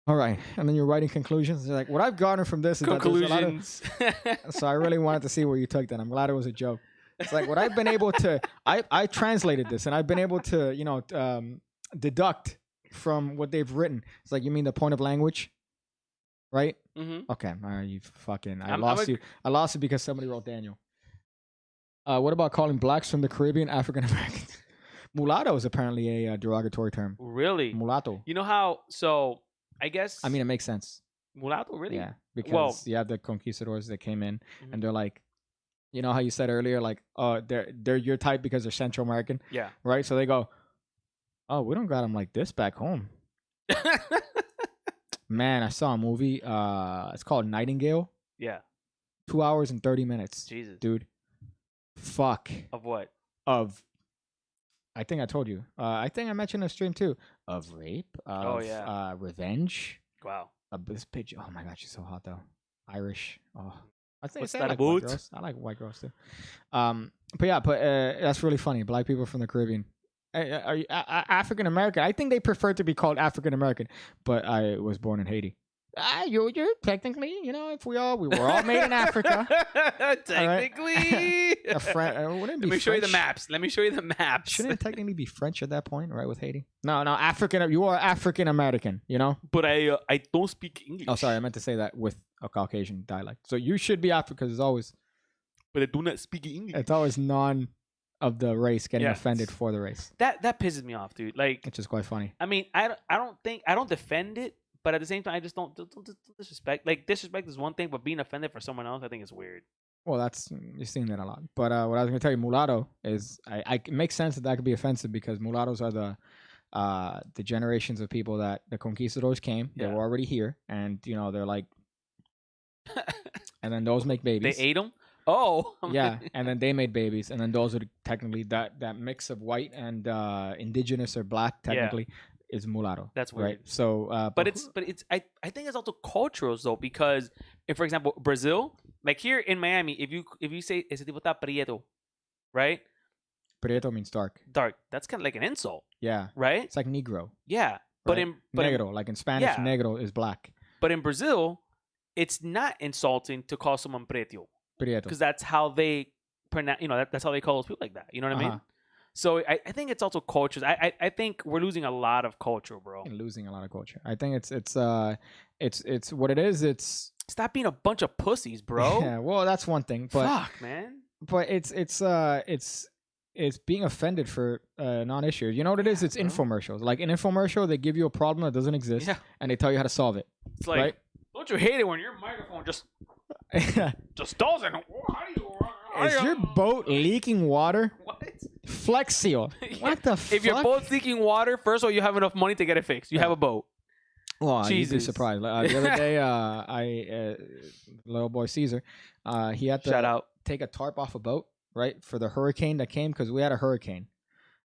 All right, and then you're writing conclusions. You're like, what I've gotten from this is that there's a lot of. Conclusions. So I really wanted to see where you took that. I'm glad it was a joke. It's like what I've been able to. I translated this, and I've been able to deduct from what they've written. It's like, you mean the point of language, right? Mm-hmm. Okay, all right, you fucking. I I'm lost you. I lost it because somebody wrote Daniel. What about calling blacks from the Caribbean African Americans? Mulatto is apparently a derogatory term. Really? Mulatto. You know how? So I guess. I mean, it makes sense. mulatto, really? Yeah, because Well- you have the conquistadors that came in, Mhm. and they're like, you know how you said earlier, like, they're your type because they're Central American, Yeah. right? So they go, oh, we don't got them like this back home. Man, I saw a movie. It's called Nightingale. Yeah. 2 hours and 30 minutes, Jesus. dude. Fuck. Of what? Of, I think I told you. I think I mentioned in a stream too. Of rape. Oh, Of, yeah. Revenge. Wow. This bitch. Oh my god, she's so hot though. Irish. Oh, I think What's I that like white about? girls. I like white girls too. But yeah, that's really funny. Black people from the Caribbean. Are you African American? I think they prefer to be called African American, but I was born in Haiti. You're technically, if we were all made in Africa. Technically. Wouldn't it be Let me show you the French? maps. Let me show you the maps. Shouldn't it technically be French at that point, right? With Haiti? No, African. You are African American. But I don't speak English. Oh, sorry, I meant to say that with a Caucasian dialect. So you should be African because But I do not speak English. it's always none of the race getting Yeah. offended for the race, That pisses me off, dude. Like, which is quite funny. I mean, I don't defend it, but at the same time, I just don't disrespect. Like, disrespect is one thing, but being offended for someone else, I think is weird. Well, you're seeing that a lot. But what I was going to tell you, mulatto is, it makes sense that could be offensive because mulattoes are the generations of people that the conquistadors came. They Yeah. were already here, and they're like, and then those make They babies. ate them. Oh, Yeah, and then they made babies, and then those are technically that mix of white and indigenous or black technically is mulatto. That's right? weird. So, But it's I think it's also cultural though, because If, for example, Brazil, like here in Miami, if you say ese tipo está prieto, right? Prieto means dark. Dark. That's kind of like an insult, Yeah. right? It's like Negro. Yeah. But Right? in Negro, like in Spanish, yeah. negro is black. but in Brazil, it's not insulting to call someone preto Prieto. because that's how they pronounce. You know, that's how they call those people like that. You know what I mean? Uh-huh. So I think it's also cultures. I think we're losing a lot of culture, bro. And losing a lot of culture. I think it's what it is. It's Stop being a bunch of pussies, bro. yeah. Well, that's one thing, but Fuck, man. it's being offended for non-issues. You know what it is? It's bro. infomercials. Like an infomercial, they give you a problem that doesn't exist, Yeah. and they tell you how to solve it. It's like, Right? don't you hate it when your microphone just doesn't? How do you? Is your boat leaking water? What? Flex Seal. What the fuck? If your boat's leaking water, first of all, you have enough money to get it fixed. You have a boat. Well, you'd be Jesus. surprised. The other day, little boy Caesar, he had to Shout out. take a tarp off a boat, right, for the hurricane that came because we had a hurricane.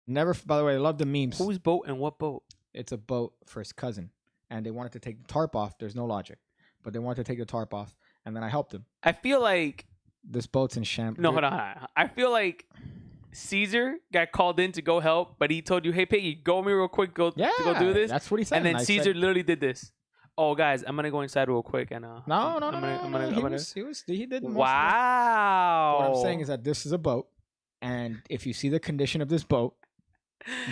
Never, by the way, I love the memes. Whose boat and what boat? It's a boat for his cousin, and they wanted to take the tarp off. There's no logic, but they wanted to take the tarp off, and then I helped him. I feel like This boat's in shambles. no, hold on. I feel like Caesar got called in to go help, but he told you, "Hey, Piggy, go with me real quick. Go Yeah, to go do this." That's what he said. And then I Caesar said, literally did this. Oh, guys, I'm gonna go inside real quick and no. I'm gonna. He did. most of it. Wow. What I'm saying is that this is a boat, and if you see the condition of this boat,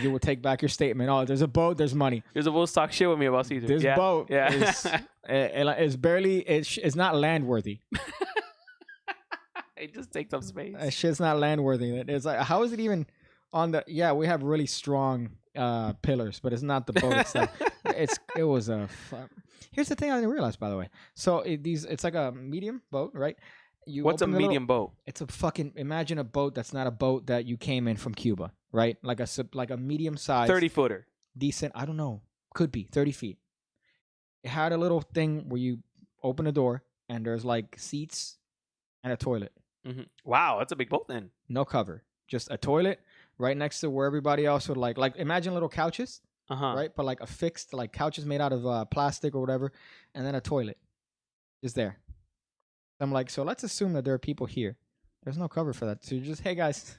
you will take back your statement. Oh, there's a boat. There's money. There's a bull talk shit with me about Caesar. This yeah. boat Yeah. is barely. It's not land worthy. It just takes up space. That shit's not land worthy. It's like, how is it even on the? Yeah, we have really strong pillars, but it's not the boat itself. It was a. Here's the thing I didn't realize, by the way. So it's like a medium boat, right? What's a medium boat? It's a fucking, imagine a boat that's not a boat that you came in from Cuba, right? Like a medium size 30-footer. decent. I don't know, could be 30 feet. It had a little thing where you open a door and there's like seats and a toilet. Mm-hmm. Wow, that's a big boat then. No cover, just a toilet right next to where everybody else would like imagine little couches, right? But like a fixed, like couches made out of plastic or whatever, and then a toilet just there. I'm like, so let's assume that there are people here. There's no cover for that. So you're just, hey guys,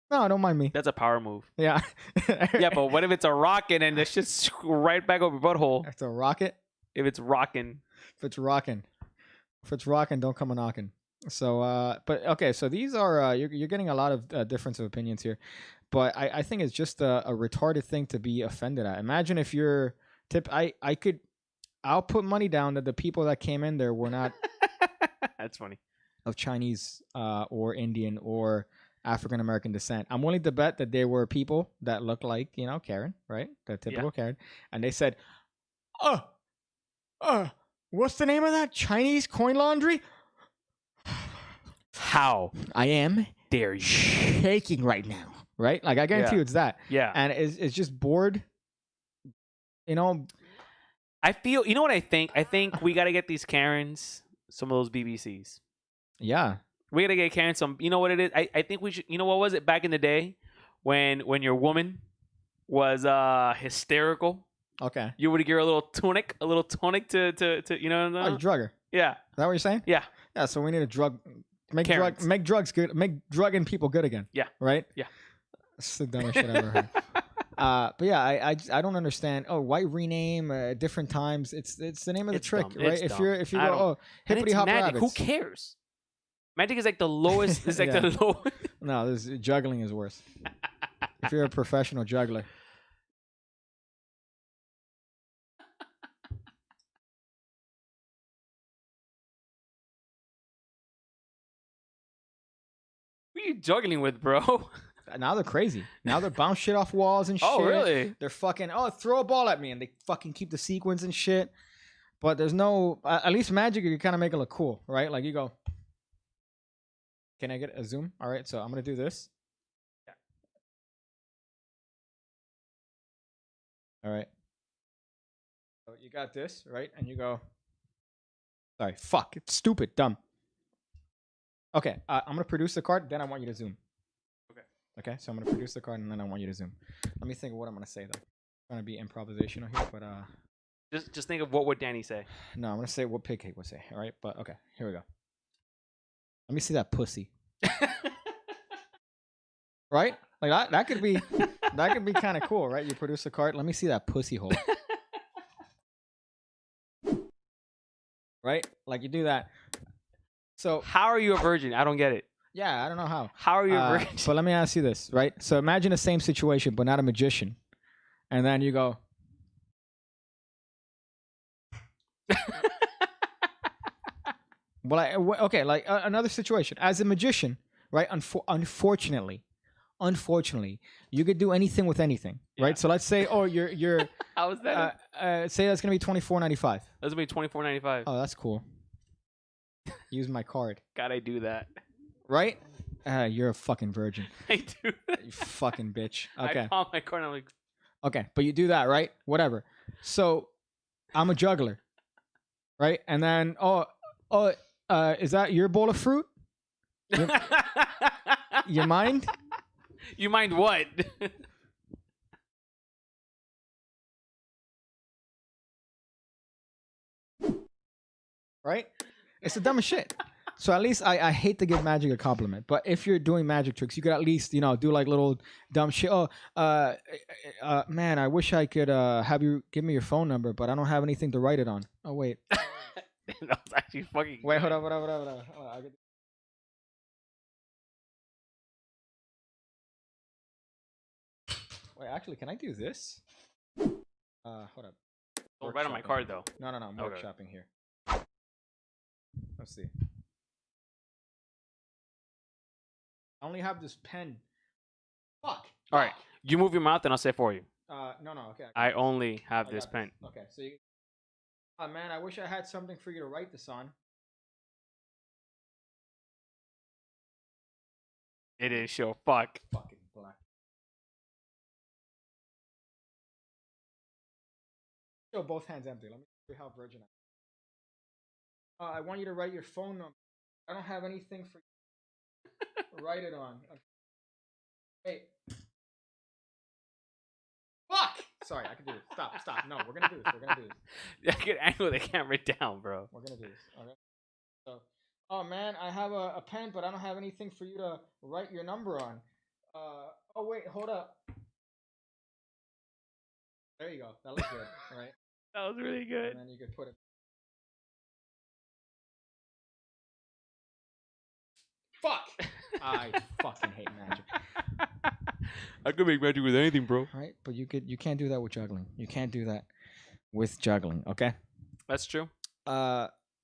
no, don't mind me. That's a power move. Yeah. Yeah, but what if it's a rocket and it's just right back over your butthole? It's a rocket. If it's rocking. If it's rocking, don't come a knocking. So, but okay, so these are you're getting a lot of difference of opinions here, but I think it's just a retarded thing to be offended at. Imagine if you're I'll put money down that the people that came in there were not That's funny. of Chinese or Indian or African American descent. I'm willing to bet that there were people that look like, Karen, right? The typical Karen, and they said, what's the name of that? Chinese coin laundry? How I am dare you? shaking right now, right? Like I guarantee you it's that. Yeah. And it's just bored. I feel, you know what I think? I think we got to get these Karens some of those BBCs. Yeah. We got to get Karen some, you know what it is? I think we should, what was it back in the day when your woman was hysterical? Okay. You would give her a little tonic to you know what Oh, you drug her. Yeah. Is that what you're saying? Yeah. Yeah. So we need a drug. Make Karens. drugs good. Make drugging people good again. Yeah. Right. Yeah. It's the dumbest shit I've ever heard. But yeah, I don't understand. Oh, why rename different times? It's the name of the It's trick, dumb. right? It's If you dumb. I go, don't- And hippity it's hop magic. rabbits. Who cares? Magic is like the lowest. It's like Yeah. the lowest. No, juggling is worse. If you're a professional juggler. Who are you juggling with, bro? Now they're crazy. Now they're bounce shit off walls and shit. Oh, really? They're fucking, throw a ball at me, and they fucking keep the sequence and shit. But there's no, at least Magic, you kind of make it look cool, right? Like you go, can I get a zoom? All right, so I'm going to do this. Yeah. All right. So you got this, right? And you go, sorry, fuck, it's stupid, dumb. Okay, I'm going to produce the card, then I want you to zoom. Okay, so I'm going to produce the card, and then I want you to zoom. Let me think of what I'm going to say, though. I'm trying to be improvisational here, but Just think of what would Danny say. No, I'm gonna say what Pig Cake would say. All right, but okay, here we go. Let me see that pussy. Right? Like that could be kind of cool, right? You produce a card. Let me see that pussy hole. Right? Like you do that. So How are you a virgin? I don't get it. yeah, I don't know how. How are you a virgin? But let me ask you this, right? So imagine the same situation, but not a magician, and then you go. Okay, like another situation as a magician, right? Unfortunately, you could do anything with anything, right? Yeah. So let's say, oh, you're How is that? say that's gonna be $24.95. That's gonna be $24.95. Oh, that's cool. Use my card, Gotta do that. right? You're a fucking virgin, I do. you fucking bitch. I Okay, found my card. And I'm like, okay, but you do that, right? Whatever. So I'm a juggler, right? And then is that your bowl of fruit? You mind? You mind what? Right? It's the dumbest shit. So at least I hate to give magic a compliment, but if you're doing magic tricks, you could at least do like little dumb shit. Oh, man, I wish I could have you give me your phone number, but I don't have anything to write it on. Oh wait, That was actually fucking. wait, good. hold up. Wait, actually, can I do this? Hold up. Don't write on my Workshopping. card though. No, I'm Okay. workshopping here. Let's see. I only have this pen. Fuck. All right, you move your mouth and I'll say it for you. No, okay. I only have I this got pen. Okay, so you. Man, I wish I had something for you to write this on. It is show. Fuck. Fucking black. Show both hands empty. Let me see how virgin I am. I want you to write your phone number. I don't have anything for you to write it on. Wait. Fuck! Sorry, I can do this. Stop. No, we're gonna do this. I get angry with the camera down, bro. We're gonna do this. Okay. So, oh man, I have a pen, but I don't have anything for you to write your number on. Oh wait, hold up. There you go. That looks good. All right. That was really good. And then you could put it. Fuck! I fucking hate magic. I could make magic with anything, bro. Right? But you can't do that with juggling. You can't do that with juggling, okay? That's true.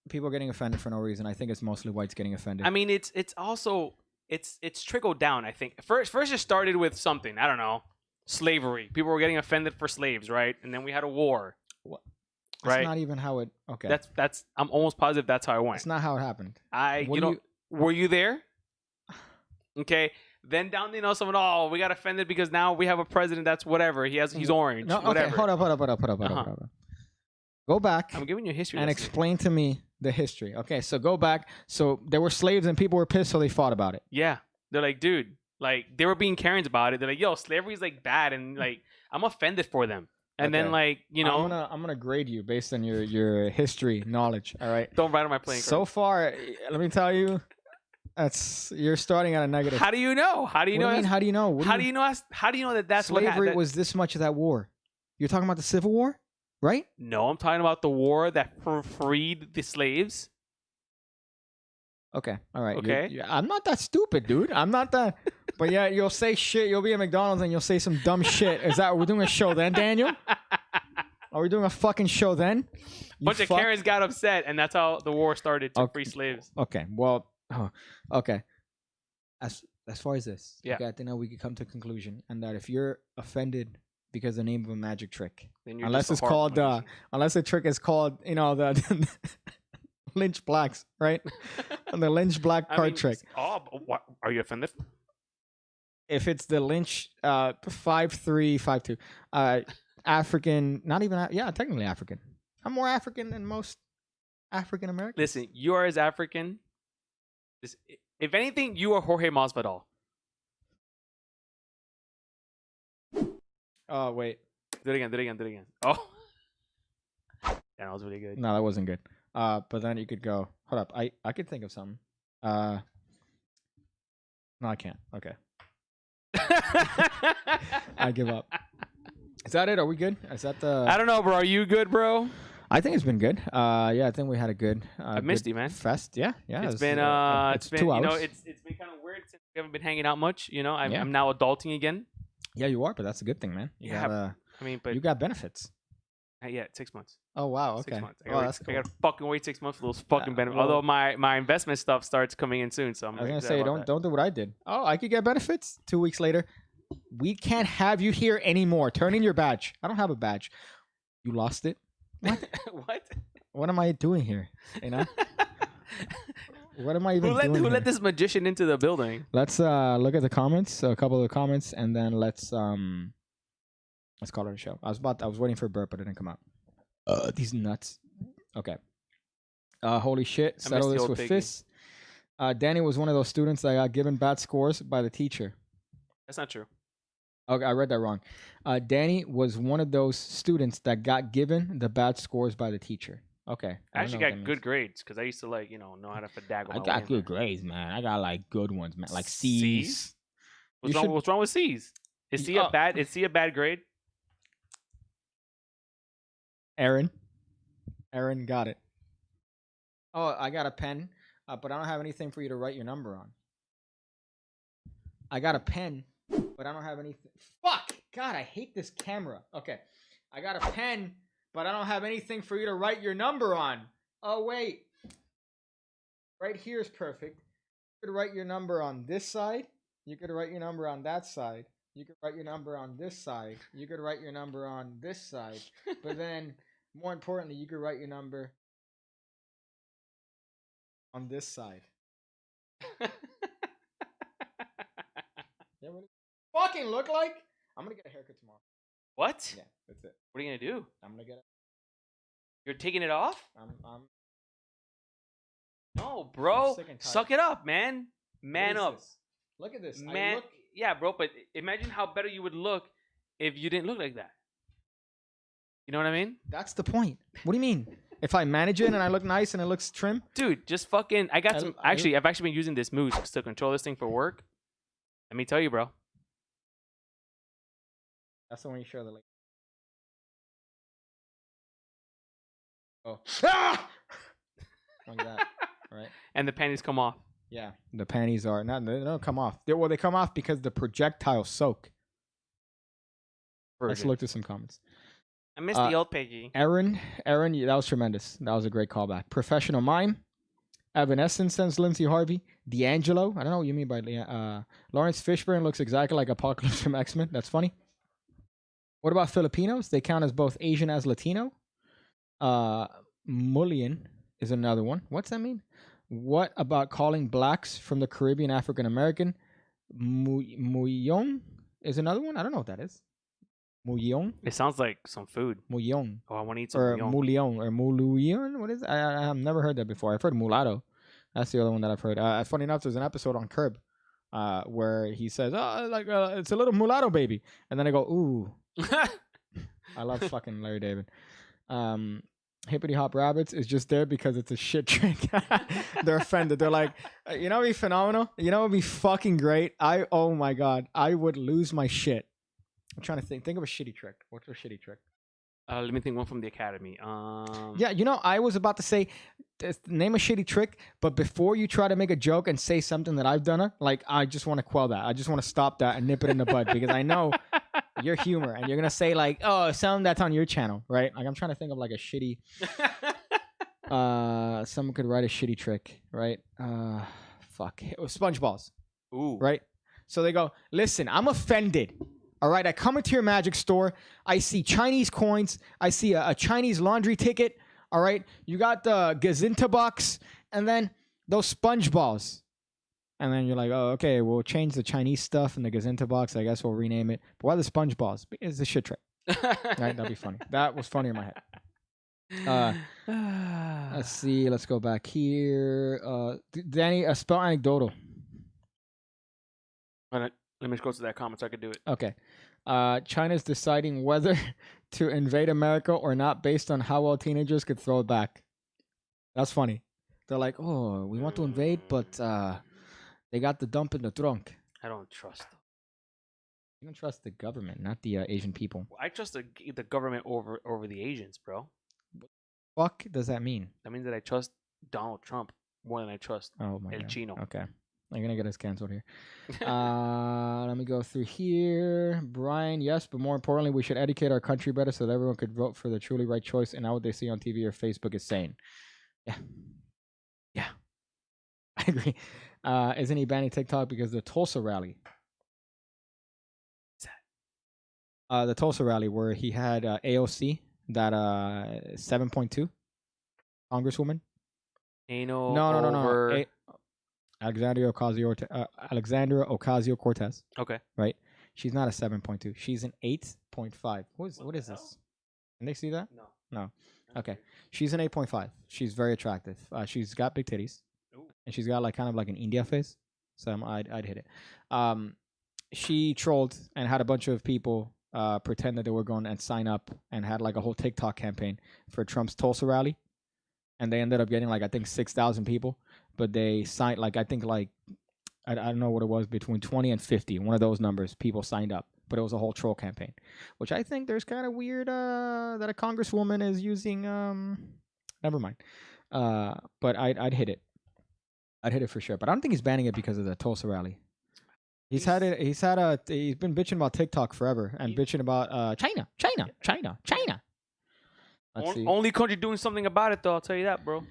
People are getting offended for no reason. I think it's mostly whites getting offended. I mean, it's also it's trickled down. I think first it started with something. I don't know, slavery. People were getting offended for slaves, right? And then we had a war. That's right. not even how it. Okay. That's. I'm almost positive that's how it went. That's not how it happened. You know, were you there? Okay. Then down, someone. Oh, we got offended because now we have a president that's whatever. He's orange. No, okay. Whatever. Hold up. Go back. I'm giving you a history and lesson. explain to me the history. Okay, so go back. So there were slaves and people were pissed, so they fought about it. Yeah, they're like, dude, like they were being Karens about it. They're like, yo, slavery's like bad, and like I'm offended for them. And Okay. then like I'm gonna grade you based on your history knowledge. All right. don't write on my playing card. So far, let me tell you, you're starting at a negative. How do you know? How do you What know? do you mean, how do you know? How do you know? How do you know that that's what slavery happened? was this much of that war? You're talking about the Civil War, right? No, I'm talking about the war that freed the slaves. Okay, all right. Okay. I'm not that stupid, dude. I'm not that. But yeah, you'll say shit. You'll be at McDonald's and you'll say some dumb shit. Is that we're doing a show then, Daniel? Are we doing a fucking show then? You Bunch of fuck? Karens got upset, and that's how the war started to Okay. free slaves. Okay. Well. Okay. As far as this, Yeah. okay, I think now we could come to a conclusion, and that if you're offended because the name of a magic trick, Then you're unless just a it's horrible called magician. unless the trick is called the Lynch Blacks, right? The Lynch Black I card mean, trick. Oh, what? Are you offended? If it's the Lynch 5352 African, not even technically African. I'm more African than most African Americans. Listen, you are as African. If anything, you are Jorge Masvidal. Oh wait. Do it again. Oh. Yeah, that was really good. No, that wasn't good. But then you could go. Hold up. I could think of something. No, I can't. Okay, I give up. Is that it? Are we good? Is that the? I don't know, bro. Are you good, bro? I think it's been good. Yeah, I think we had a good. I missed good you, man. Fest. Yeah, yeah. It's was, been it's it's been 2 hours. you know it's been kind of weird since we haven't been hanging out much. You know, I'm Yeah. I'm now adulting again. Yeah, you are, but that's a good thing, man. You Yeah, got, I mean, but you got benefits. not yet. 6 months. Oh wow. Okay. 6 months. Oh, that's I cool. gotta fucking wait 6 months for those fucking benefits. well- Although my investment stuff starts coming in soon, so I'm I was gonna excited say about don't do what I did. Oh, I could get benefits 2 weeks later. We can't have you here anymore. Turn in your badge. I don't have a badge. You lost it. that. What? What am I doing here? You know. What am I even doing Who here? let this magician into the building? Let's look at the comments. A couple of the comments, and then let's call it a show. I was waiting for a burp, but it didn't come out. These nuts. Okay. Holy shit! I Settle missed the this old with piggy. fists. Danny was one of those students that got given bad scores by the teacher. That's not true. Okay, I read that wrong. Danny was one of those students that got given the bad scores by the teacher. Okay. I actually got good grades because I used to know how to finagle I my way got in good there. grades, man. I got like good ones, man. Like C's. C's? You should- What's wrong with C's? Is C Oh. a bad? Is C a bad grade? Aaron got it. Oh, I got a pen, but I don't have anything for you to write your number on. I got a pen, but I don't have anything. Fuck! God, I hate this camera. Okay. I got a pen, but I don't have anything for you to write your number on. Oh, wait. Right here is perfect. You could write your number on this side. You could write your number on that side. You could write your number on this side. You could write your number on this side. But then, more importantly, you could write your number on this side. Yeah, what does it fucking look like? I'm gonna get a haircut tomorrow. What? Yeah, that's it. What are you gonna do? I'm gonna get it. You're taking it off? I'm No, bro. sick and tired. Suck it up, man. Man what is up. this? Look at this. Man. I look, Yeah, bro. But imagine how better you would look if you didn't look like that. You know what I mean? that's the point. What do you mean? If I manage it and I look nice and it looks trim? Dude, just fucking. I got I- some. I- Actually, I've actually been using this moose to control this thing for work. Let me tell you, bro. That's the one you share the link. Oh. Ah! Like that. Right? And the panties come off. Yeah. The panties are not they don't come off. They come off because the projectiles soak. Let's Version. look at some comments. I missed the old piggy. Aaron, that was tremendous. That was a great callback. Professional mime. Evanescence sends Lindsay Harvey. D'Angelo. I don't know what you mean by Lawrence Fishburne looks exactly like Apocalypse from X-Men. That's funny. What about Filipinos? They count as both Asian as Latino. Mullion is another one. What's that mean? What about calling blacks from the Caribbean African American? Muyong is another one. I don't know what that is. Muyong? It sounds like some food. Muyong. Oh, I want to eat some. Or bouillon. Mulion or Muluyon. What is it? I have never heard that before. I've heard mulatto. That's the other one that I've heard. Funny enough, there's an episode on Curb where he says, "Oh, it's a little mulatto baby," and then I go, "Ooh." I love fucking Larry David. Hippity Hop Rabbits is just there because it's a shit trick. They're offended. They're like, you know, what'd be phenomenal. You know, what'd be fucking great. Oh my god, I would lose my shit. I'm trying to think. Think of a shitty trick. What's a shitty trick? Let me think. One from the academy. Yeah, you know, I was about to say, name a shitty trick, but before you try to make a joke and say something that I've done, like, I just want to quell that. I just want to stop that and nip it in the bud because I know your humor and you're gonna say like, oh, something that's on your channel, right? Like, I'm trying to think of like a shitty. Someone could write a shitty trick, right? Fuck, SpongeBob's, Ooh. right? So they go, listen, I'm offended. All right, I come into your magic store. I see Chinese coins. I see a Chinese laundry ticket. All right, you got the Gazinta box, and then those sponge balls. And then you're like, oh, okay, we'll change the Chinese stuff in the Gazinta box. I guess we'll rename it. But why the sponge balls? It's a shit trick. Right? That'd be funny. That was funny in my head. Let's see. Let's go back here. Danny, spell anecdotal. Let me just go to that comment so I could do it. Okay. China's deciding whether to invade America or not based on how well teenagers could throw it back. That's funny. They're like, oh, we want to invade, but they got the dump in the trunk. I don't trust them. You don't trust the government, not the Asian people. I trust the government over the Asians, bro. Fuck does that mean? That means that I trust Donald Trump more than I trust Oh my El god. Chino. Okay. I'm gonna get us canceled here. Let me go through here. Brian, yes, but more importantly, we should educate our country better so that everyone could vote for the truly right choice and not what they see on TV or Facebook is saying. Yeah. Yeah. I agree. Isn't he banning TikTok because of the Tulsa rally? What's that? The Tulsa rally where he had AOC, that 7.2 Congresswoman. Anal No. over... Alexandria Ocasio-Cortez. Okay. Right? She's not a 7.2. She's an 8.5. What is this? Can they see that? No. Okay. She's an 8.5. She's very attractive. She's got big titties. Ooh. And she's got like kind of like an India face. So I'd hit it. She trolled and had a bunch of people pretend that they were going and sign up and had like a whole TikTok campaign for Trump's Tulsa rally. And they ended up getting like, I think 6,000 people. But they signed like, I think like, I don't know what it was, between 20 and 50. One of those numbers, people signed up. But it was a whole troll campaign. Which I think there's kind of weird that a congresswoman is using, never mind. But I'd hit it. I'd hit it for sure. But I don't think he's banning it because of the Tulsa rally. He's been bitching about TikTok forever and bitching about China. Let's see. Only country doing something about it, though. I'll tell you that, bro.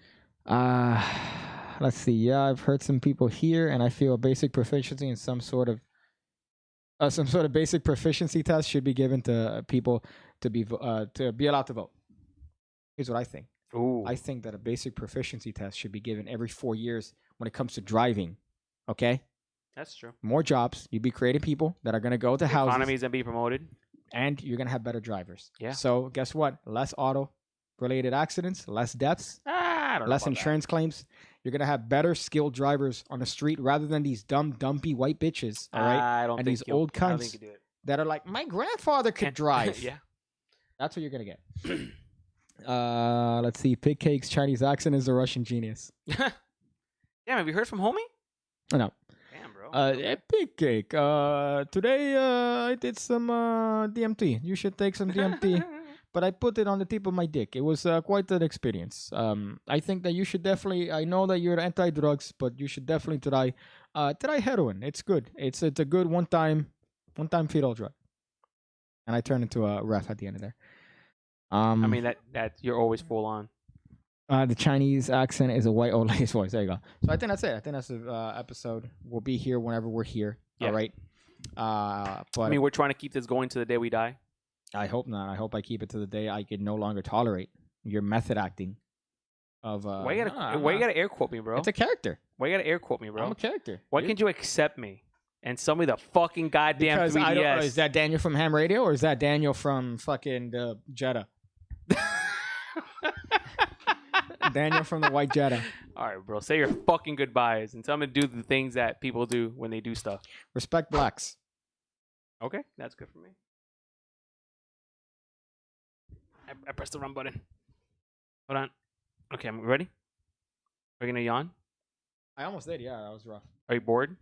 Let's see. Yeah, I've heard some people here, and I feel a basic proficiency in some sort of basic proficiency test should be given to people to be allowed to vote. Here's what I think. Ooh. I think that a basic proficiency test should be given every 4 years when it comes to driving. Okay. That's true. More jobs. You'd be creating people that are going to go to houses. Economies and be promoted. And you're going to have better drivers. Yeah. So guess what? Less auto-related accidents, less deaths, I don't know less about insurance claims. You're going to have better skilled drivers on the street rather than these dumb, dumpy white bitches. All right? I don't and think these old I don't cunts think you do it. that are like, my grandfather could drive. Yeah. That's what you're going to get. Let's see. Pig Cake's Chinese accent is a Russian genius. Damn, have you heard from homie? No. Damn, bro. Pig Cake. Today I did some DMT. You should take some DMT. But I put it on the tip of my dick. It was quite an experience. I think that you should definitely. I know that you're anti-drugs, but you should definitely try heroin. It's good. It's a good one-time fetal drug. And I turned into a ref at the end of there. I mean that you're always full on. The Chinese accent is a white old lady's voice. There you go. So I think that's it. I think that's the episode. We'll be here whenever we're here. Yeah. All right. But I mean, we're trying to keep this going to the day we die. I hope not. I hope I keep it to the day I can no longer tolerate your method acting. Of why you gotta air quote me, bro? It's a character. Why you gotta air quote me, bro? I'm a character. Why can't you accept me and sell me the fucking goddamn Because 3DS? I don't, is that Daniel from Ham Radio or is that Daniel from fucking the Jetta? Daniel from the White Jetta. All right, bro. Say your fucking goodbyes and tell me to do the things that people do when they do stuff. Respect blacks. Okay, that's good for me. I pressed the wrong button. Hold on. Okay, I'm ready. Are you gonna yawn? I almost did. Yeah, that was rough. Are you bored?